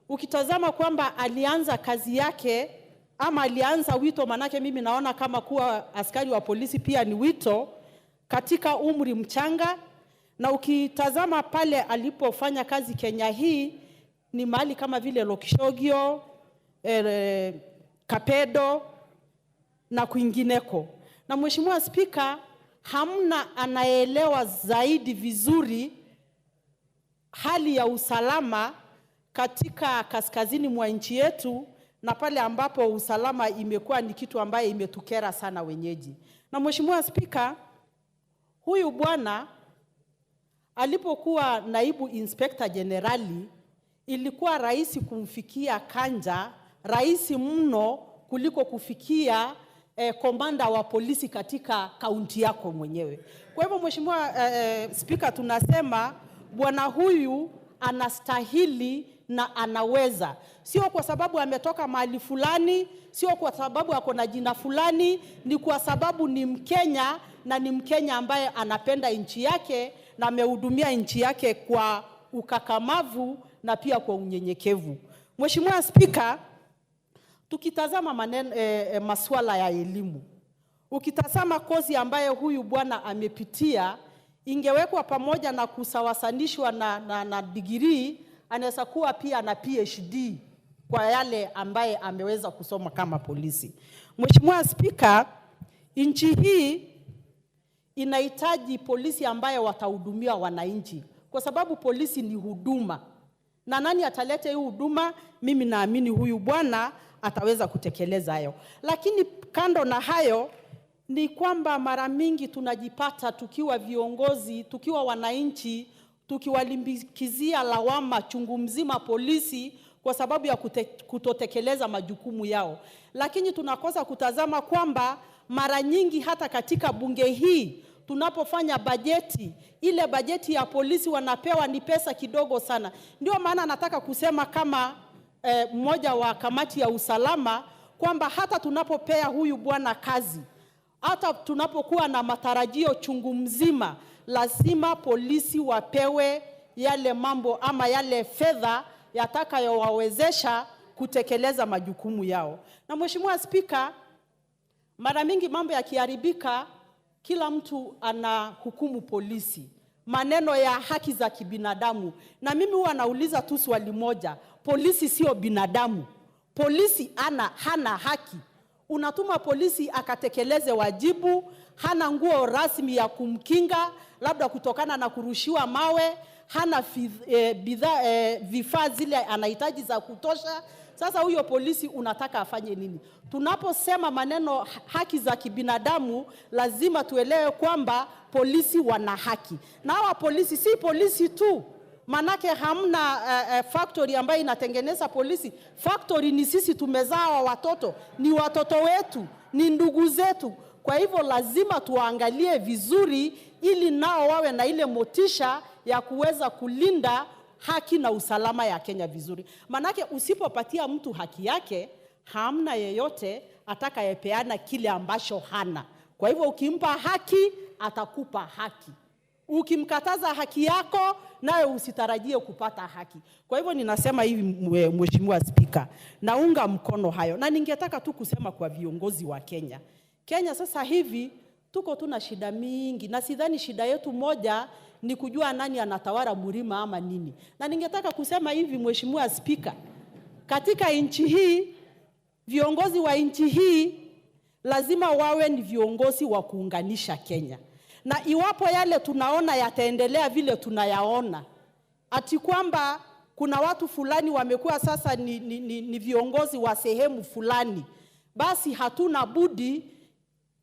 ukitazama kwamba alianza kazi yake ama alianza wito, manake mimi naona kama kuwa askari wa polisi pia ni wito, katika umri mchanga, na ukitazama pale alipofanya kazi Kenya hii ni mahali kama vile Lokishogio, Kapedo na kwingineko. Na Mheshimiwa Spika, hamna anaelewa zaidi vizuri hali ya usalama katika kaskazini mwa nchi yetu, na pale ambapo usalama imekuwa ni kitu ambaye imetukera sana wenyeji. Na Mheshimiwa Spika, huyu bwana alipokuwa naibu Inspector Generali, ilikuwa rahisi kumfikia kanja, rahisi mno kuliko kufikia komanda wa polisi katika kaunti yako mwenyewe. Kwa hivyo Mheshimiwa Spika, tunasema bwana huyu anastahili na anaweza. Sio kwa sababu ametoka mahali fulani, sio kwa sababu ako na jina fulani, ni kwa sababu ni Mkenya, na ni Mkenya ambaye anapenda nchi yake na amehudumia nchi yake kwa ukakamavu na pia kwa unyenyekevu. Mheshimiwa Spika, tukitazama masuala ya elimu, ukitazama kozi ambayo huyu bwana amepitia, ingewekwa pamoja na kusawasanishwa na degree, anaweza kuwa pia na PhD kwa yale ambaye ameweza kusoma kama polisi. Mheshimiwa Spika, nchi hii inahitaji polisi ambaye watahudumia wananchi, kwa sababu polisi ni huduma. Na nani ataleta hii huduma? Mimi naamini huyu bwana ataweza kutekeleza hayo. Lakini kando na hayo ni kwamba mara mingi tunajipata tukiwa viongozi, tukiwa wananchi, tukiwalimbikizia lawama chungu mzima polisi kwa sababu ya kutotekeleza majukumu yao. Lakini tunakosa kutazama kwamba mara nyingi hata katika bunge hii tunapofanya bajeti, ile bajeti ya polisi wanapewa ni pesa kidogo sana. Ndio maana nataka kusema kama mmoja wa kamati ya usalama kwamba hata tunapopea huyu bwana kazi, hata tunapokuwa na matarajio chungu mzima, lazima polisi wapewe yale mambo ama yale fedha yatakayowawezesha kutekeleza majukumu yao. Na Mheshimiwa Spika, mara mingi mambo yakiharibika, kila mtu ana hukumu polisi, maneno ya haki za kibinadamu. Na mimi huwa nauliza tu swali moja, polisi sio binadamu? Polisi hana haki? Unatuma polisi akatekeleze wajibu, hana nguo rasmi ya kumkinga, labda kutokana na kurushiwa mawe, hana vifaa zile anahitaji za kutosha. Sasa huyo polisi unataka afanye nini? Tunaposema maneno haki za kibinadamu, lazima tuelewe kwamba polisi wana haki. Na hawa polisi si polisi tu, manake hamna factory ambayo inatengeneza polisi. Factory ni sisi tumezaa watoto, ni watoto wetu, ni ndugu zetu. Kwa hivyo lazima tuangalie vizuri ili nao wawe na ile motisha ya kuweza kulinda haki na usalama ya Kenya vizuri. Manake usipopatia mtu haki yake, hamna yeyote atakayepeana kile ambacho hana. Kwa hivyo ukimpa haki, atakupa haki. Ukimkataza haki yako, nawe usitarajie kupata haki. Kwa hivyo ninasema hivi Mheshimiwa Spika, naunga mkono hayo. Na ningetaka tu kusema kwa viongozi wa Kenya. Kenya sasa hivi tuko tuna shida mingi, na sidhani shida yetu moja ni kujua nani anatawala mlima ama nini. Na ningetaka kusema hivi Mheshimiwa Spika, katika nchi hii, viongozi wa nchi hii lazima wawe ni viongozi wa kuunganisha Kenya. Na iwapo yale tunaona yataendelea vile tunayaona, ati kwamba kuna watu fulani wamekuwa sasa ni viongozi wa sehemu fulani, basi hatuna budi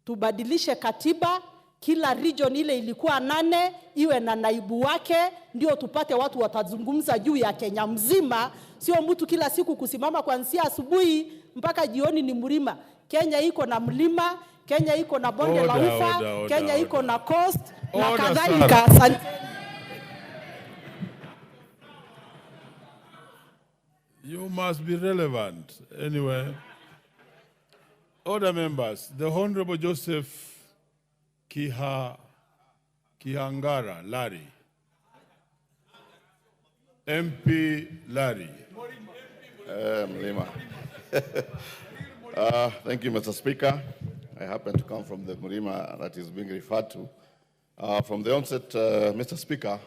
tubadilishe katiba. Kila region ile ilikuwa 8 iwe na naibu wake, ndio tupate watu watazungumza juu ya Kenya mzima. Sio mtu kila siku kusimama kuanzia asubuhi mpaka jioni ni mlima. Kenya iko na mlima, Kenya iko na bonde la ufa, Kenya iko na coast na Order, kadhalika. sir. Asante. You must be relevant. Anyway, other members, the Honorable Joseph Kihangara Larry, MP Larry. Mlima. Thank you, Mr. Speaker. I happen to come from the Mlima that is being referred to. From the onset, Mr. Speaker,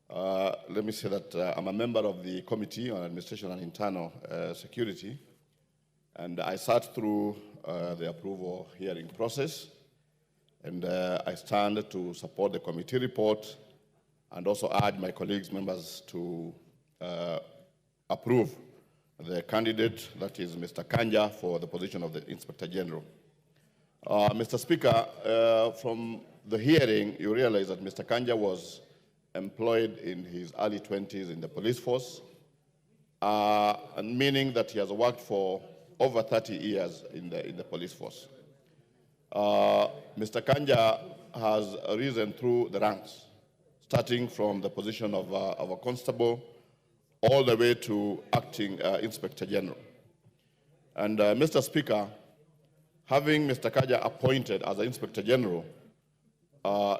let me say that I'm a member of the Committee on Administration and Internal Security, and I sat through the approval hearing process, and I stand to support the committee report and also urge my colleagues, members, to approve the candidate, that is Mr. Kanja, for the position of the Inspector General. Mr. Speaker, from the hearing, you realize that Mr. Kanja was employed in his early 20s in the police force, and meaning that he has worked for over 30 years in the police force. Mr. Kanja has risen through the ranks, starting from the position of a constable all the way to acting Inspector General. And Mr. Speaker, having Mr. Kanja appointed as an Inspector General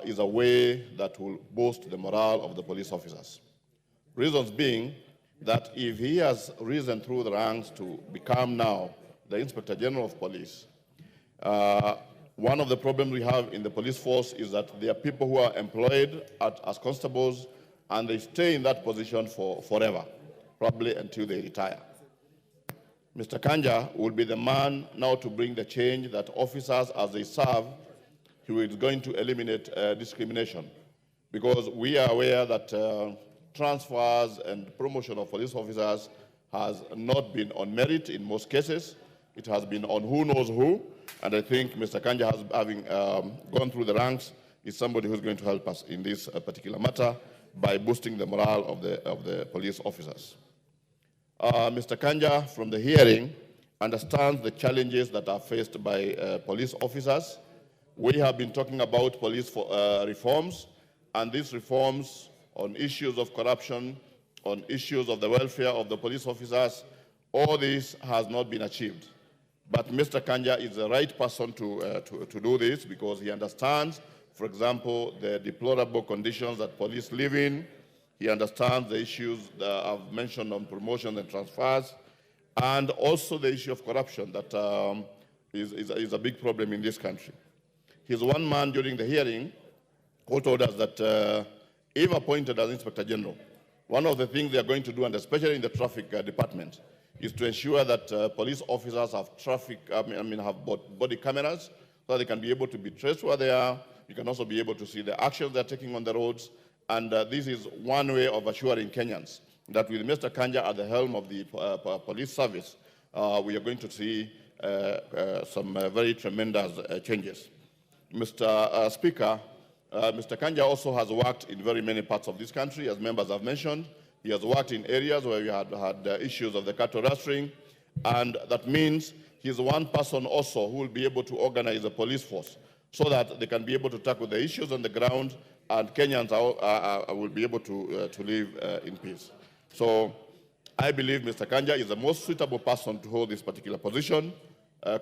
is a way that will boost the morale of the police officers. Reasons being that if he has risen through the ranks to become now the Inspector General of Police, one of the problems we have in the police force is that there are people who are employed as constables and they stay in that position for forever, probably until they retire. Mr. Kanja will be the man now to bring the change that officers, as they serve, he is going to eliminate discrimination, because we are aware that transfers and promotion of police officers has not been on merit in most cases. It has been on who knows who, and I think Mr. Kanja, having gone through the ranks, is somebody who's going to help us in this particular matter by boosting the morale of the police officers. Mr. Kanja, from the hearing, understands the challenges that are faced by police officers. We have been talking about police reforms, and these reforms on issues of corruption, on issues of the welfare of the police officers, all this has not been achieved. But Mr. Kanja is the right person to do this, because he understands, for example, the deplorable conditions that police live in. He understands the issues that I've mentioned on promotion and transfers, and also the issue of corruption that is a big problem in this country. He's one man during the hearing who told us that if appointed as Inspector General, one of the things they are going to do, and especially in the traffic department, is to ensure that police officers have have body cameras so that they can be able to be traced where they are. You can also be able to see the actions they're taking on the roads. And this is one way of assuring Kenyans that with Mr. Kanja at the helm of the police service, we are going to see some very tremendous changes. Mr. Speaker, Mr. Kanja also has worked in very many parts of this country, as members have mentioned. He has worked in areas where we had issues of the cattle rustling, and that means he's one person also who will be able to organize a police force so that they can be able to tackle the issues on the ground, and Kenyans will be able to live in peace. So I believe Mr. Kanja is the most suitable person to hold this particular position.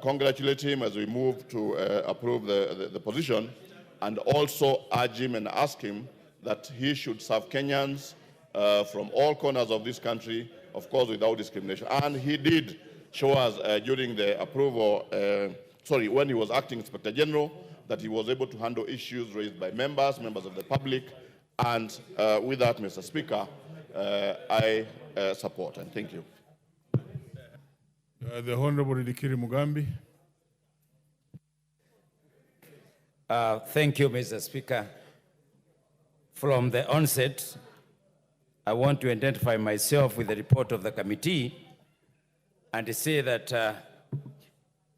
Congratulate him as we move to approve the position, and also urge him and ask him that he should serve Kenyans from all corners of this country, of course, without discrimination. And he did show us during the approval, when he was acting Inspector General, that he was able to handle issues raised by members of the public. And with that, Mr. Speaker, I support, and thank you. The Honorable Ridikiri Mugambi. Thank you, Mr. Speaker. From the onset, I want to identify myself with the report of the committee and to say that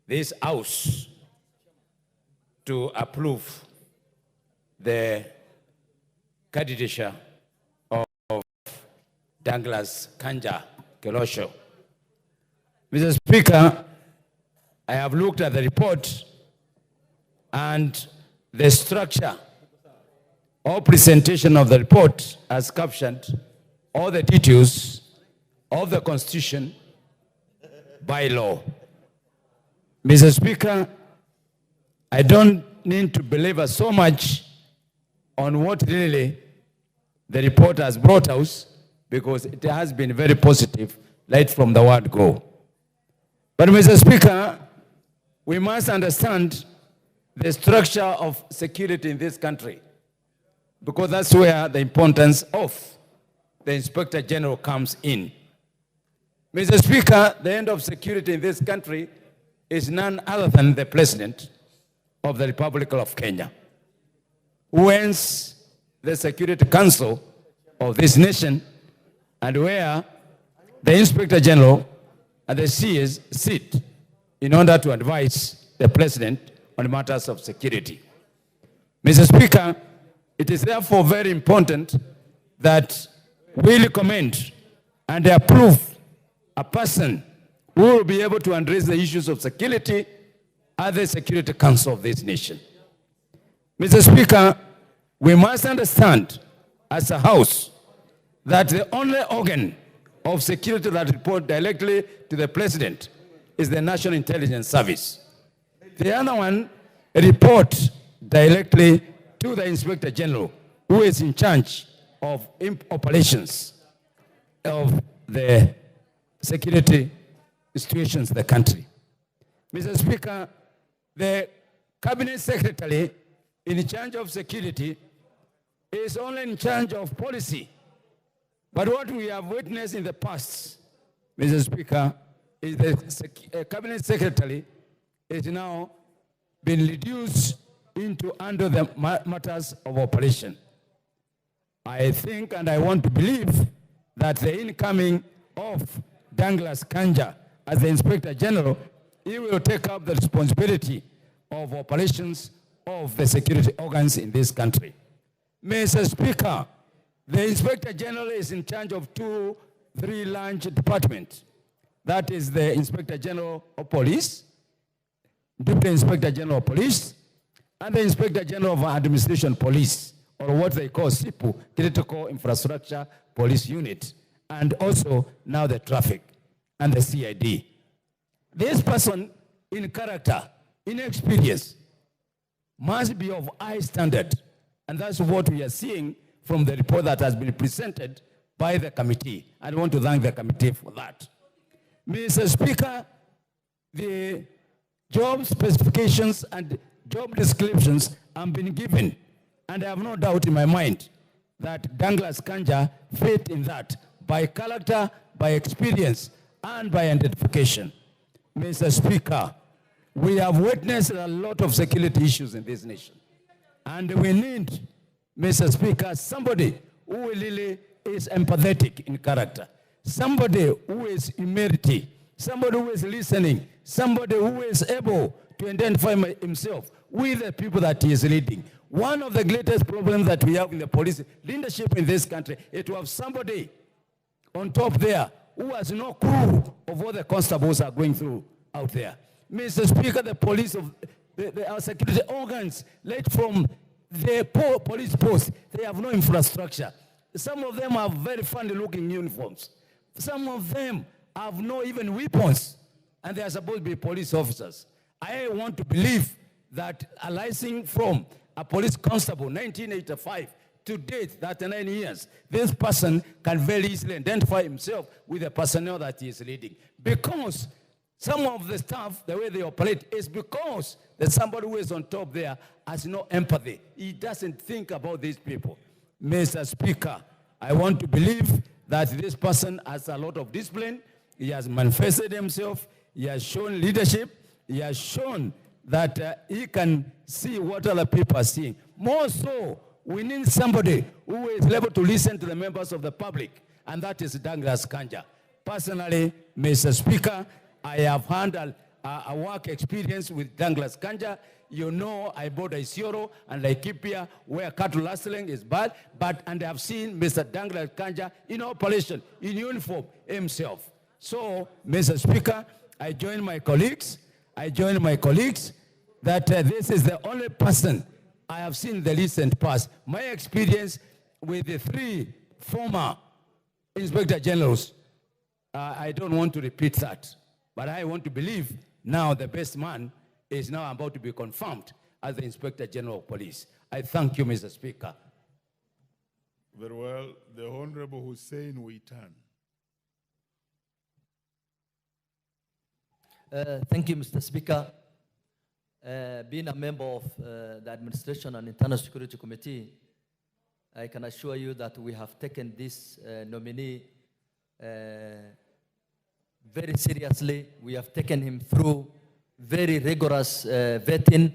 this House to approve the candidature of Douglas Kanja Kelosho. Mr. Speaker, I have looked at the report and the structure or presentation of the report as captioned all the details of the Constitution by law. Mr. Speaker, I don't need to belabor so much on what really the report has brought us, because it has been very positive right from the word go. But Mr. Speaker, we must understand the structure of security in this country, because that's where the importance of the Inspector General comes in. Mr. Speaker, the end of security in this country is none other than the President of the Republic of Kenya, who owns the Security Council of this nation, and where the Inspector General and the CS sit in order to advise the President on matters of security. Mr. Speaker, it is therefore very important that we recommend and approve a person who will be able to address the issues of security at the Security Council of this nation. Mr. Speaker, we must understand as a House that the only organ of security that reports directly to the President is the National Intelligence Service. The other one reports directly to the Inspector General, who is in charge of operations of the security situations in the country. Mr. Speaker, the Cabinet Secretary in charge of security is only in charge of policy. But what we have witnessed in the past, Mr. Speaker, is the Cabinet Secretary is now been reduced into under the matters of operation. I think and I want to believe that the incoming of Douglas Kanja as the Inspector General, he will take up the responsibility of operations of the security organs in this country. Mr. Speaker, the Inspector General is in charge of three large departments. That is the Inspector General of Police, Deputy Inspector General of Police, and the Inspector General of Administration Police, or what they call CIPU, Critical Infrastructure Police Unit, and also now the traffic and the CID. This person in character, in experience, must be of high standard, and that's what we are seeing from the report that has been presented by the committee. I want to thank the committee for that. Mr. Speaker, the job specifications and job descriptions have been given, and I have no doubt in my mind that Douglas Kanja fit in that by character, by experience, and by identification. Mr. Speaker, we have witnessed a lot of security issues in this nation, and we need, Mr. Speaker, somebody who really is empathetic in character, somebody who is humility, somebody who is listening, somebody who is able to identify himself with the people that he is leading. One of the greatest problems that we have in the police leadership in this country is to have somebody on top there who has no clue of what the constables are going through out there. Mr. Speaker, the police of our security organs, led from the police post, they have no infrastructure. Some of them have very funny-looking uniforms. Some of them have no even weapons, and they are supposed to be police officers. I want to believe that arising from a police constable, 1985, to date, 39 years, this person can very easily identify himself with the personnel that he is leading. Because some of the staff, the way they operate, is because there's somebody who is on top there has no empathy. He doesn't think about these people. Mr. Speaker, I want to believe that this person has a lot of discipline. He has manifested himself. He has shown leadership. He has shown that he can see what other people are seeing. More so, we need somebody who is able to listen to the members of the public, and that is Douglas Kanja. Personally, Mr. Speaker, I have had a work experience with Douglas Kanja. You know, I bought a Isiolo and Laikipia where cattle rustling is bad, and I have seen Mr. Douglas Kanja in operation, in uniform himself. So, Mr. Speaker, I join my colleagues that this is the only person I have seen in the recent past. My experience with the 3 former Inspector Generals, I don't want to repeat that, but I want to believe now the best man is now about to be confirmed as the Inspector General of Police. I thank you, Mr. Speaker. Very well. The Honorable Hussein Waitan. Thank you, Mr. Speaker. Being a member of the Administration and Internal Security Committee, I can assure you that we have taken this nominee very seriously. We have taken him through very rigorous vetting.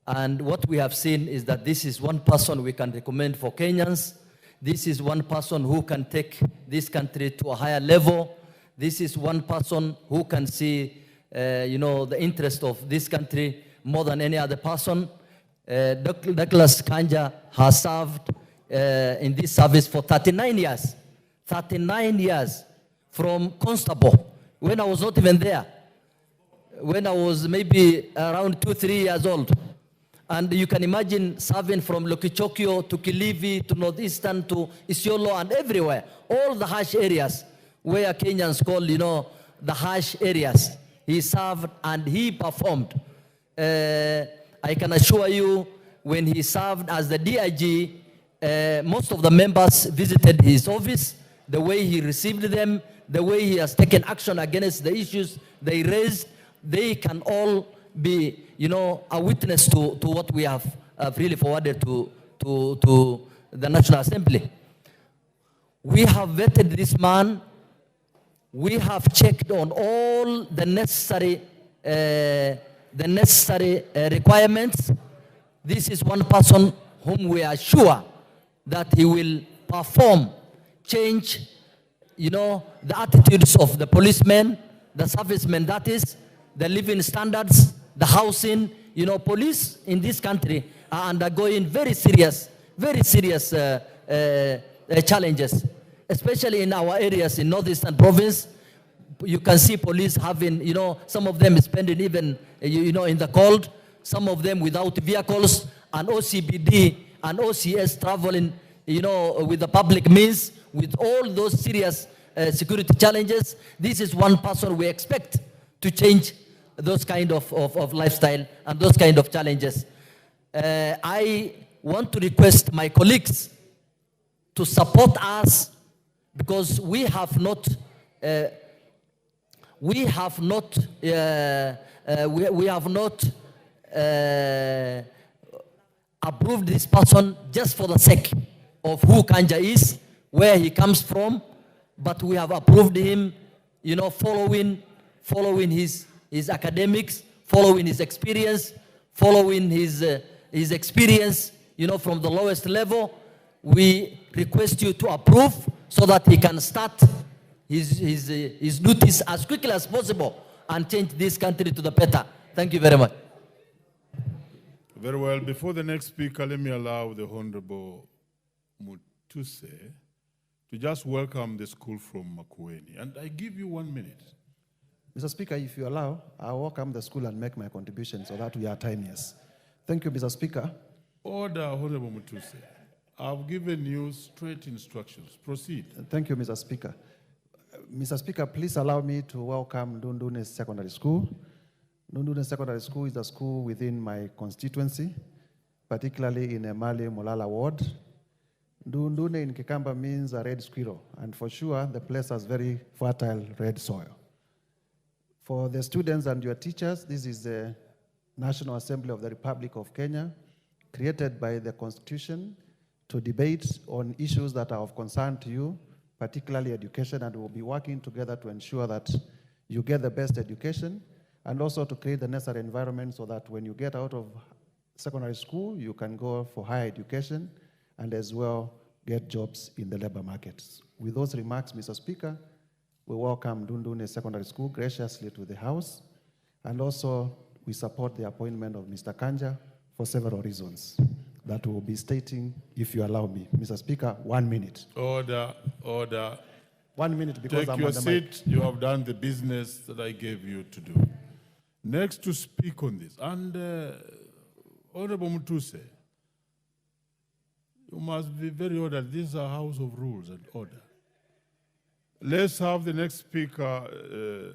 And what we have seen is that this is one person we can recommend for Kenyans. This is one person who can take this country to a higher level. This is one person who can see the interest of this country more than any other person. Douglas Kanja has served in this service for 39 years. 39 years from constable, when I was not even there, when I was maybe around 2-3 years old. And you can imagine serving from Lokichokio to Kilifi to Northeastern to Isiolo and everywhere, all the harsh areas where Kenyans call, the harsh areas. He served and he performed. I can assure you, when he served as the DIG, most of the members visited his office, the way he received them, the way he has taken action against the issues they raised. They can all be, a witness to what we have really forwarded to the National Assembly. We have vetted this man. We have checked on all the necessary requirements. This is one person whom we are sure that he will perform, change, the attitudes of the policemen, the servicemen, that is, the living standards, the housing. Police in this country are undergoing very serious challenges, especially in our areas in Northeastern Province. You can see police having, some of them spending even, in the cold, some of them without vehicles, and OCBD and OCS traveling, with the public means, with all those serious security challenges. This is one person we expect to change those kind of lifestyle and those kind of challenges. I want to request my colleagues to support us, because we have not approved this person just for the sake of who Kanja is, where he comes from, but we have approved him, following his academics, following his experience, following his experience, from the lowest level. We request you to approve so that he can start his duties as quickly as possible and change this country to the better. Thank you very much. Very well. Before the next speaker, let me allow the Honorable Mutuse to just welcome the school from Makueni. And I give you 1 minute. Mr. Speaker, if you allow, I'll welcome the school and make my contribution so that we are timeless. Thank you, Mr. Speaker. Order, Honorable Mutuse. I've given you straight instructions. Proceed. Thank you, Mr. Speaker. Mr. Speaker, please allow me to welcome Ndundune Secondary School. Ndundune Secondary School is a school within my constituency, particularly in Emali Molala ward. Ndundune in Kikamba means a red squirrel, and for sure the place has very fertile red soil. For the students and your teachers, this is the National Assembly of the Republic of Kenya, created by the Constitution to debate on issues that are of concern to you, particularly education, and we'll be working together to ensure that you get the best education, and also to create the necessary environment so that when you get out of secondary school, you can go for higher education and as well get jobs in the labor markets. With those remarks, Mr. Speaker, we welcome Ndundune Secondary School graciously to the House, and also we support the appointment of Mr. Kanja for several reasons that we will be stating, if you allow me. Mr. Speaker, 1 minute. Order, order. 1 minute, because Take I'm your on the seat. mic. You have done the business that I gave you to do. next to speak on this. And Honorable Mutuse, you must be very ordered. This is a house of rules and order. Let's have the next speaker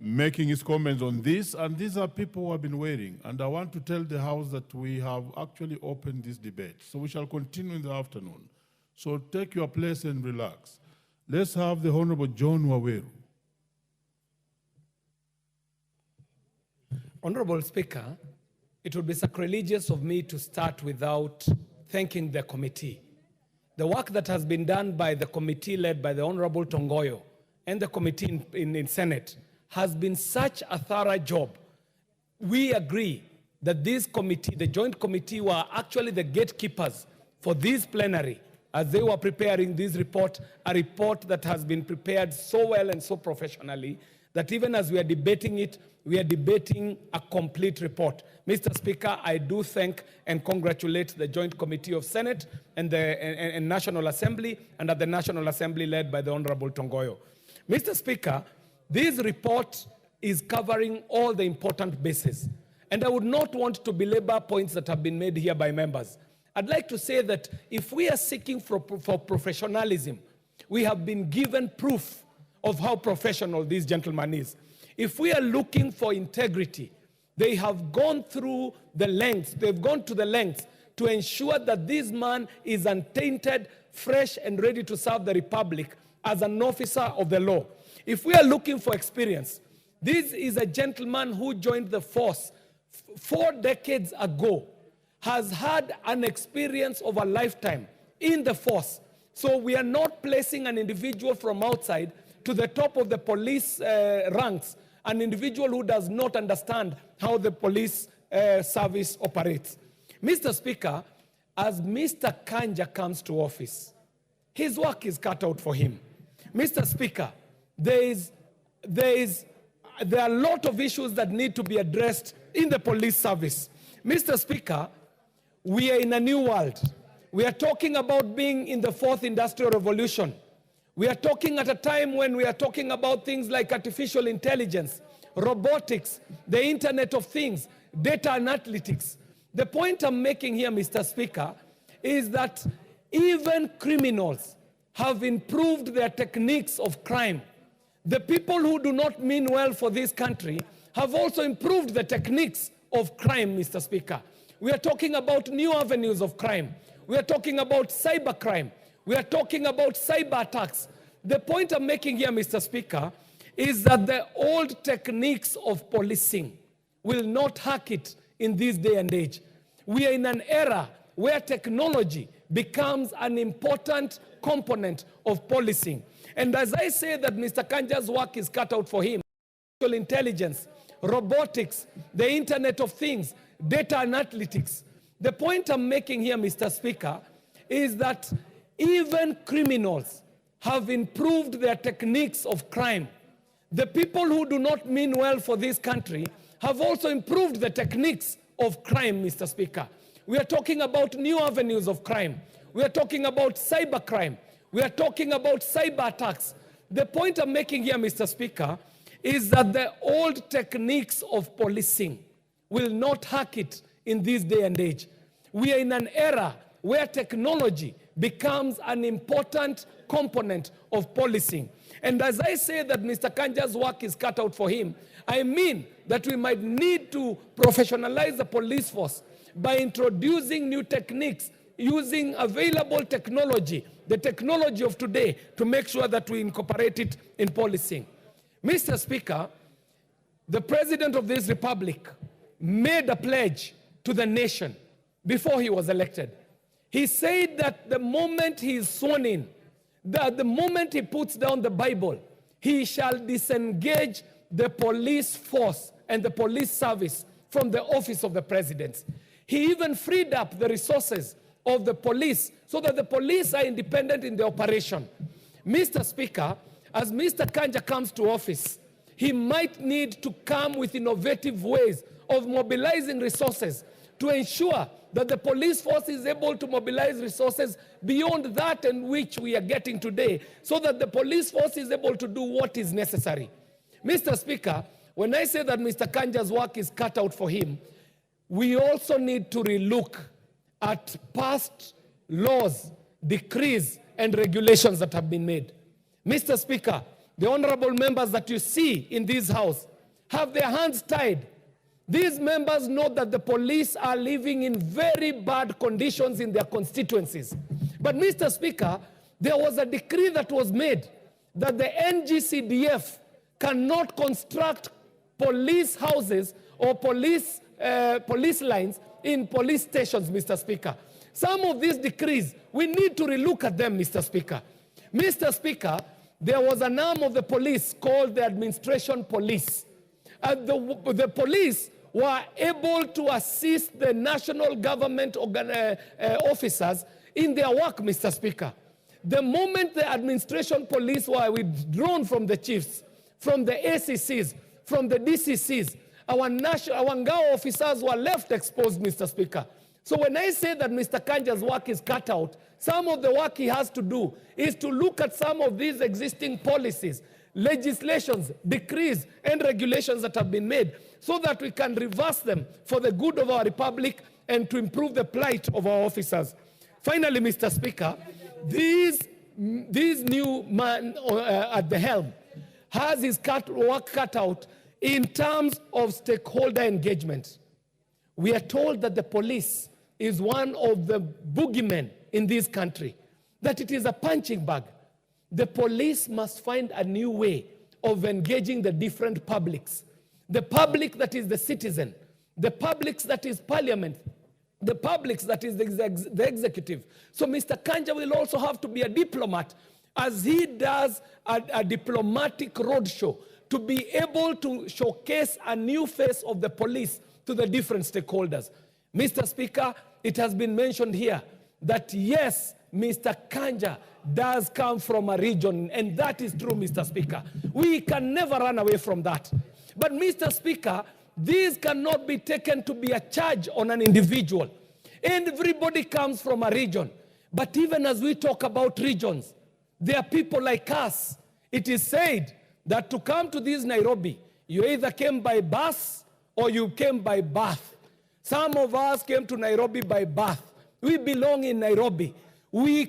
making his comments on this. And these are people who have been waiting. And I want to tell the House that we have actually opened this debate. So we shall continue in the afternoon. So take your place and relax. Let's have the Honorable John Waweru. Honorable Speaker, it would be sacrilegious of me to start without thanking the committee. The work that has been done by the committee led by the Honorable Tongoyo and the committee in Senate has been such a thorough job. We agree that this committee, the joint committee, were actually the gatekeepers for this plenary as they were preparing this report, a report that has been prepared so well and so professionally that even as we are debating it, we are debating a complete report. Mr. Speaker, I do thank and congratulate the Joint Committee of Senate and the National Assembly, and at the National Assembly led by the Honorable Tongoyo. Mr. Speaker, this report is covering all the important bases, and I would not want to belabor points that have been made here by members. I'd like to say that if we are seeking for professionalism, we have been given proof of how professional this gentleman is. If we are looking for integrity, they have gone through the lengths, they've gone to the lengths to ensure that this man is untainted, fresh, and ready to serve the Republic as an officer of the law. If we are looking for experience, this is a gentleman who joined the force 4 decades ago, has had an experience of a lifetime in the force. So we are not placing an individual from outside to the top of the police ranks, an individual who does not understand how the police service operates. Mr. Speaker, as Mr. Kanja comes to office, his work is cut out for him. Mr. Speaker, there are a lot of issues that need to be addressed in the police service. Mr. Speaker, we are in a new world. We are talking about being in the 4th industrial revolution. We are talking at a time when we are talking about things like artificial intelligence, robotics, the Internet of Things, data analytics. The point I'm making here, Mr. Speaker, is that even criminals have improved their techniques of crime. The people who do not mean well for this country have also improved the techniques of crime, Mr. Speaker. We are talking about new avenues of crime. We are talking about cyber crime. We are talking about cyber attacks. The point I'm making here, Mr. Speaker, is that the old techniques of policing will not hack it in this day and age. We are in an era where technology becomes an important component of policing. And as I say that Mr. Kanja's work is cut out for him, artificial intelligence, robotics, the Internet of Things, data analytics. The point I'm making here, Mr. Speaker, is that even criminals have improved their techniques of crime. The people who do not mean well for this country have also improved the techniques of crime, Mr. Speaker. We are talking about new avenues of crime. We are talking about cyber crime. We are talking about cyber attacks. The point I'm making here, Mr. Speaker, is that the old techniques of policing will not hack it in this day and age. We are in an era where technology becomes an important component of policing. And as I say that Mr. Kanja's work is cut out for him, I mean that we might need to professionalize the police force by introducing new techniques, using available technology, the technology of today, to make sure that we incorporate it in policing. Mr. Speaker, the President of this Republic made a pledge to the nation before he was elected. He said that the moment he is sworn in, that the moment he puts down the Bible, he shall disengage the police force and the police service from the office of the president. He even freed up the resources of the police so that the police are independent in the operation. Mr. Speaker, as Mr. Kanja comes to office, he might need to come with innovative ways of mobilizing resources to ensure that the police force is able to mobilize resources beyond that in which we are getting today, so that the police force is able to do what is necessary. Mr. Speaker, when I say that Mr. Kanja's work is cut out for him, we also need to relook at past laws, decrees, and regulations that have been made. Mr. Speaker, the honorable members that you see in this house have their hands tied. These members know that the police are living in very bad conditions in their constituencies. But Mr. Speaker, there was a decree that was made that the NGCDF cannot construct police houses or police lines in police stations, Mr. Speaker. Some of these decrees, we need to relook at them, Mr. Speaker. Mr. Speaker, there was an arm of the police called the administration police. The police were able to assist the national government officers in their work, Mr. Speaker. The moment the administration police were withdrawn from the chiefs, from the ACCs, from the DCCs, our Ngao officers were left exposed, Mr. Speaker. So when I say that Mr. Kanja's work is cut out, some of the work he has to do is to look at some of these existing policies, legislations, decrees, and regulations that have been made so that we can reverse them for the good of our republic and to improve the plight of our officers. Finally, Mr. Speaker, this new man at the helm has his work cut out in terms of stakeholder engagement. We are told that the police is one of the boogeymen in this country, that it is a punching bag. The police must find a new way of engaging the different publics. The public that is the citizen, the public that is parliament, the public that is the executive. So Mr. Kanja will also have to be a diplomat as he does a diplomatic roadshow to be able to showcase a new face of the police to the different stakeholders. Mr. Speaker, it has been mentioned here that yes, Mr. Kanja does come from a region, and that is true, Mr. Speaker. We can never run away from that. But Mr. Speaker, this cannot be taken to be a charge on an individual. And everybody comes from a region. But even as we talk about regions, there are people like us. It is said that to come to this Nairobi, you either came by bus or you came by birth. Some of us came to Nairobi by birth. We belong in Nairobi. We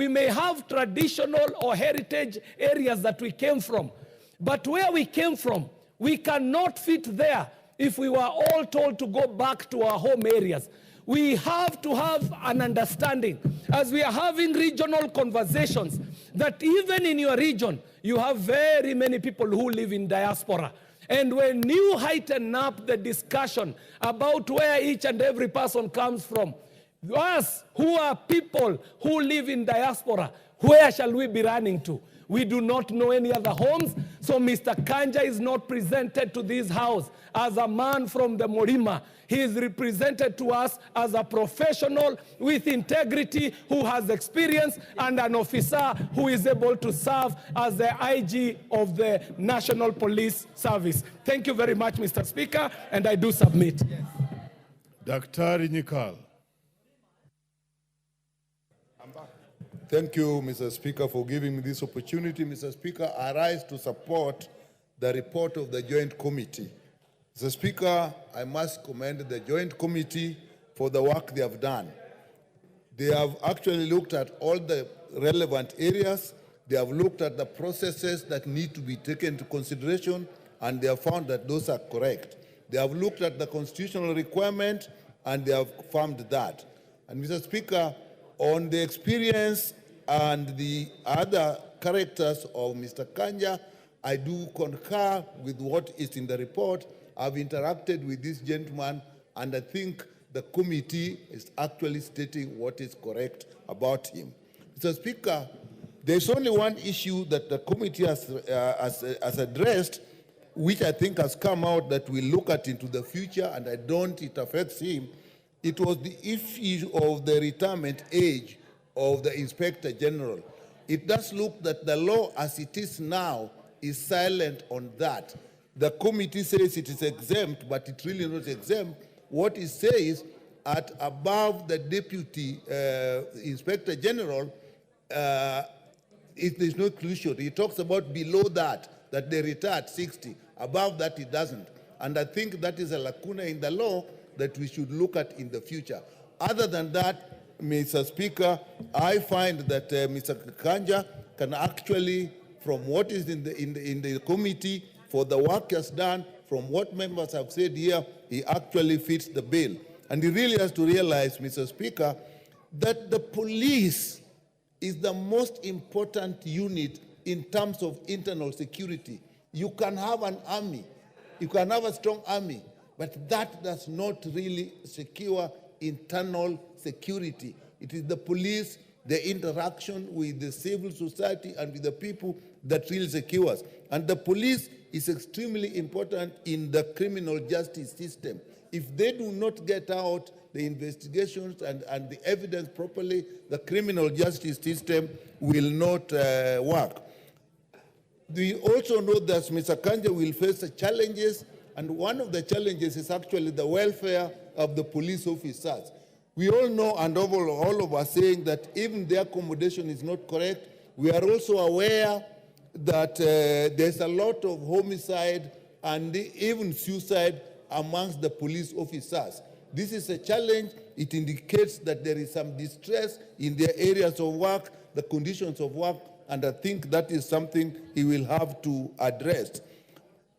may have traditional or heritage areas that we came from. But where we came from, we cannot fit there if we were all told to go back to our home areas. We have to have an understanding, as we are having regional conversations, that even in your region, you have very many people who live in diaspora. And when you heighten up the discussion about where each and every person comes from, us who are people who live in diaspora, where shall we be running to? We do not know any other homes. So Mr. Kanja is not presented to this house as a man from the Morima. He is represented to us as a professional with integrity who has experience and an officer who is able to serve as the IG of the National Police Service. Thank you very much, Mr. Speaker, and I do submit. Yes. Daktari Nyikal. Thank you, Mr. Speaker, for giving me this opportunity. Mr. Speaker, I rise to support the report of the Joint Committee. Mr. Speaker, I must commend the Joint Committee for the work they have done. They have actually looked at all the relevant areas. They have looked at the processes that need to be taken into consideration, and they have found that those are correct. They have looked at the constitutional requirement, and they have found that. And Mr. Speaker, on the experience and the other characters of Mr. Kanja, I do concur with what is in the report. I've interacted with this gentleman, and I think the committee is actually stating what is correct about him. Mr. Speaker, there's only one issue that the committee has addressed, which I think has come out that we look at into the future, and it affects him. It was the issue of the retirement age of the Inspector General. It does look that the law as it is now is silent on that. The committee says it is exempt, but it really not exempt. What it says, at above the Deputy Inspector General, there's no exclusion. He talks about below that they retire at 60. Above that, it doesn't. And I think that is a lacuna in the law that we should look at in the future. Other than that, Mr. Speaker, I find that Mr. Kanja can actually, from what is in the committee, for the work he has done, from what members have said here, he actually fits the bill. And he really has to realize, Mr. Speaker, that the police is the most important unit in terms of internal security. You can have an army, you can have a strong army, but that does not really secure internal security. It is the police, the interaction with the civil society and with the people that really secures. And the police is extremely important in the criminal justice system. If they do not get out the investigations and the evidence properly, the criminal justice system will not work. We also know that Mr. Kanja will face the challenges, and one of the challenges is actually the welfare of the police officers. We all know, and all of us saying that even their accommodation is not correct. We are also aware that there's a lot of homicide and even suicide amongst the police officers. This is a challenge. It indicates that there is some distress in their areas of work, the conditions of work, and I think that is something he will have to address.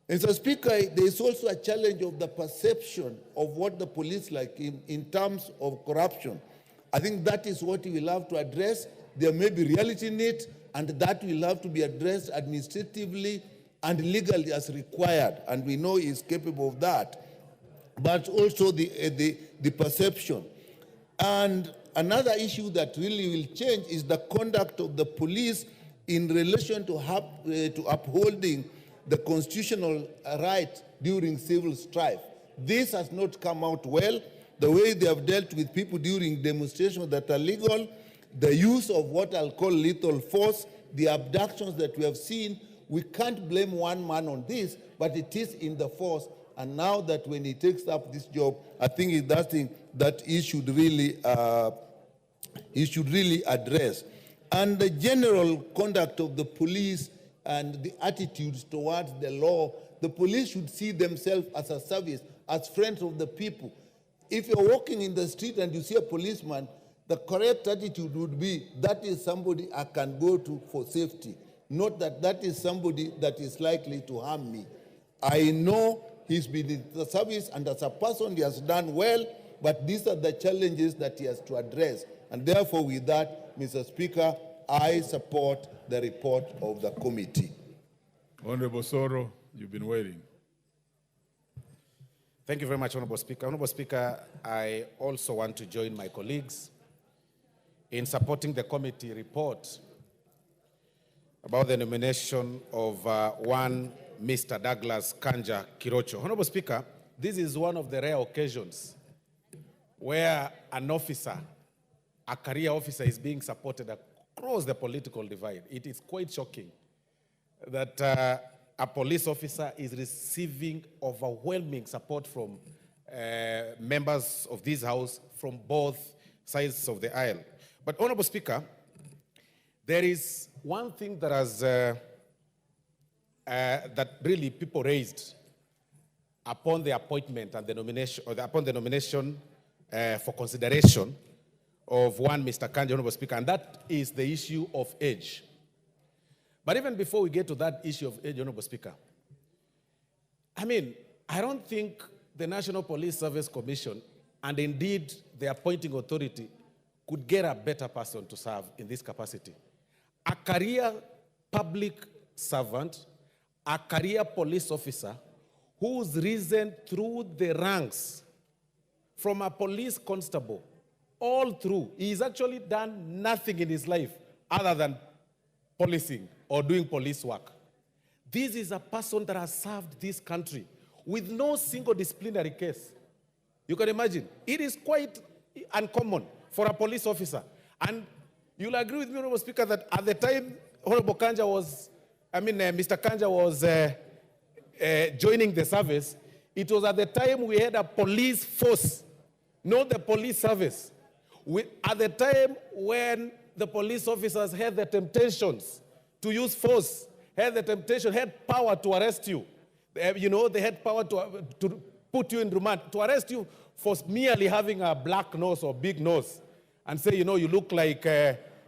Mr. Speaker, there is also a challenge of the perception of what the police like in terms of corruption. I think that is what he will have to address. There may be reality in it, and that will have to be addressed administratively and legally as required, and we know he is capable of that. But also the perception. And another issue that really will change is the conduct of the police in relation to upholding the constitutional right during civil strife. This has not come out well. The way they have dealt with people during demonstrations that are legal, the use of what I'll call lethal force, the abductions that we have seen, we can't blame one man on this, but it is in the force. And now that when he takes up this job, I think it's that thing that he should really address. And the general conduct of the police and the attitudes towards the law, the police should see themselves as a service, as friends of the people. If you're walking in the street and you see a policeman, the correct attitude would be, that is somebody I can go to for safety, not that that is somebody that is likely to harm me. I know he's been in the service, and as a person he has done well, but these are the challenges that he has to address. And therefore, with that, Mr. Speaker, I support the report of the committee. Honorable Soro, you've been waiting. Thank you very much, Honorable Speaker. Honorable Speaker, I also want to join my colleagues in supporting the committee report about the nomination of one Mr. Douglas Kanja Kirocho. Honorable Speaker, this is one of the rare occasions where an officer, a career officer, is being supported across the political divide. It is quite shocking that a police officer is receiving overwhelming support from members of this House from both sides of the aisle. But, Honorable Speaker, there is one thing that has that really people raised upon the appointment and the nomination, or upon the nomination for consideration of one Mr. Kanja, Honorable Speaker, and that is the issue of age. But even before we get to that issue of age, Honorable Speaker, I mean, I don't think the National Police Service Commission, and indeed the appointing authority, could get a better person to serve in this capacity. A career public servant, a career police officer who's risen through the ranks from a police constable all through. He's actually done nothing in his life other than policing or doing police work. This is a person that has served this country with no single disciplinary case. You can imagine. It is quite uncommon for a police officer. And you'll agree with me, Honorable Speaker, that at the time Honorable Kanja was, Mr. Kanja was joining the service, it was at the time we had a police force, not the police service. At the time when the police officers had the temptations to use force, had the temptation, had power to arrest you. They had power to put you in remand, to arrest you for merely having a black nose or big nose and say, you look like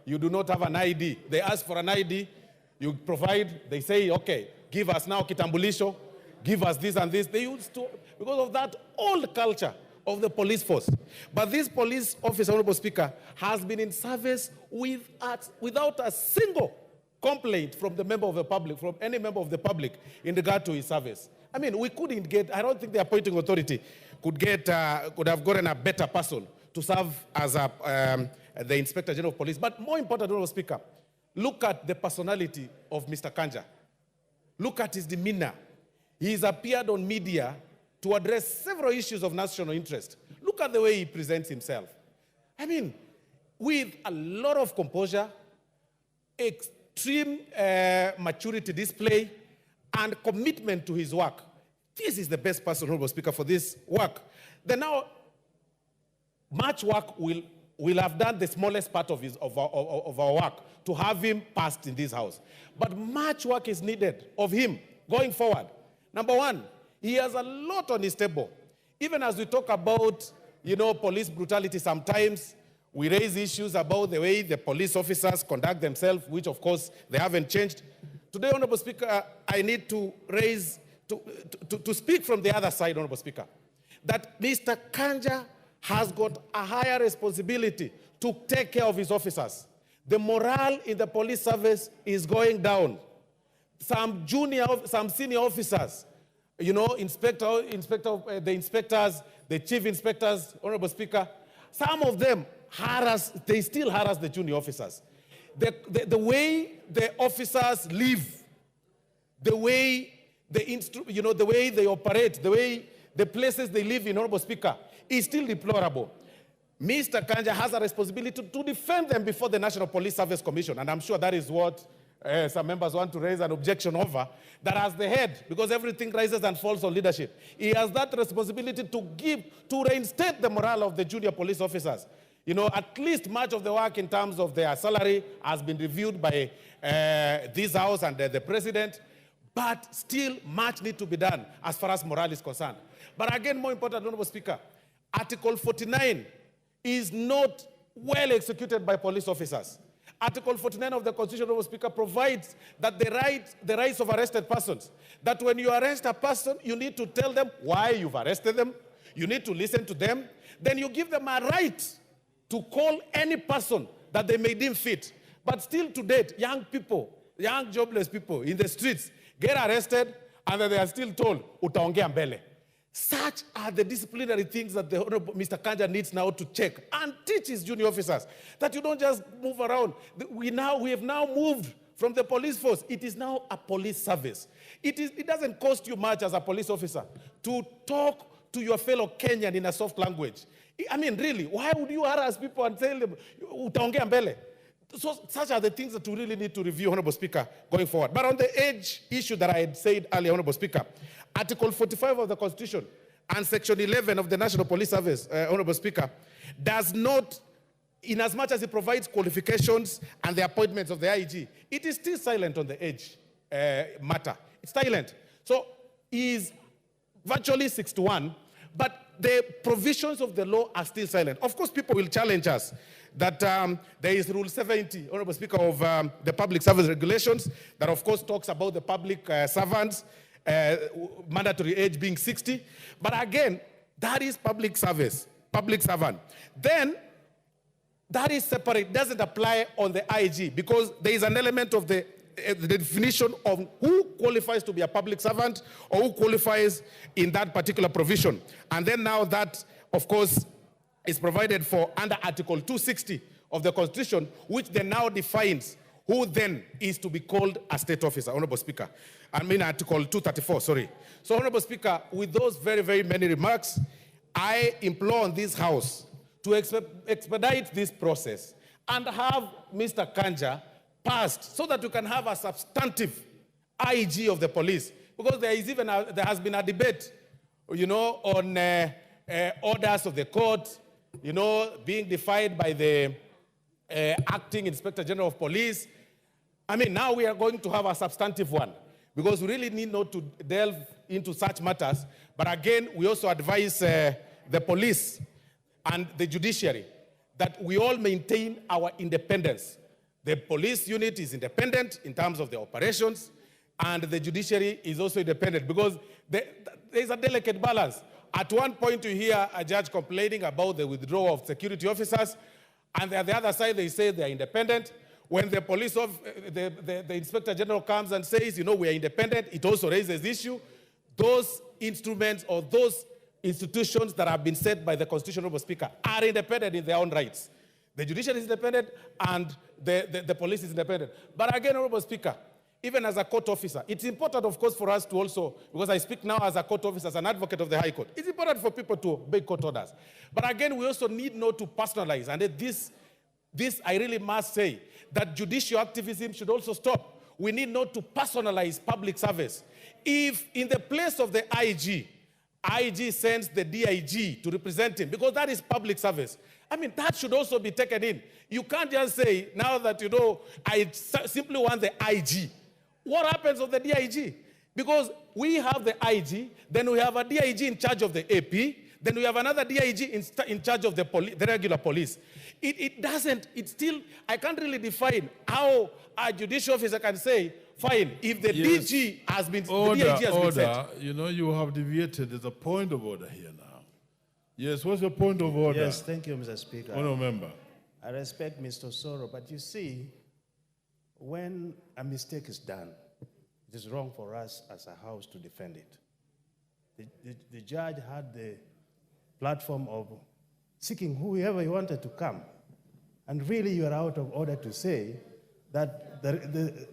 you do not have an ID. They ask for an ID, you provide, they say, okay, give us now kitambulisho, give us this and this. They used to, because of that old culture of the police force. But this police officer, Honorable Speaker, has been in service without a single complaint from the member of the public, from any member of the public in regard to his service. I mean, we couldn't get, I don't think the appointing authority could have gotten a better person to serve as the Inspector General of Police. But more important, Honorable Speaker, look at the personality of Mr. Kanja. Look at his demeanor. He's appeared on media to address several issues of national interest. Look at the way he presents himself. I mean, with a lot of composure, extreme maturity display, and commitment to his work. This is the best person, Honorable Speaker, for this work. Then now, much work will have done the smallest part of our work to have him passed in this house. But much work is needed of him going forward. Number one, he has a lot on his table. Even as we talk about, police brutality, sometimes we raise issues about the way the police officers conduct themselves, which of course they haven't changed. Today, Honorable Speaker, I need to raise, to speak from the other side, Honorable Speaker, that Mr. Kanja has got a higher responsibility to take care of his officers. The morale in the police service is going down. Some senior officers, the inspectors, the chief inspectors, Honorable Speaker, some of them they still harass the junior officers. The way the officers live, the way the way they operate, the places they live in, Honorable Speaker, is still deplorable. Mr. Kanja has a responsibility to defend them before the National Police Service Commission, and I'm sure that is what some members want to raise an objection over, that as the head, because everything rises and falls on leadership, he has that responsibility to reinstate the morale of the junior police officers. At least much of the work in terms of their salary has been reviewed by this House and the President, but still much needs to be done as far as morale is concerned. But again, more important, Honorable Speaker, Article 49 is not well executed by police officers. Article 49 of the Constitution, Honorable Speaker, provides that the rights of arrested persons, that when you arrest a person, you need to tell them why you've arrested them, you need to listen to them, then you give them a right to call any person that they may deem fit. But still to date, young people, young jobless people in the streets get arrested and then they are still told, utaongea mbele. Such are the disciplinary things that the Honorable Mr. Kanja needs now to check and teach his junior officers, that you don't just move around. We have now moved from the police force. It is now a police service. It doesn't cost you much as a police officer to talk to your fellow Kenyan in a soft language. I mean, really, why would you harass people and tell them, utaongea mbele? So such are the things that we really need to review, Honorable Speaker, going forward. But on the age issue that I had said earlier, Honorable Speaker, Article 45 of the Constitution and Section 11 of the National Police Service, Honorable Speaker, does not, in as much as it provides qualifications and the appointments of the IG, it is still silent on the age matter. It's silent. So he is virtually 61, but the provisions of the law are still silent. Of course, people will challenge us that there is Rule 70, Honorable Speaker, of the Public Service Regulations that, of course, talks about the public servants, mandatory age being 60. But again, that is public service, public servant. Then, that is separate, doesn't apply on the IG because there is an element of the definition of who qualifies to be a public servant or who qualifies in that particular provision. And then now that, of course, is provided for under Article 260 of the Constitution, which then now defines who then is to be called a state officer, Honorable Speaker. I mean Article 234, sorry. So, Honorable Speaker, with those very, very many remarks, I implore on this House to expedite this process and have Mr. Kanja passed so that we can have a substantive IG of the police. Because there has been a debate, on orders of the court, being defied by the acting Inspector General of Police. I mean, now we are going to have a substantive one. because we really need not to delve into such matters. But again, we also advise the police and the judiciary that we all maintain our independence. The police unit is independent in terms of the operations, and the judiciary is also independent, because there is a delicate balance. At one point, you hear a judge complaining about the withdrawal of security officers, and on the other side, they say they are independent. When the police the inspector general comes and says, you know, we are independent, it also raises the issue. Those instruments or those institutions that have been set by the Constitution, Honorable Speaker, are independent in their own rights. The judiciary is independent and the police is independent. But again, Honorable Speaker, even as a court officer, it's important, of course, for us to also, because I speak now as a court officer, as an advocate of the High Court, it's important for people to obey court orders. But again, we also need not to personalize. And this I really must say, that judicial activism should also stop. We need not to personalize public service. If in the place of the IG sends the DIG to represent him, because that is public service, I mean, that should also be taken in. You can't just say, now that, you know, I simply want the IG. What happens of the DIG? Because we have the IG, then we have a DIG in charge of the AP, then we have another DIG in charge of the regular police. It's still, I can't really define how a judicial officer can say, fine, if the DG has been, the DIG has been set. You know, you have deviated. There's a point of order here now. Yes, what's your point of order? Yes, thank you, Mr. Speaker. Honourable member. I respect Mr. Soro, but you see, when a mistake is done, it is wrong for us as a house to defend it. The judge had the platform of seeking whoever he wanted to come. And really, you are out of order to say that the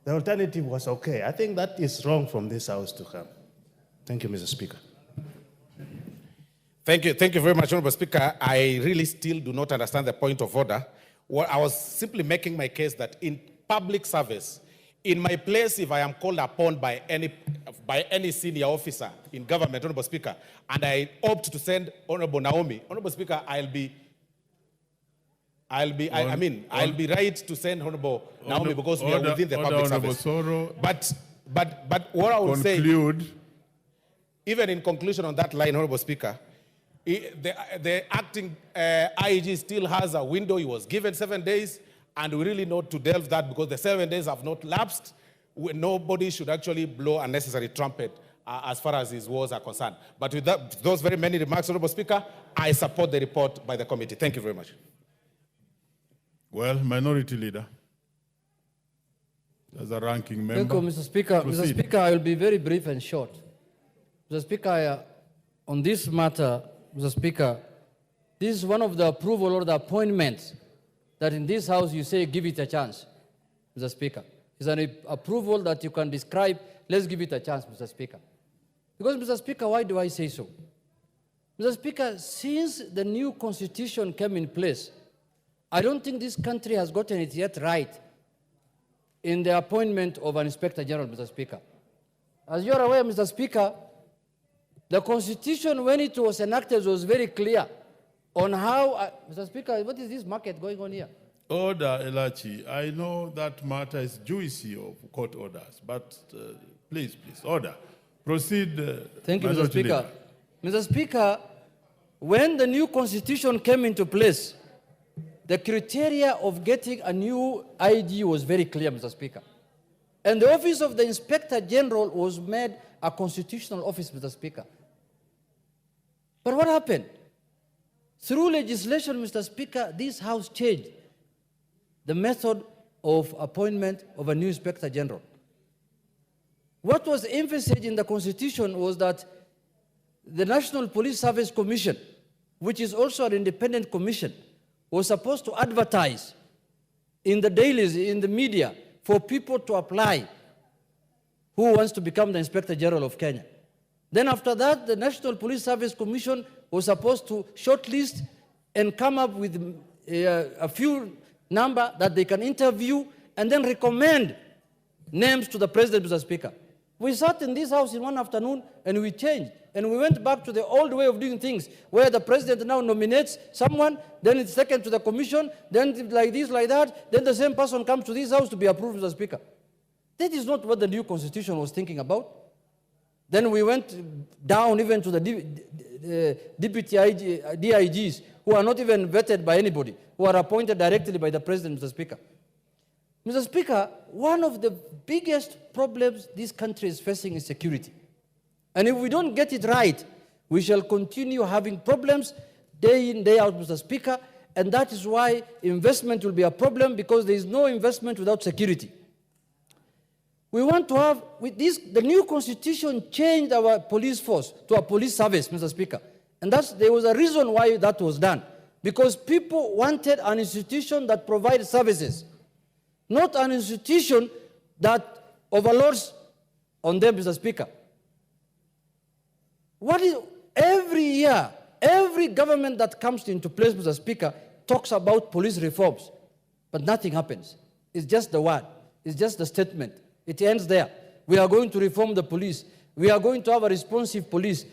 alternative was okay. I think that is wrong from this house to come. Thank you, Mr. Speaker. Thank you very much, Honorable Speaker. I really still do not understand the point of order. Well, I was simply making my case that in public service, in my place, if I am called upon by any senior officer in government, Honorable Speaker, and I opt to send Honorable Naomi, Honorable Speaker, I'll be right to send Honorable Naomi because we are within the public service. Soro, but what I would say, even in conclusion on that line, Honorable Speaker, the acting IG still has a window. He was given 7 days. And we really need to delve that because the 7 days have not lapsed. Nobody should actually blow unnecessary trumpet as far as his wars are concerned. But with those very many remarks, Honorable Speaker, I support the report by the committee. Thank you very much. Well, Minority Leader, as a ranking member. Thank you, Mr. Speaker. Proceed. Mr. Speaker, I will be very brief and short. Mr. Speaker, on this matter, Mr. Speaker, this is one of the approval or the appointments that in this house you say, give it a chance, Mr. Speaker. It's an approval that you can describe, let's give it a chance, Mr. Speaker. Because, Mr. Speaker, why do I say so? Mr. Speaker, since the new constitution came in place, I don't think this country has gotten it yet right in the appointment of an Inspector General, Mr. Speaker. As you're aware, Mr. Speaker, the constitution, when it was enacted, was very clear on how, Mr. Speaker, what is this market going on here? Order, Elachi. I know that matter is juicy of court orders, but please, order. Proceed. Thank you, Mr. Speaker. Mr. Speaker, when the new constitution came into place, the criteria of getting a new IG was very clear, Mr. Speaker. And the office of the Inspector General was made a constitutional office, Mr. Speaker. But what happened? Through legislation, Mr. Speaker, this House changed the method of appointment of a new Inspector General. What was emphasized in the Constitution was that the National Police Service Commission, which is also an independent commission, was supposed to advertise in the dailies, in the media, for people to apply who wants to become the Inspector General of Kenya. Then after that, the National Police Service Commission was supposed to shortlist and come up with a few number that they can interview and then recommend names to the President, Mr. Speaker. We sat in this house in one afternoon and we changed. And we went back to the old way of doing things, where the President now nominates someone, then it's taken to the commission, then like this, like that, then the same person comes to this house to be approved, Mr. Speaker. That is not what the new constitution was thinking about. Then we went down even to the deputy DIGs, who are not even vetted by anybody, who are appointed directly by the president, Mr. Speaker. Mr. Speaker, one of the biggest problems this country is facing is security. And if we don't get it right, we shall continue having problems day in, day out, Mr. Speaker, and that is why investment will be a problem, because there is no investment without security. We want to have, with this, the new constitution changed our police force to a police service, Mr. Speaker. And there was a reason why that was done. Because people wanted an institution that provides services, not an institution that overloads on them, Mr. Speaker. Every year, every government that comes into place, Mr. Speaker, talks about police reforms, but nothing happens. It's just the word. It's just the statement. It ends there. We are going to reform the police. We are going to have a responsive police.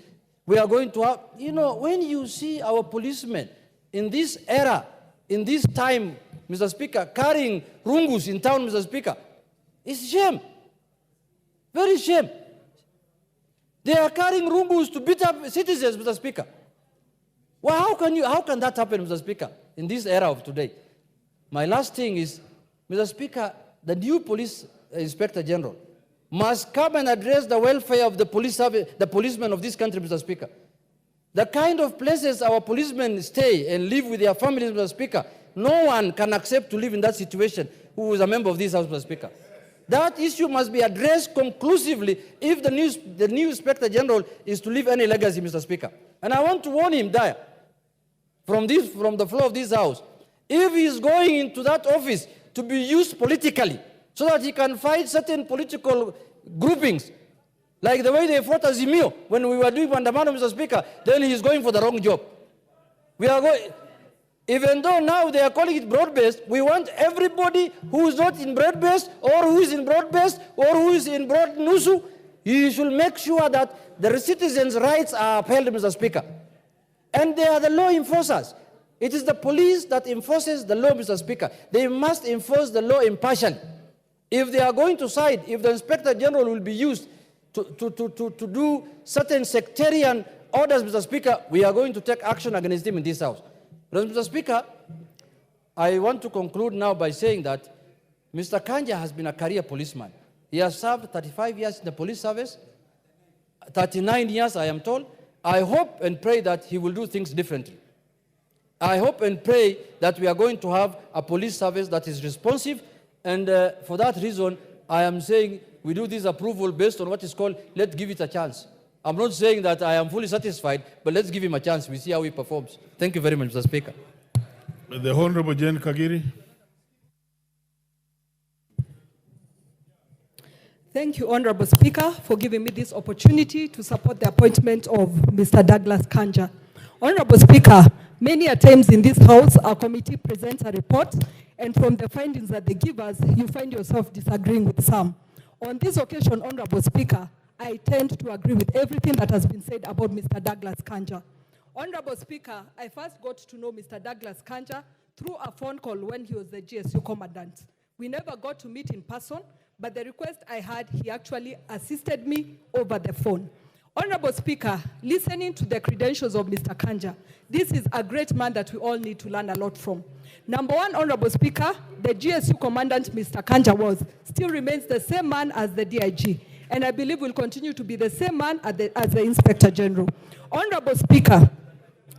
We are going to have, when you see our policemen in this era, in this time, Mr. Speaker, carrying rungus in town, Mr. Speaker, it's shame. Very shame. They are carrying rungus to beat up citizens, Mr. Speaker. Well, how can that happen, Mr. Speaker, in this era of today? My last thing is, Mr. Speaker, the new police Inspector General must come and address the welfare of the policemen of this country, Mr. Speaker. The kind of places our policemen stay and live with their families, Mr. Speaker, no one can accept to live in that situation who is a member of this House, Mr. Speaker. That issue must be addressed conclusively if the new Inspector General is to leave any legacy, Mr. Speaker. And I want to warn him there, from the floor of this House, if he is going into that office to be used politically, so that he can fight certain political groupings, like the way they fought Azimio when we were doing Mandamano, Mr. Speaker, then he is going for the wrong job. Even though now they are calling it broad-based, we want everybody who is not in broad-based, or who is in broad-based, or who is in broad-nusu, you should make sure that the citizens' rights are upheld, Mr. Speaker. And they are the law enforcers. It is the police that enforces the law, Mr. Speaker. They must enforce the law impartially. If they are going to side, if the Inspector General will be used to do certain sectarian orders, Mr. Speaker, we are going to take action against him in this House. But, Mr. Speaker, I want to conclude now by saying that Mr. Kanja has been a career policeman. He has served 35 years in the police service, 39 years, I am told. I hope and pray that he will do things differently. I hope and pray that we are going to have a police service that is responsive. And for that reason, I am saying we do this approval based on what is called, let's give it a chance. I'm not saying that I am fully satisfied, but let's give him a chance. We see how he performs. Thank you very much, Mr. Speaker. The Honorable Jane Kagiri. Thank you, Honorable Speaker, for giving me this opportunity to support the appointment of Mr. Douglas Kanja. Honorable Speaker, many a times in this House, our committee presents a report, and from the findings that they give us, you find yourself disagreeing with some. On this occasion, Honorable Speaker, I tend to agree with everything that has been said about Mr. Douglas Kanja. Honorable Speaker, I first got to know Mr. Douglas Kanja through a phone call when he was the GSU commandant. We never got to meet in person, but the request I had, he actually assisted me over the phone. Honorable Speaker, listening to the credentials of Mr. Kanja, this is a great man that we all need to learn a lot from. Number one, Honorable Speaker, the GSU commandant, Mr. Kanja, still remains the same man as the DIG, and I believe will continue to be the same man as the Inspector General. Honorable Speaker,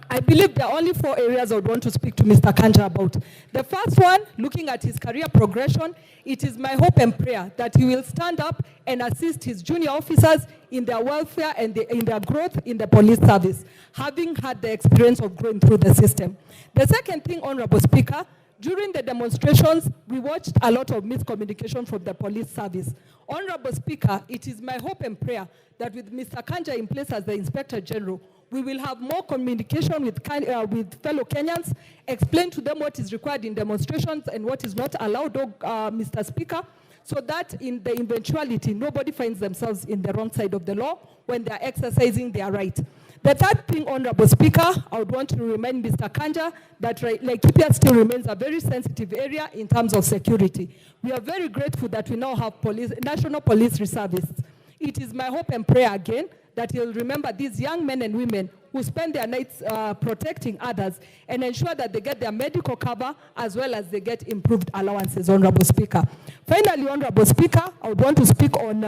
I believe there are only 4 areas I would want to speak to Mr. Kanja about. The first one, looking at his career progression, it is my hope and prayer that he will stand up and assist his junior officers in their welfare and in their growth in the police service, having had the experience of growing through the system. The second thing, Honorable Speaker, during the demonstrations, we watched a lot of miscommunication from the police service. Honorable Speaker, it is my hope and prayer that with Mr. Kanja in place as the Inspector General, we will have more communication with fellow Kenyans, explain to them what is required in demonstrations and what is not allowed, Mr. Speaker, so that in the eventuality, nobody finds themselves in the wrong side of the law when they are exercising their right. The third thing, Honorable Speaker, I would want to remind Mr. Kanja that Laikipia still remains a very sensitive area in terms of security. We are very grateful that we now have National Police Reservists. It is my hope and prayer again that he'll remember these young men and women who spend their nights protecting others and ensure that they get their medical cover as well as they get improved allowances, Honorable Speaker. Finally, Honorable Speaker, I would want to speak on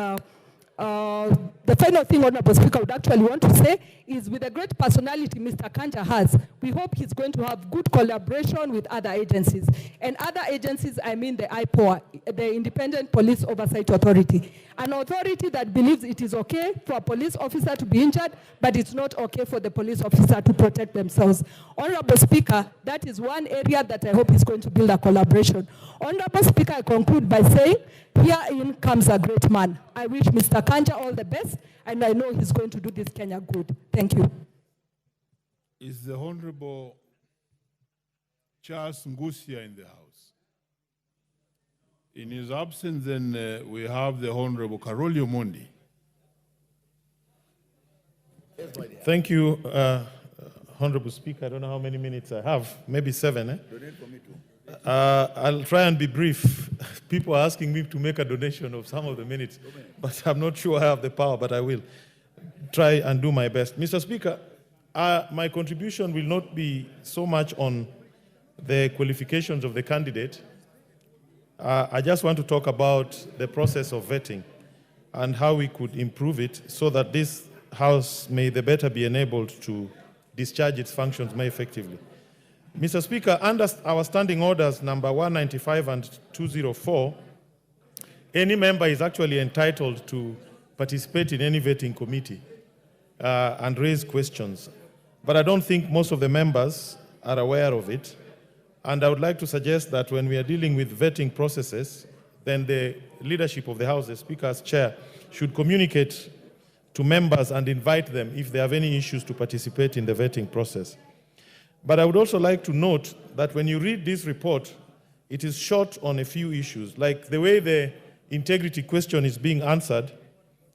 the final thing, Honorable Speaker, I would actually want to say is with the great personality Mr. Kanja has, we hope he's going to have good collaboration with other agencies. And other agencies, I mean the IPOA, the Independent Police Oversight Authority. An authority that believes it is okay for a police officer to be injured, but it's not okay for the police officer to protect themselves. Honorable Speaker, that is one area that I hope is going to build a collaboration. Honorable Speaker, I conclude by saying, herein comes a great man. I wish Mr. Kanja all the best, and I know he's going to do this Kenya good. Thank you. Is the Honorable Charles Ngusia in the House? In his absence, then we have the Honorable Karoli Omondi. Thank you, Honorable Speaker. I don't know how many minutes I have. Maybe 7, eh? Donate for me too. I'll try and be brief. People are asking me to make a donation of some of the minutes, but I'm not sure I have the power, but I will try and do my best. Mr. Speaker, my contribution will not be so much on the qualifications of the candidate. I just want to talk about the process of vetting and how we could improve it so that this House may the better be enabled to discharge its functions more effectively. Mr. Speaker, under our standing orders number 195 and 204, any member is actually entitled to participate in any vetting committee and raise questions. But I don't think most of the members are aware of it. And I would like to suggest that when we are dealing with vetting processes, then the leadership of the House, the Speaker's chair, should communicate to members and invite them if they have any issues to participate in the vetting process. But I would also like to note that when you read this report, it is short on a few issues. Like the way the integrity question is being answered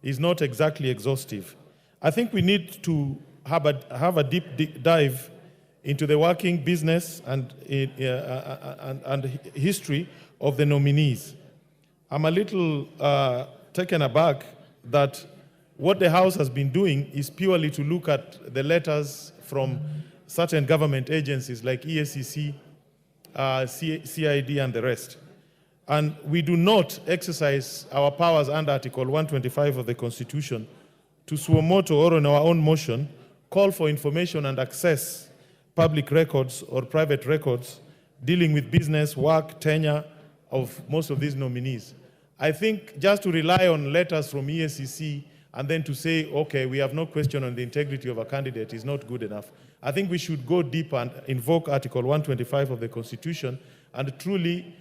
is not exactly exhaustive. I think we need to have a deep dive into the working business and history of the nominees. I'm a little taken aback that what the House has been doing is purely to look at the letters from certain government agencies like EACC, CID, and the rest. And we do not exercise our powers under Article 125 of the Constitution to suo motu or on our own motion, call for information and access public records or private records dealing with business, work, tenure of most of these nominees. I think just to rely on letters from EACC and then to say, okay, we have no question on the integrity of a candidate is not good enough. I think we should go deeper and invoke Article 125 of the Constitution and truly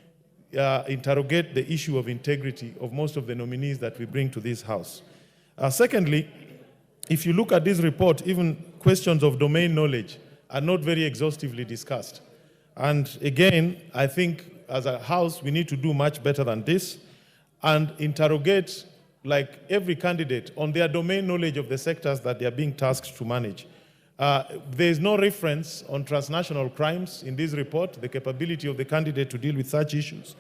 interrogate the issue of integrity of most of the nominees that we bring to this House. Secondly, if you look at this report, even questions of domain knowledge are not very exhaustively discussed. And again, I think as a House, we need to do much better than this and interrogate like every candidate on their domain knowledge of the sectors that they are being tasked to manage. There is no reference on transnational crimes in this report, the capability of the candidate to deal with such issues,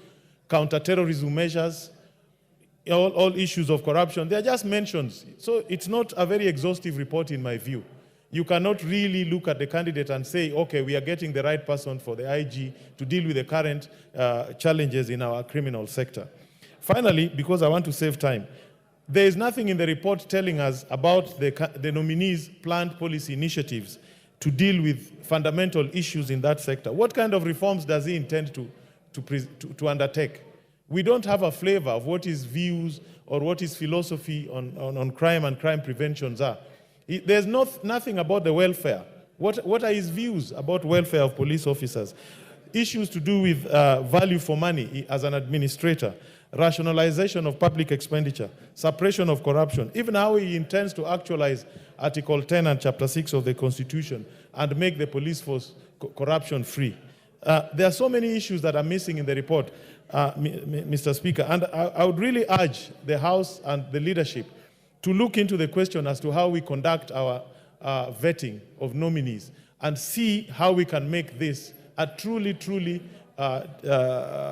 counterterrorism measures, all issues of corruption. They are just mentions. So it's not a very exhaustive report in my view. You cannot really look at the candidate and say, okay, we are getting the right person for the IG to deal with the current challenges in our criminal sector. Finally, because I want to save time, there is nothing in the report telling us about the nominees' planned policy initiatives to deal with fundamental issues in that sector. What kind of reforms does he intend to undertake? We don't have a flavor of what his views or what his philosophy on crime and crime preventions are. There's nothing about the welfare. What are his views about welfare of police officers? Issues to do with value for money as an administrator, rationalization of public expenditure, suppression of corruption, even how he intends to actualize Article 10 and Chapter 6 of the Constitution and make the police force corruption-free. There are so many issues that are missing in the report, Mr. Speaker, and I would really urge the House and the leadership to look into the question as to how we conduct our vetting of nominees and see how we can make this a truly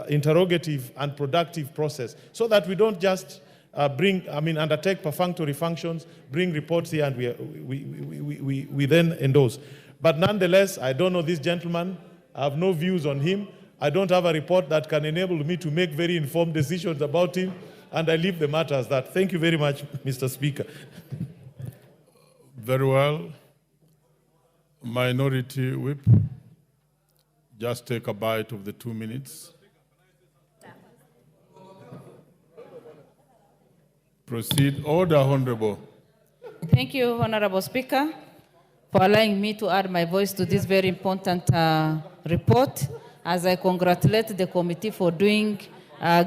interrogative and productive process, so that we don't just undertake perfunctory functions, bring reports here, and we then endorse. But nonetheless, I don't know this gentleman. I have no views on him. I don't have a report that can enable me to make very informed decisions about him, and I leave the matter as that. Thank you very much, Mr. Speaker. Very well. Minority Whip, just take a bite of the 2 minutes. Proceed. Order, Honorable. Thank you, Honorable Speaker, for allowing me to add my voice to this very important report, as I congratulate the committee for doing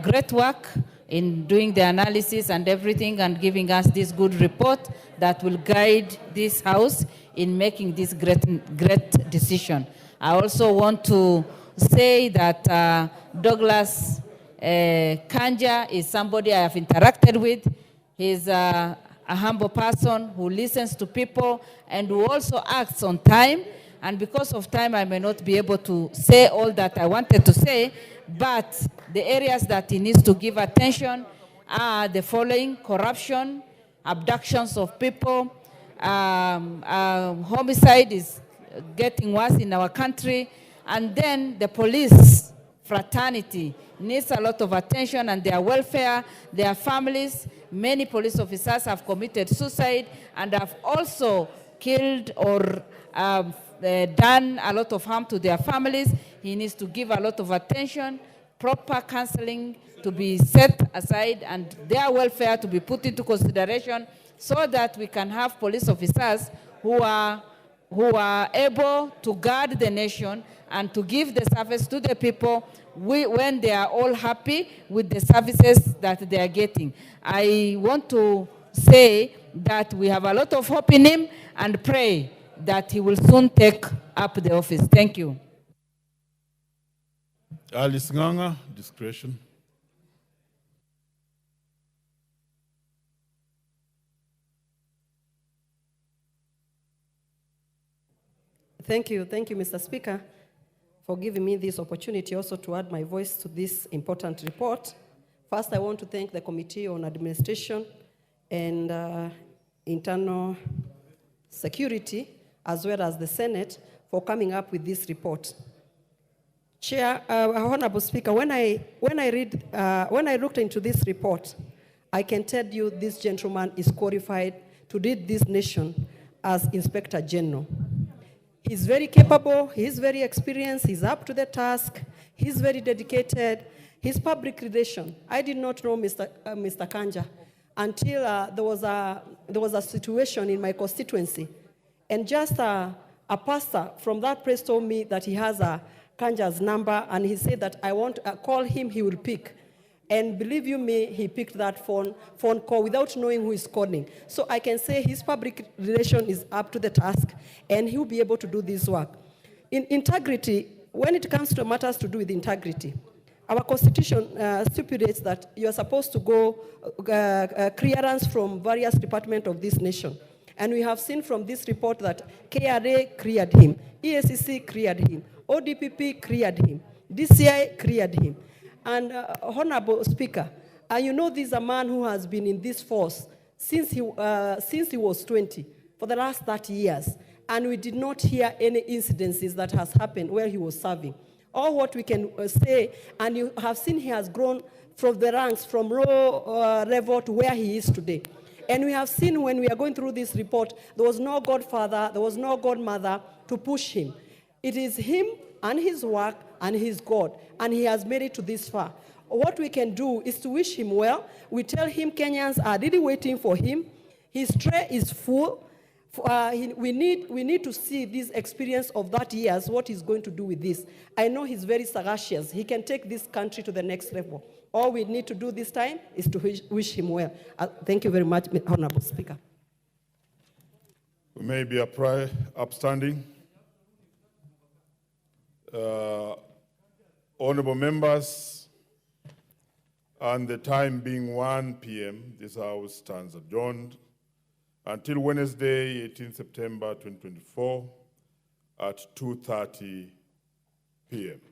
great work in doing the analysis and everything, and giving us this good report that will guide this House in making this great decision. I also want to say that Douglas Kanja is somebody I have interacted with. He's a humble person who listens to people and who also acts on time. And because of time, I may not be able to say all that I wanted to say, but the areas that he needs to give attention are the following: corruption, abductions of people, homicide is getting worse in our country, and then the police fraternity needs a lot of attention, and their welfare, their families. Many police officers have committed suicide and have also killed or done a lot of harm to their families. He needs to give a lot of attention, proper counseling to be set aside, and their welfare to be put into consideration, so that we can have police officers who are able to guard the nation and to give the service to the people when they are all happy with the services that they are getting. I want to say that we have a lot of hope in him and pray that he will soon take up the office. Thank you. Alice Nganga, discretion. Thank you, Mr. Speaker, for giving me this opportunity also to add my voice to this important report. First, I want to thank the Committee on Administration and Internal Security, as well as the Senate, for coming up with this report. Chair, Honorable Speaker, when I looked into this report, I can tell you this gentleman is qualified to lead this nation as Inspector General. He's very capable, he's very experienced, he's up to the task, he's very dedicated, he's public relation. I did not know Mr. Kanja until there was a situation in my constituency. And just a pastor from that place told me that he has a Kanja's number, and he said that I want to call him, he will pick. And believe you me, he picked that phone call without knowing who is calling. So I can say his public relation is up to the task, and he will be able to do this work. In integrity, when it comes to matters to do with integrity, our constitution stipulates that you are supposed to go clearance from various departments of this nation. And we have seen from this report that KRA cleared him, EACC cleared him, ODPP cleared him, DCI cleared him. And Honorable Speaker, you know this is a man who has been in this force since he was 20, for the last 30 years. And we did not hear any incidences that has happened where he was serving. All what we can say, and you have seen he has grown from the ranks, from low level to where he is today. And we have seen when we are going through this report, there was no godfather, there was no godmother to push him. It is him and his work and his God, and he has made it to this far. What we can do is to wish him well. We tell him Kenyans are really waiting for him. His tray is full. We need to see this experience of that years, what he's going to do with this. I know he's very sagacious. He can take this country to the next level. All we need to do this time is to wish him well. Thank you very much, Honorable Speaker. We may be upstanding. Honorable members, and the time being 1 p.m., this House stands adjourned until Wednesday, 18 September 2024 at 2:30 p.m.